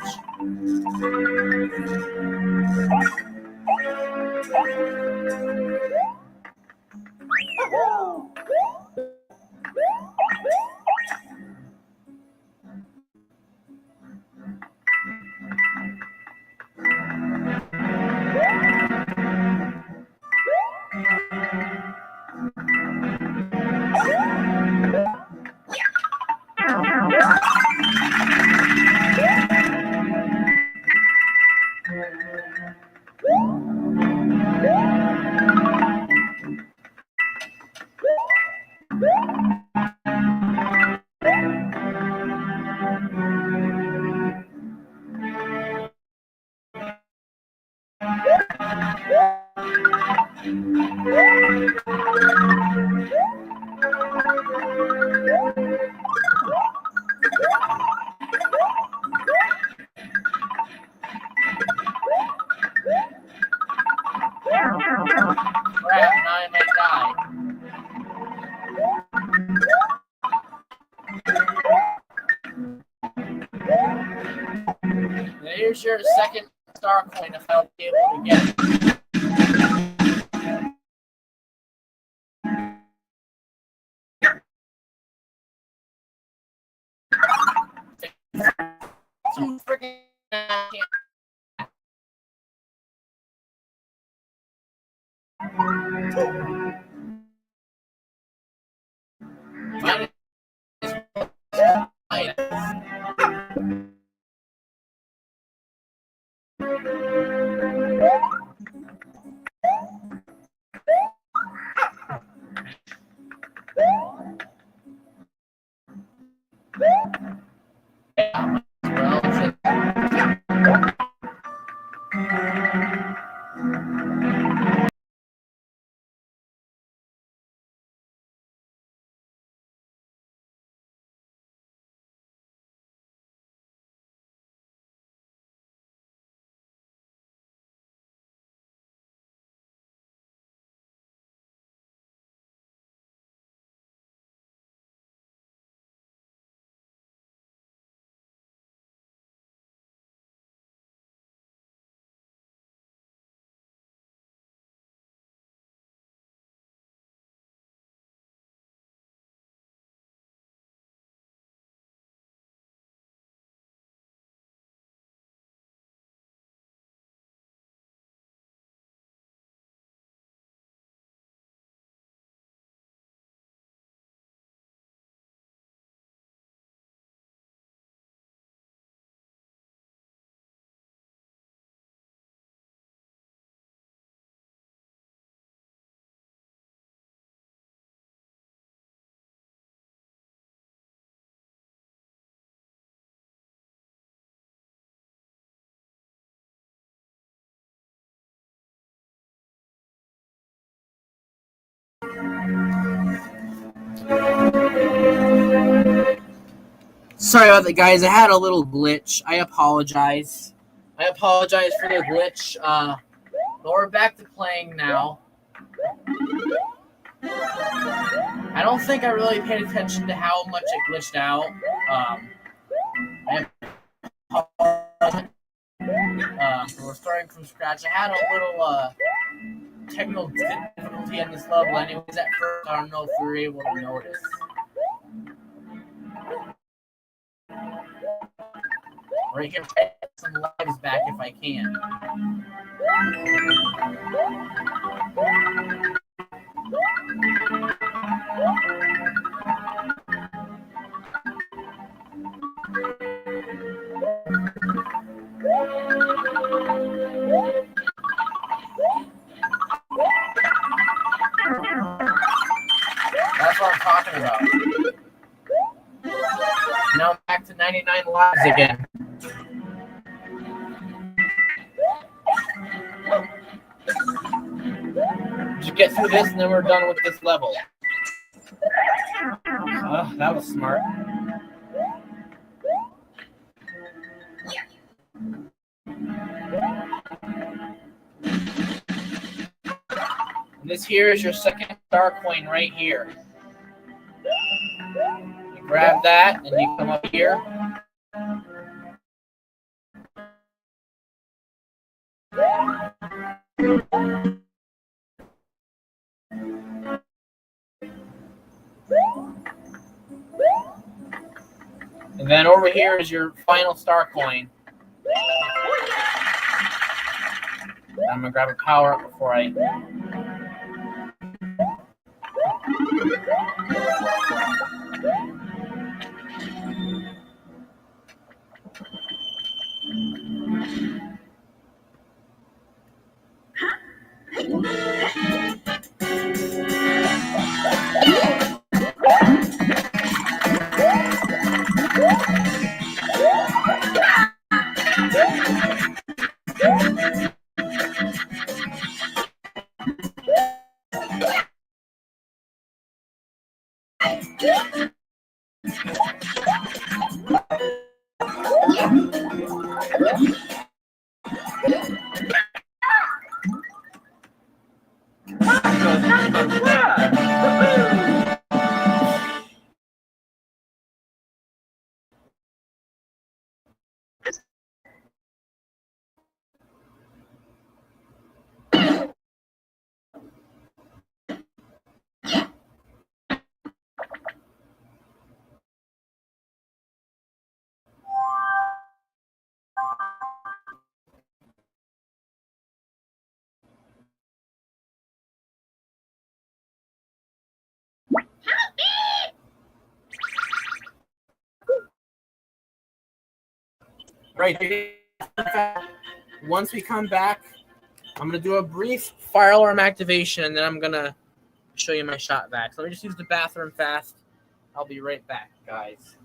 Crap, now I might die. There's your second star coin if I'll be able to get it. Too freaking Sorry about that, guys. I had a little glitch. I apologize. I apologize for the glitch. But we're back to playing now. I don't think I really paid attention to how much it glitched out. I apologize for starting from scratch. I had a little technical difficulty on this level. Anyways, at first, I don't know if we were able to notice. Right here, some lives back if I can. That's what I'm talking about. Now I'm back to 99 lives again. Just get through this and then we're done with this level. That was smart. And this here is your second star coin right here. You grab that and you come up here. And then over here is your final star coin. I'm gonna grab a power up before I. Right. Once we come back, I'm going to do a brief fire alarm activation, and then I'm going to show you my shot vac. So let me just use the bathroom fast. I'll be right back, guys.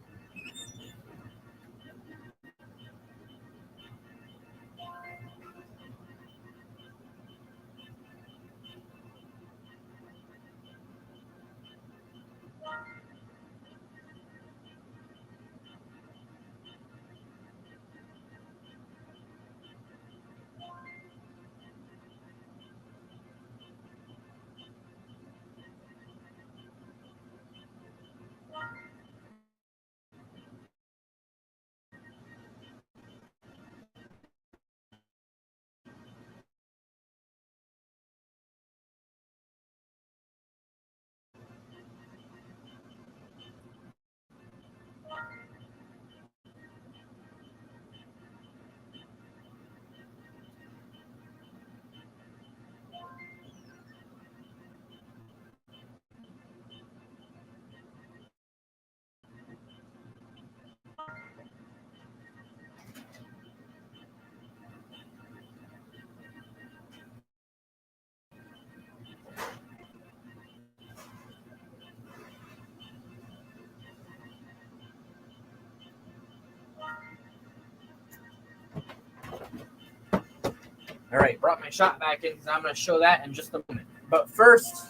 All right, brought my shot back in because I'm going to show that in just a moment. But first,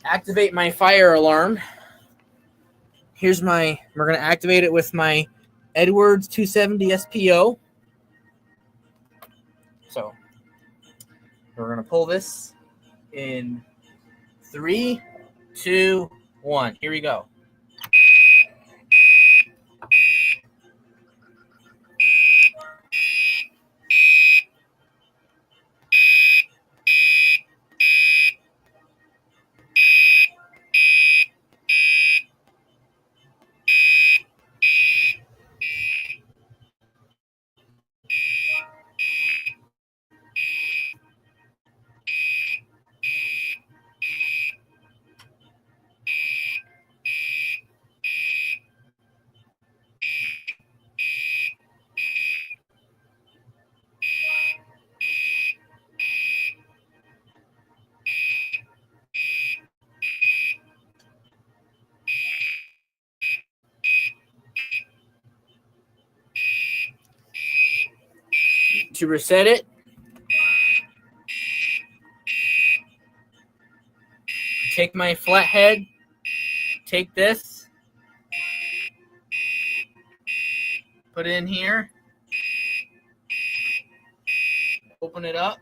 activate my fire alarm. We're going to activate it with my Edwards 270 SPO. So we're going to pull this in 3, 2, 1. Here we go. To reset it, take my flathead, take this, put it in here, open it up,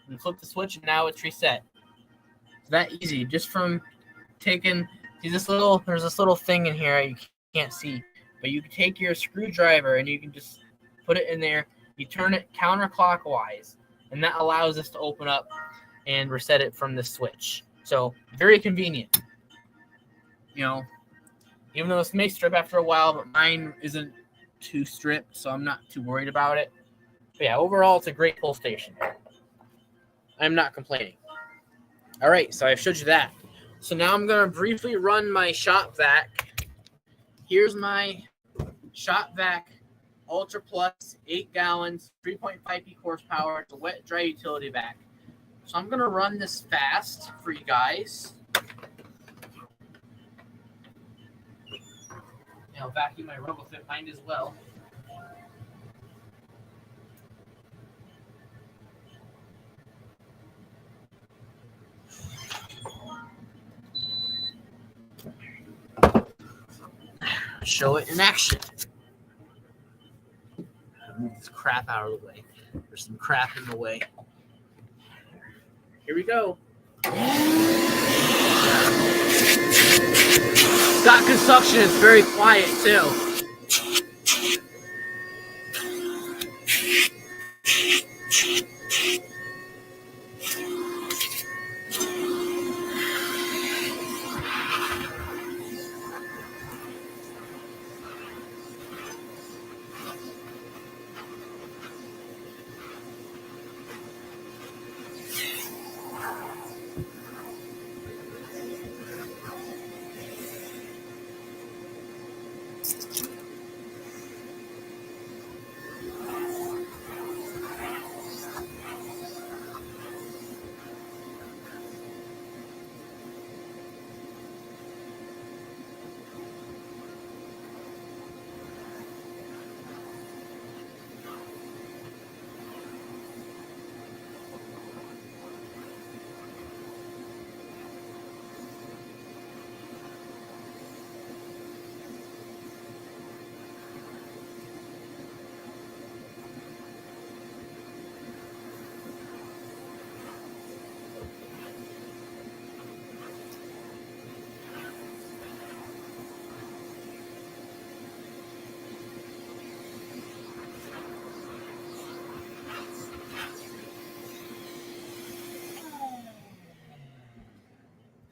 and flip the switch, and now it's reset. It's that easy, just from taking there's this little thing in here you can't see, but you can take your screwdriver and you can just put it in there. You turn it counterclockwise, and that allows us to open up and reset it from the switch. So very convenient. You know, even though this may strip after a while, but mine isn't too stripped, so I'm not too worried about it. But yeah, overall, it's a great pull station. I'm not complaining. All right, so I've showed you that. So now I'm going to briefly run my shop vac. Here's my shop vac Ultra Plus, 8 gallons, 3.5 peak horsepower. It's a wet, dry utility vac. So I'm going to run this fast for you guys. And I'll vacuum my RoboFit bind as well. show it in action. Move this crap out of the way. There's some crap in the way. Here we go. Scott Construction is very quiet too.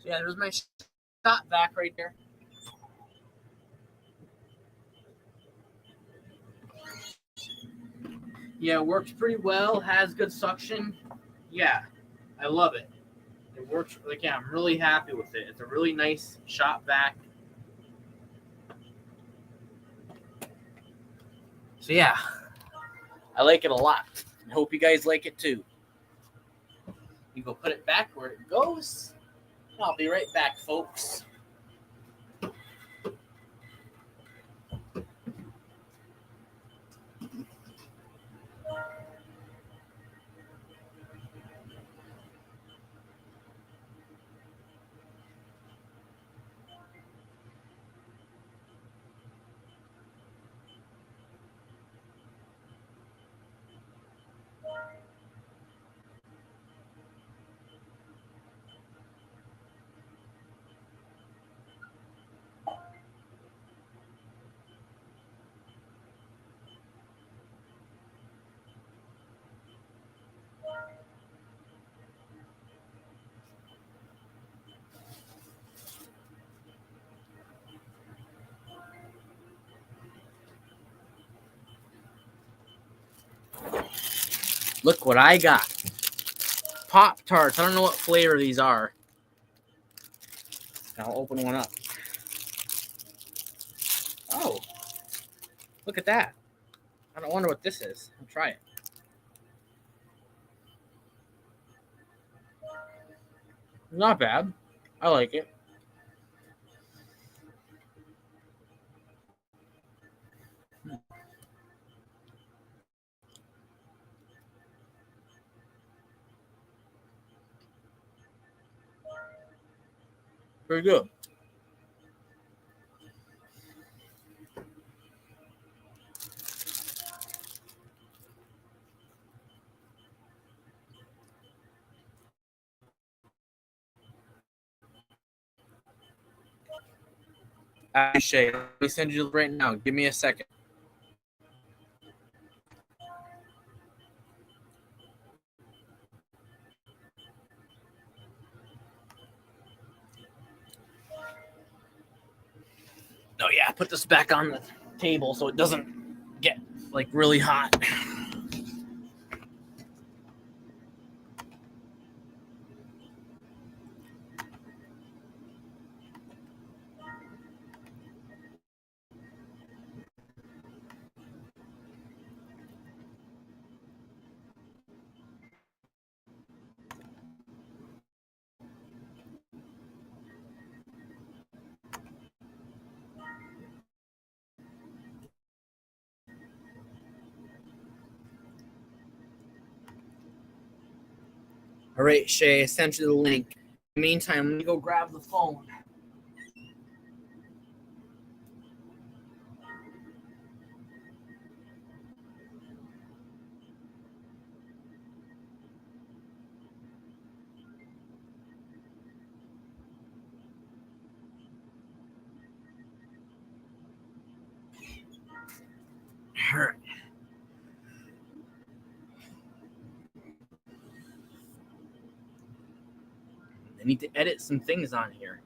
So yeah, there's my shot vac right there. Yeah, it works pretty well. Has good suction. Yeah, I love it. It works. Like, yeah, I'm really happy with it. It's a really nice shop vac. So yeah, I like it a lot. I hope you guys like it too. You go put it back where it goes. I'll be right back, folks. Look what I got. Pop-Tarts. I don't know what flavor these are. I'll open one up. Oh. Look at that. I don't wonder what this is. I'll try it. Not bad. I like it. Very good. Shay, let me send you right now. Give me a second. Oh yeah, put this back on the table so it doesn't get like really hot. All right, Shay, I sent you the link. In the meantime, let me go grab the phone. I need to edit some things on here.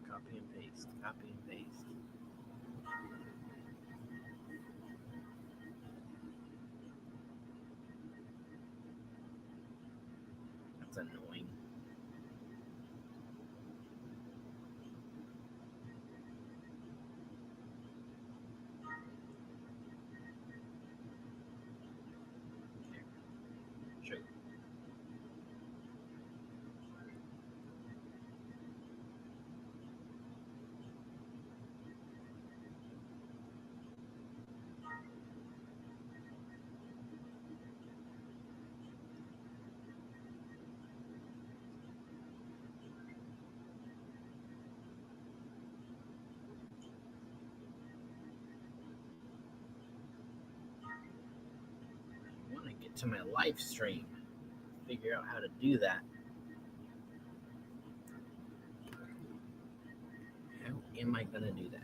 Copy and paste. Copy and paste. That's annoying. Sure. I want to get to my live stream. Figure out how to do that. How am I going to do that?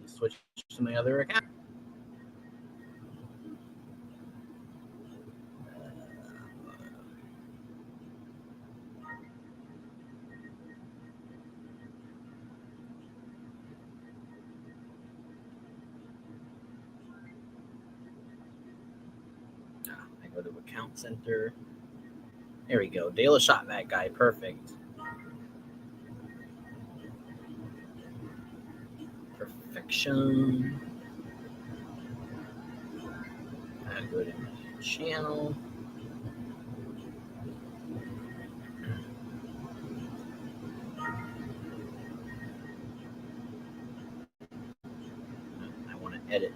Switch to my other account. I go to account center. There we go. Dale shot that guy. Perfect. Perfection. I go to my channel. I want to edit.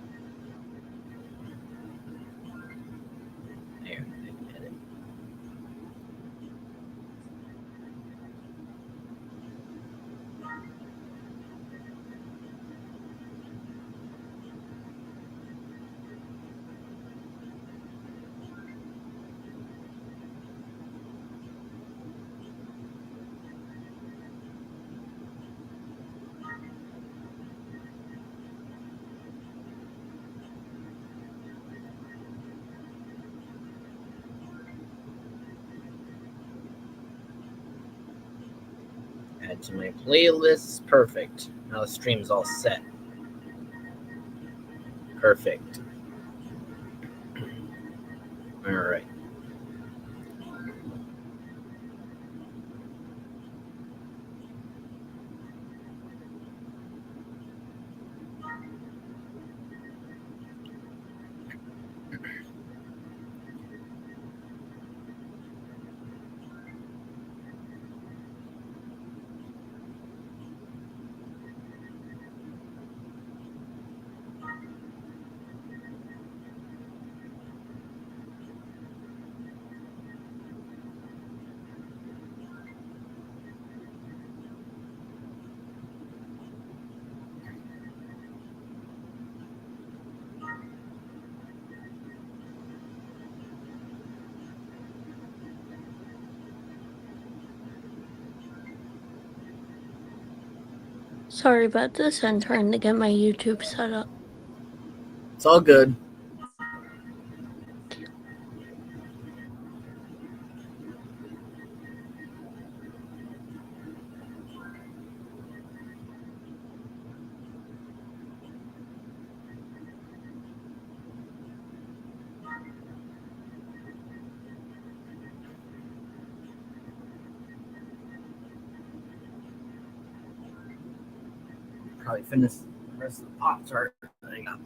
There, I can edit. Add to my playlists. Perfect. Now the stream's all set. Perfect. All right. Sorry about this. I'm trying to get my YouTube set up. It's all good. probably finish the rest of the Pop-Tart that I got.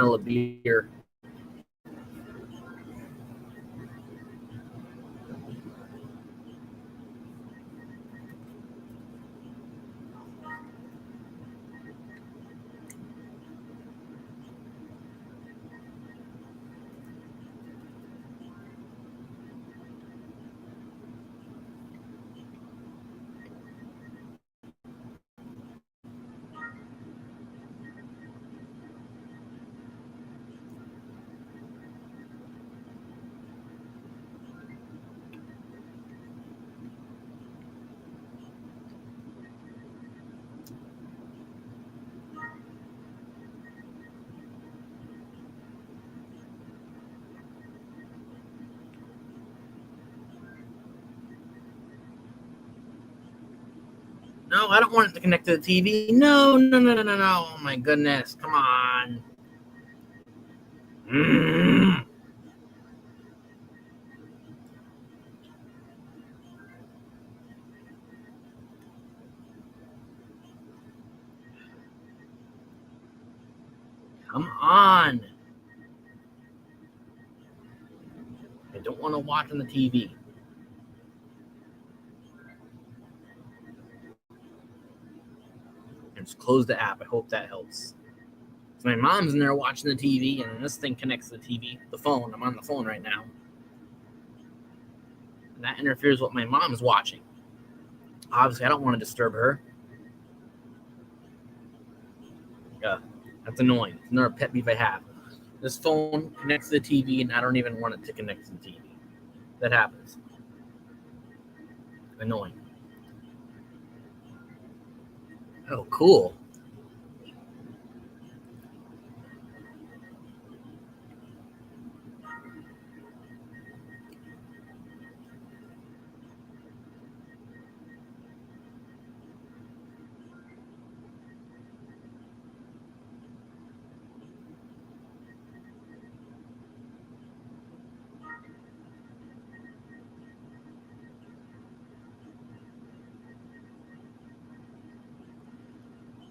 A beer. No, I don't want it to connect to the TV. No. Oh my goodness. Come on. Come on. I don't want to watch on the TV. And just close the app. I hope that helps. So my mom's in there watching the TV, and this thing connects to the TV, the phone. I'm on the phone right now. And that interferes with what my mom's watching. Obviously, I don't want to disturb her. Yeah, that's annoying. It's another pet peeve I have. This phone connects to the TV, and I don't even want it to connect to the TV. That happens. Annoying. Oh, cool.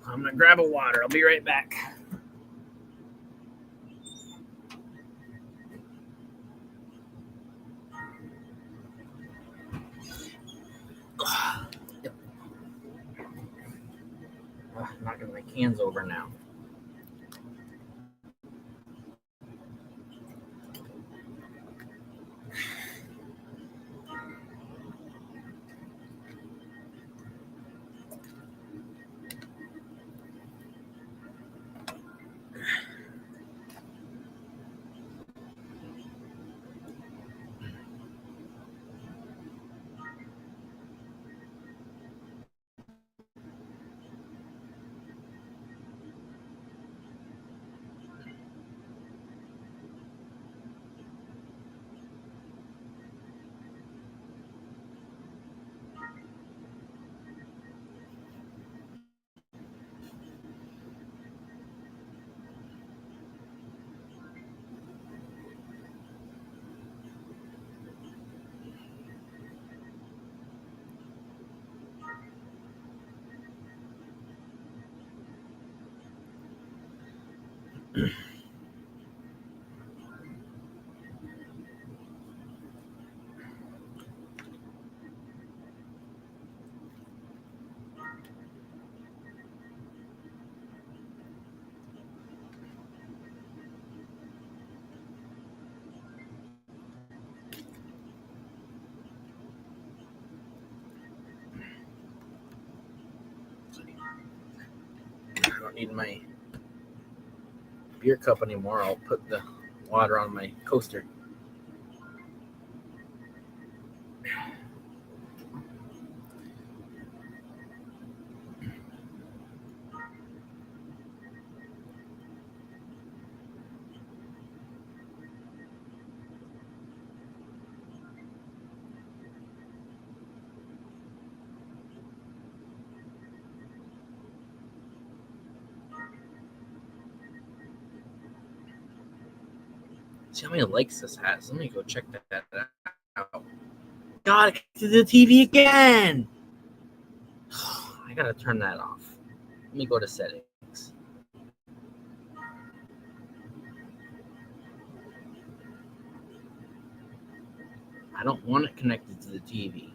I'm gonna grab a water. I'll be right back. Knocking my cans over now. I don't need my beer cup anymore. I'll put the water on my coaster. See how many likes this has. Let me go check that out. God, it connected to the TV again. I gotta turn that off. Let me go to settings. I don't want it connected to the TV.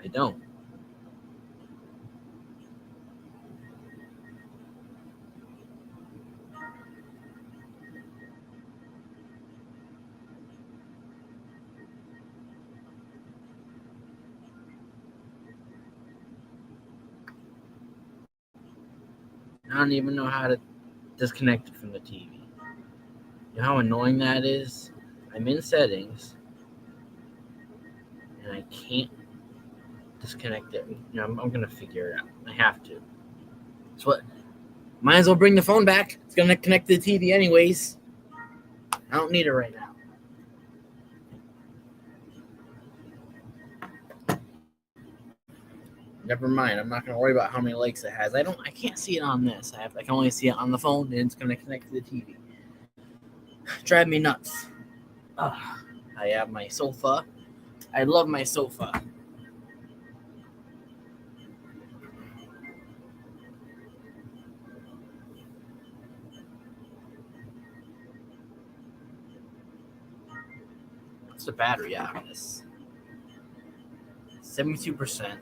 I don't. I don't even know how to disconnect it from the TV. You know how annoying that is? I'm in settings and I can't disconnect it. You know, I'm gonna figure it out. I have to. It's what. Might as well bring the phone back. It's gonna connect to the TV anyways. I don't need it right now. Never mind. I'm not gonna worry about how many likes it has. I can't see it on this. I can only see it on the phone, and it's gonna connect to the TV. Drive me nuts. I have my sofa. I love my sofa. What's the battery out of this? 72%.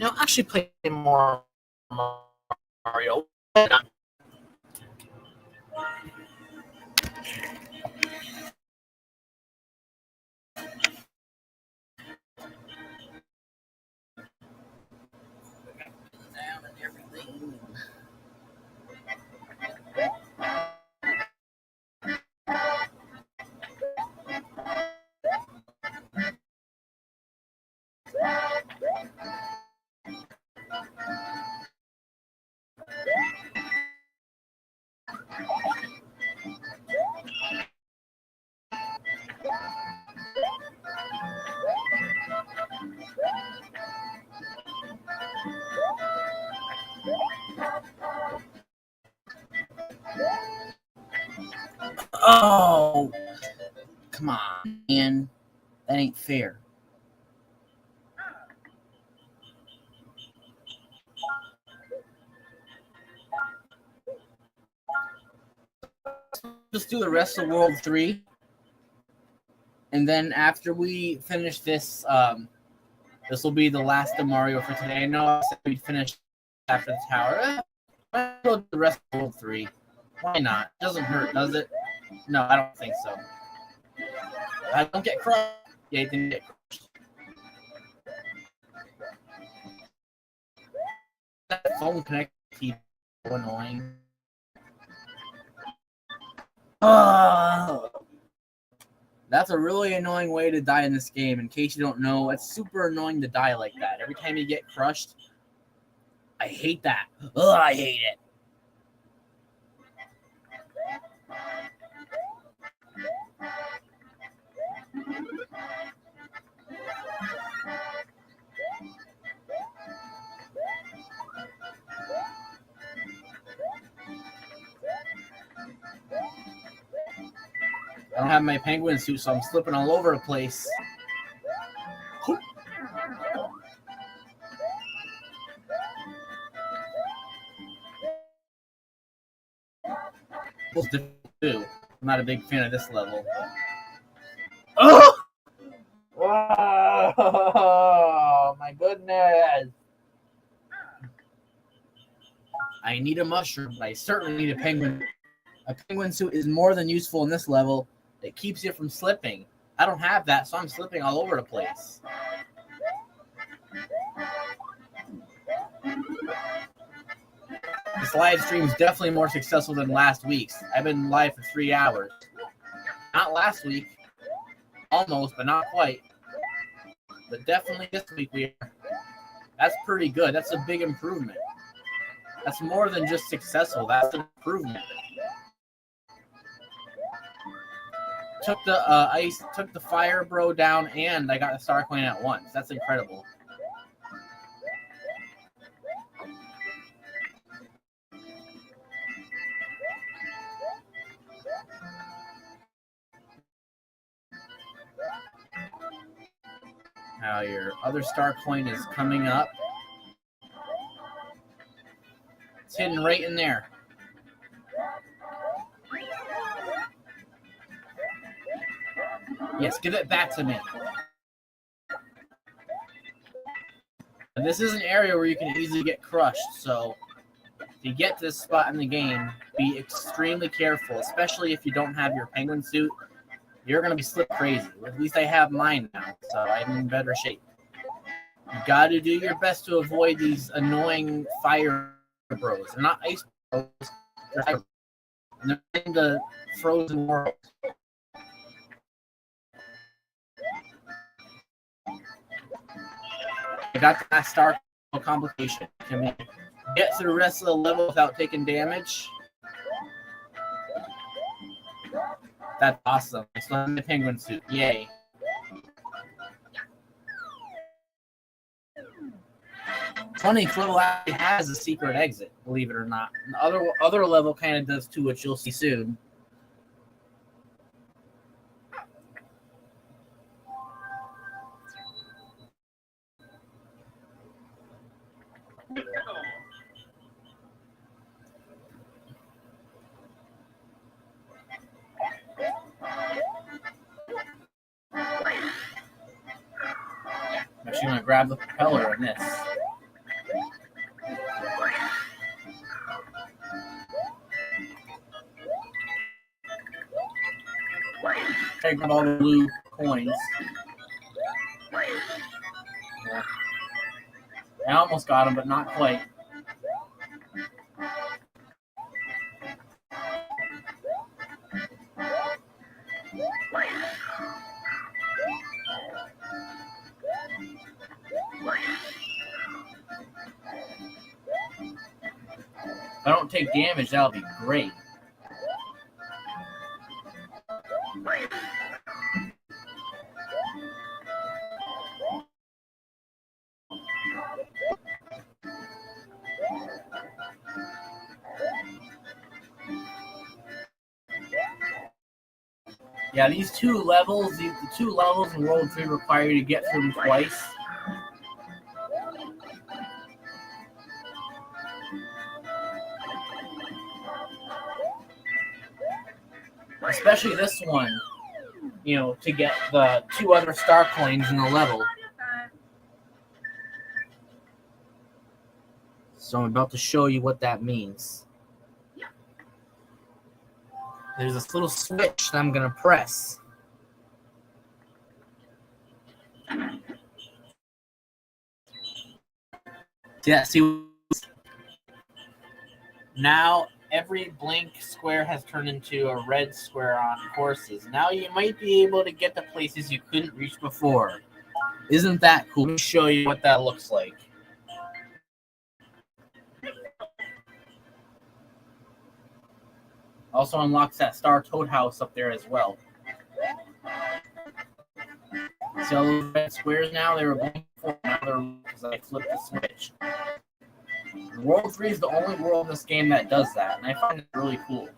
actually play more Mario. Down and everything. Oh, come on, man. That ain't fair. Just do the rest of World 3. And then after we finish this, this will be the last of Mario for today. I know I said we'd finish after the tower. Let's go to the rest of World 3. Why not? Doesn't hurt, does it? No, I don't think so. I don't get crushed. Yeah, you didn't get crushed. That phone connectivity is so annoying. That's a really annoying way to die in this game. In case you don't know, it's super annoying to die like that. Every time you get crushed, I hate that. I hate it. I don't have my penguin suit, so I'm slipping all over the place. I'm not a big fan of this level. Oh! Oh my goodness! I need a mushroom, but I certainly need a penguin. A penguin suit is more than useful in this level. It keeps you from slipping. I don't have that, so I'm slipping all over the place. This live stream is definitely more successful than last week's. I've been live for 3 hours. Not last week. Almost, but not quite. But definitely this week we are. That's pretty good. That's a big improvement. That's more than just successful. That's an improvement. Took the fire bro down, and I got the star coin at once. That's incredible. Now your other star coin is coming up. It's hidden right in there. Yes, give it back to me. And this is an area where you can easily get crushed, so if you get to this spot in the game, be extremely careful, especially if you don't have your penguin suit. You're going to be slip crazy. At least I have mine now, so I'm in better shape. You got to do your best to avoid these annoying fire bros. They're not ice bros. They're fire bros. And they're in the frozen world. I got that star complication. Can we get to the rest of the level without taking damage? That's awesome. I still have the penguin suit. Yay. Funny, level actually has a secret exit, believe it or not. The other level kind of does too, which you'll see soon. I'm actually going to grab the propeller in this. Try to grab all the blue coins. Yeah. I almost got him, but not quite. If I don't take damage, that'll be great. Yeah, these two levels, the two levels in World 3 require you to get through them twice. Especially this one, you know, to get the 2 other star coins in the level. So I'm about to show you what that means. There's this little switch that I'm going to press. Yeah, see, now every blank square has turned into a red square on courses. Now you might be able to get to places you couldn't reach before. Isn't that cool? Let me show you what that looks like. Also unlocks that Star Toad house up there as well. See all those red squares now? They were blank before, now they're because I flipped the switch. World 3 is the only world in this game that does that, and I find it really cool.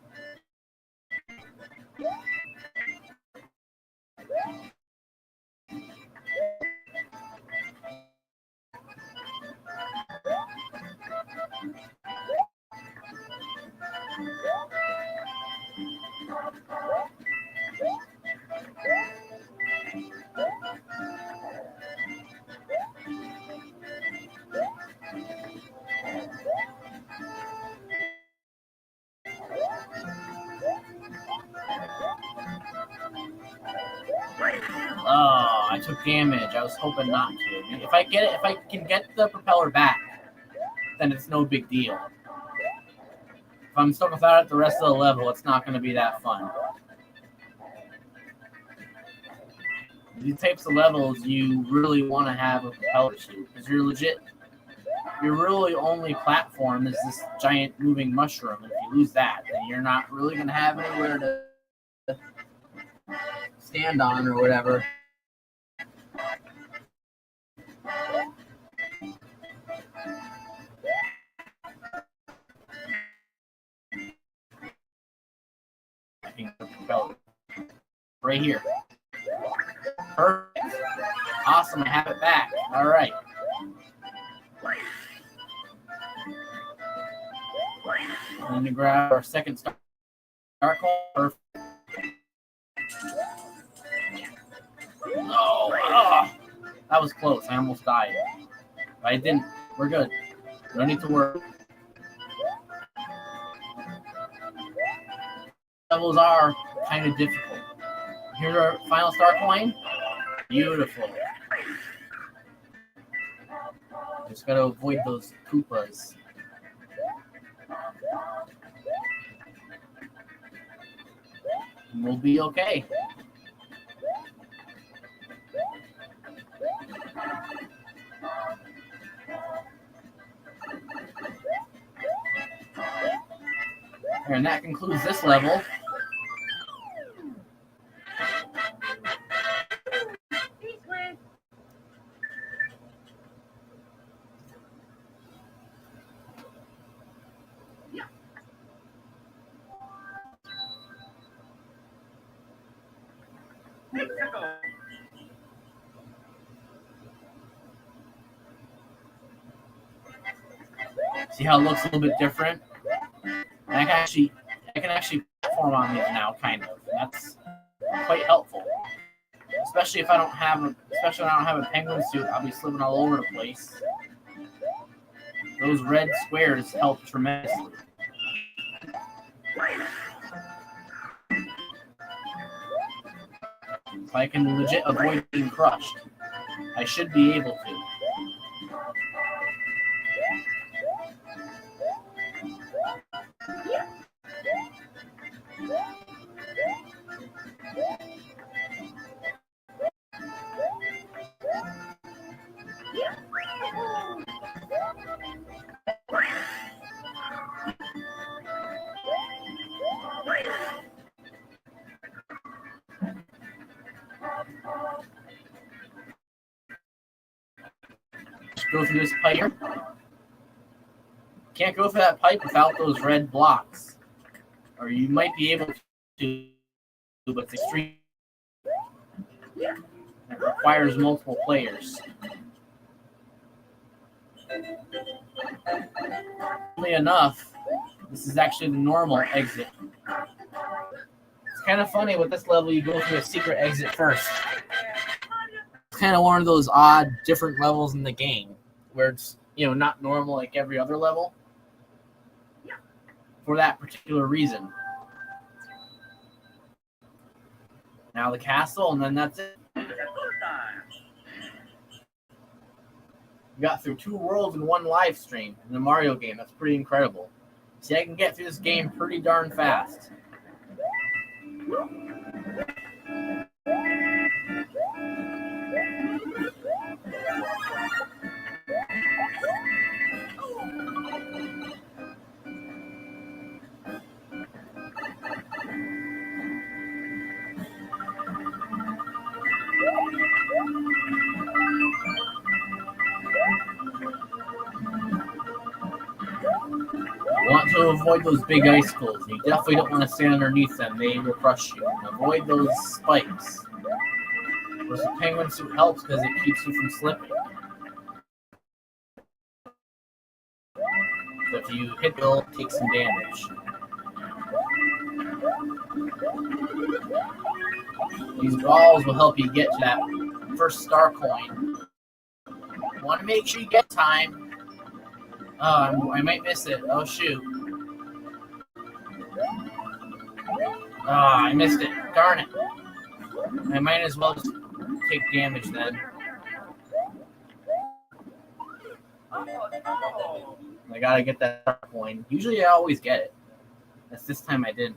Oh, I took damage. I was hoping not to. If I can get the propeller back, then it's no big deal. If I'm stuck without it the rest of the level, it's not going to be that fun. These types of levels, you really want to have a propeller suit because your really only platform is this giant moving mushroom. If you lose that, then you're not really going to have anywhere to stand on or whatever. Right here. Perfect. Awesome, I have it back. All right. I'm going to grab our second star coin. Perfect. Oh, that was close. I almost died. But I didn't. We're good. No need to worry. Levels are kind of difficult. Here's our final star coin. Beautiful. Just gotta avoid those Koopas. And we'll be okay. And that concludes this level. See how it looks a little bit different? And I can actually platform on these now, kind of. That's quite helpful. Especially if I don't have a penguin suit, I'll be slipping all over the place. Those red squares help tremendously. If I can legit avoid being crushed, I should be able to. Just go through this pipe here. Can't go through that pipe without those red blocks. Or you might be able to, but it's extreme. It requires multiple players. Funnily enough, this is actually the normal exit. It's kind of funny with this level, you go through a secret exit first. It's kind of one of those odd, different levels in the game where it's, not normal like every other level for that particular reason. Now the castle, and then that's it. We got through 2 worlds in 1 live stream in the Mario game. That's pretty incredible. See, I can get through this game pretty darn fast. You want to avoid those big icicles. You definitely don't want to stand underneath them. They will crush you. And avoid those spikes. Of course, the penguin suit helps because it keeps you from slipping. So if you hit the wall, take some damage. These balls will help you get to that first star coin. You want to make sure you get time. Oh, I might miss it. Oh, shoot. Oh, I missed it. Darn it. I might as well just take damage then. I gotta get that star coin. Usually I always get it. That's this time I didn't.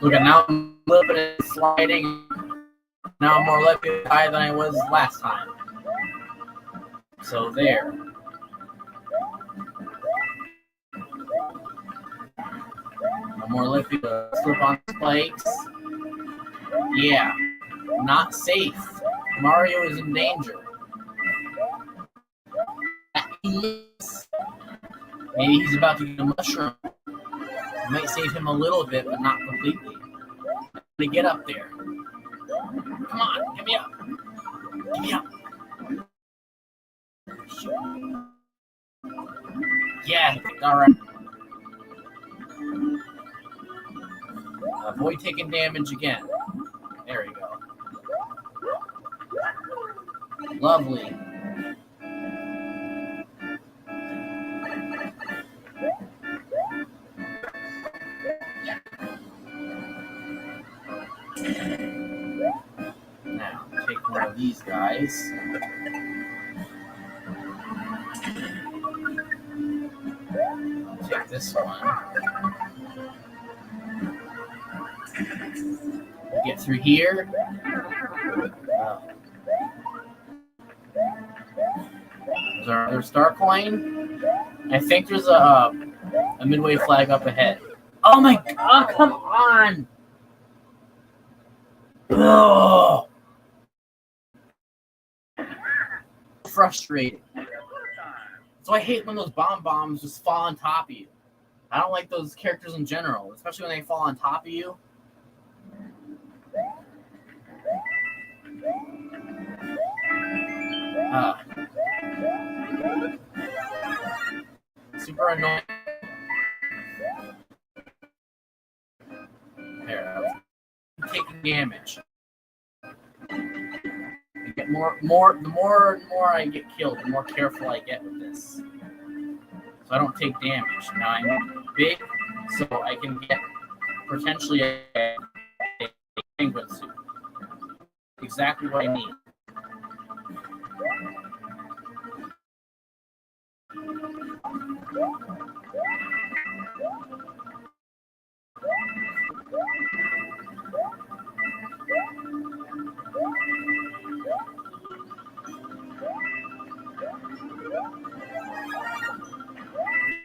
Look at now I'm a little bit of sliding. Now I'm more likely to die than I was last time. So there. I'm more likely to slip on spikes. Yeah. Not safe. Mario is in danger. Maybe he's about to get a mushroom. It might save him a little bit, but not completely. To get up there. Come on, get me up. Get me up. Yeah, alright. Avoid taking damage again. There we go. Lovely. Now, take one of these guys. Take this one. Get through here. There's our other star coin. I think there's a midway flag up ahead. Oh my god, come on! Oh, frustrating. So I hate when those bombs just fall on top of you. I don't like those characters in general, especially when they fall on top of you. Super annoying. There, I'm taking damage. I get more. The more and more I get killed, the more careful I get with this. So I don't take damage. Now I'm big, so I can get potentially a penguin suit. Exactly what I need.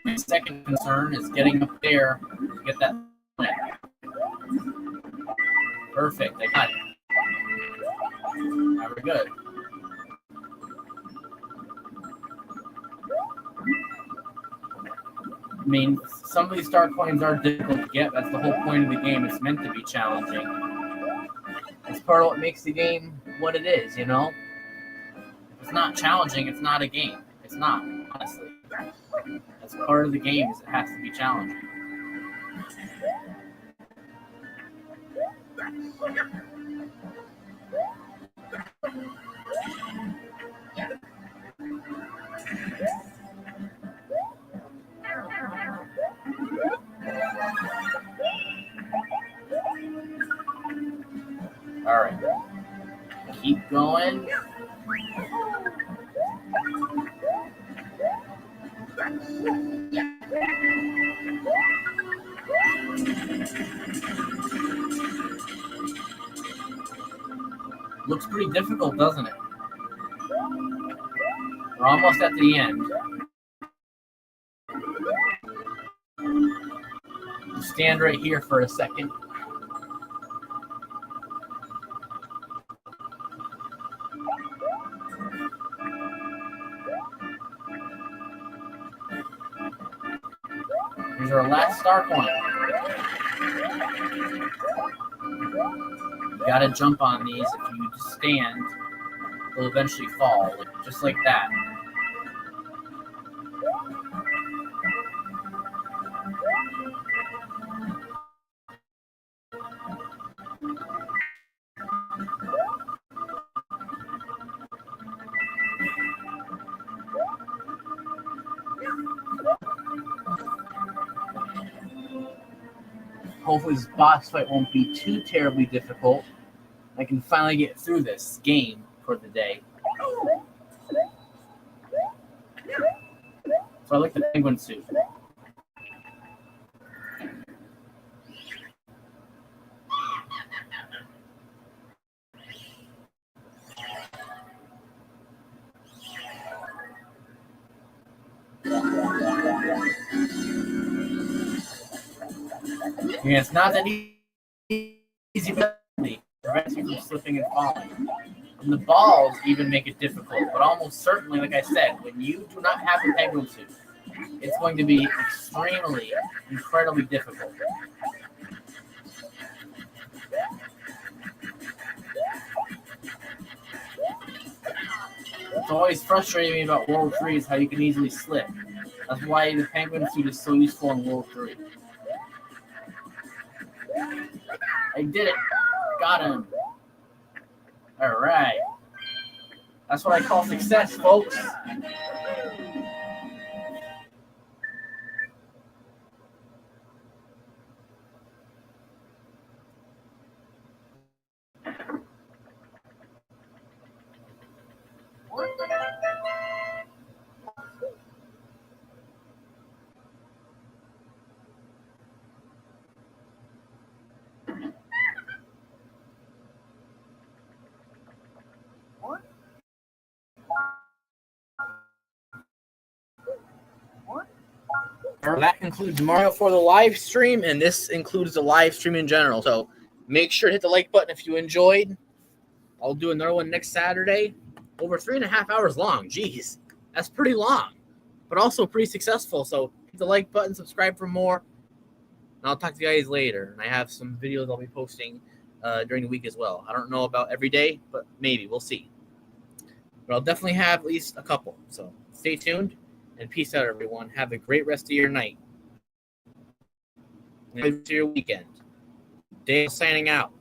My second concern is getting up there to get that win. Perfect, I got it. Now we're good. I mean, some of these star coins are difficult to get. That's the whole point of the game. It's meant to be challenging. It's part of what makes the game what it is, you know? If it's not challenging, it's not a game. It's not, honestly. That's part of the game, is it has to be challenging. All right, keep going. Looks pretty difficult, doesn't it? We're almost at the end. Stand right here for a second. Here's our last star coin. You gotta jump on these. If you stand, they'll eventually fall, just like that. Hopefully this boss fight won't be too terribly difficult. I can finally get through this game for the day. So I like the penguin suit. Yeah, it's not that easy to prevent you from slipping and falling. And the balls even make it difficult, but almost certainly, like I said, when you do not have the penguin suit, it's going to be extremely, incredibly difficult. What's always frustrating me about World 3 is how you can easily slip. That's why the penguin suit is so useful in World 3. I did it. Got him. All right. That's what I call success, folks. That concludes Mario for the live stream, and this includes the live stream in general. So make sure to hit the like button if you enjoyed. I'll do another one next Saturday. Over 3.5 hours long. Jeez, that's pretty long, but also pretty successful. So hit the like button, subscribe for more, and I'll talk to you guys later. And I have some videos I'll be posting during the week as well. I don't know about every day, but maybe. We'll see. but I'll definitely have at least a couple. So stay tuned and peace out, everyone. Have a great rest of your night. And your weekend. Dale signing out.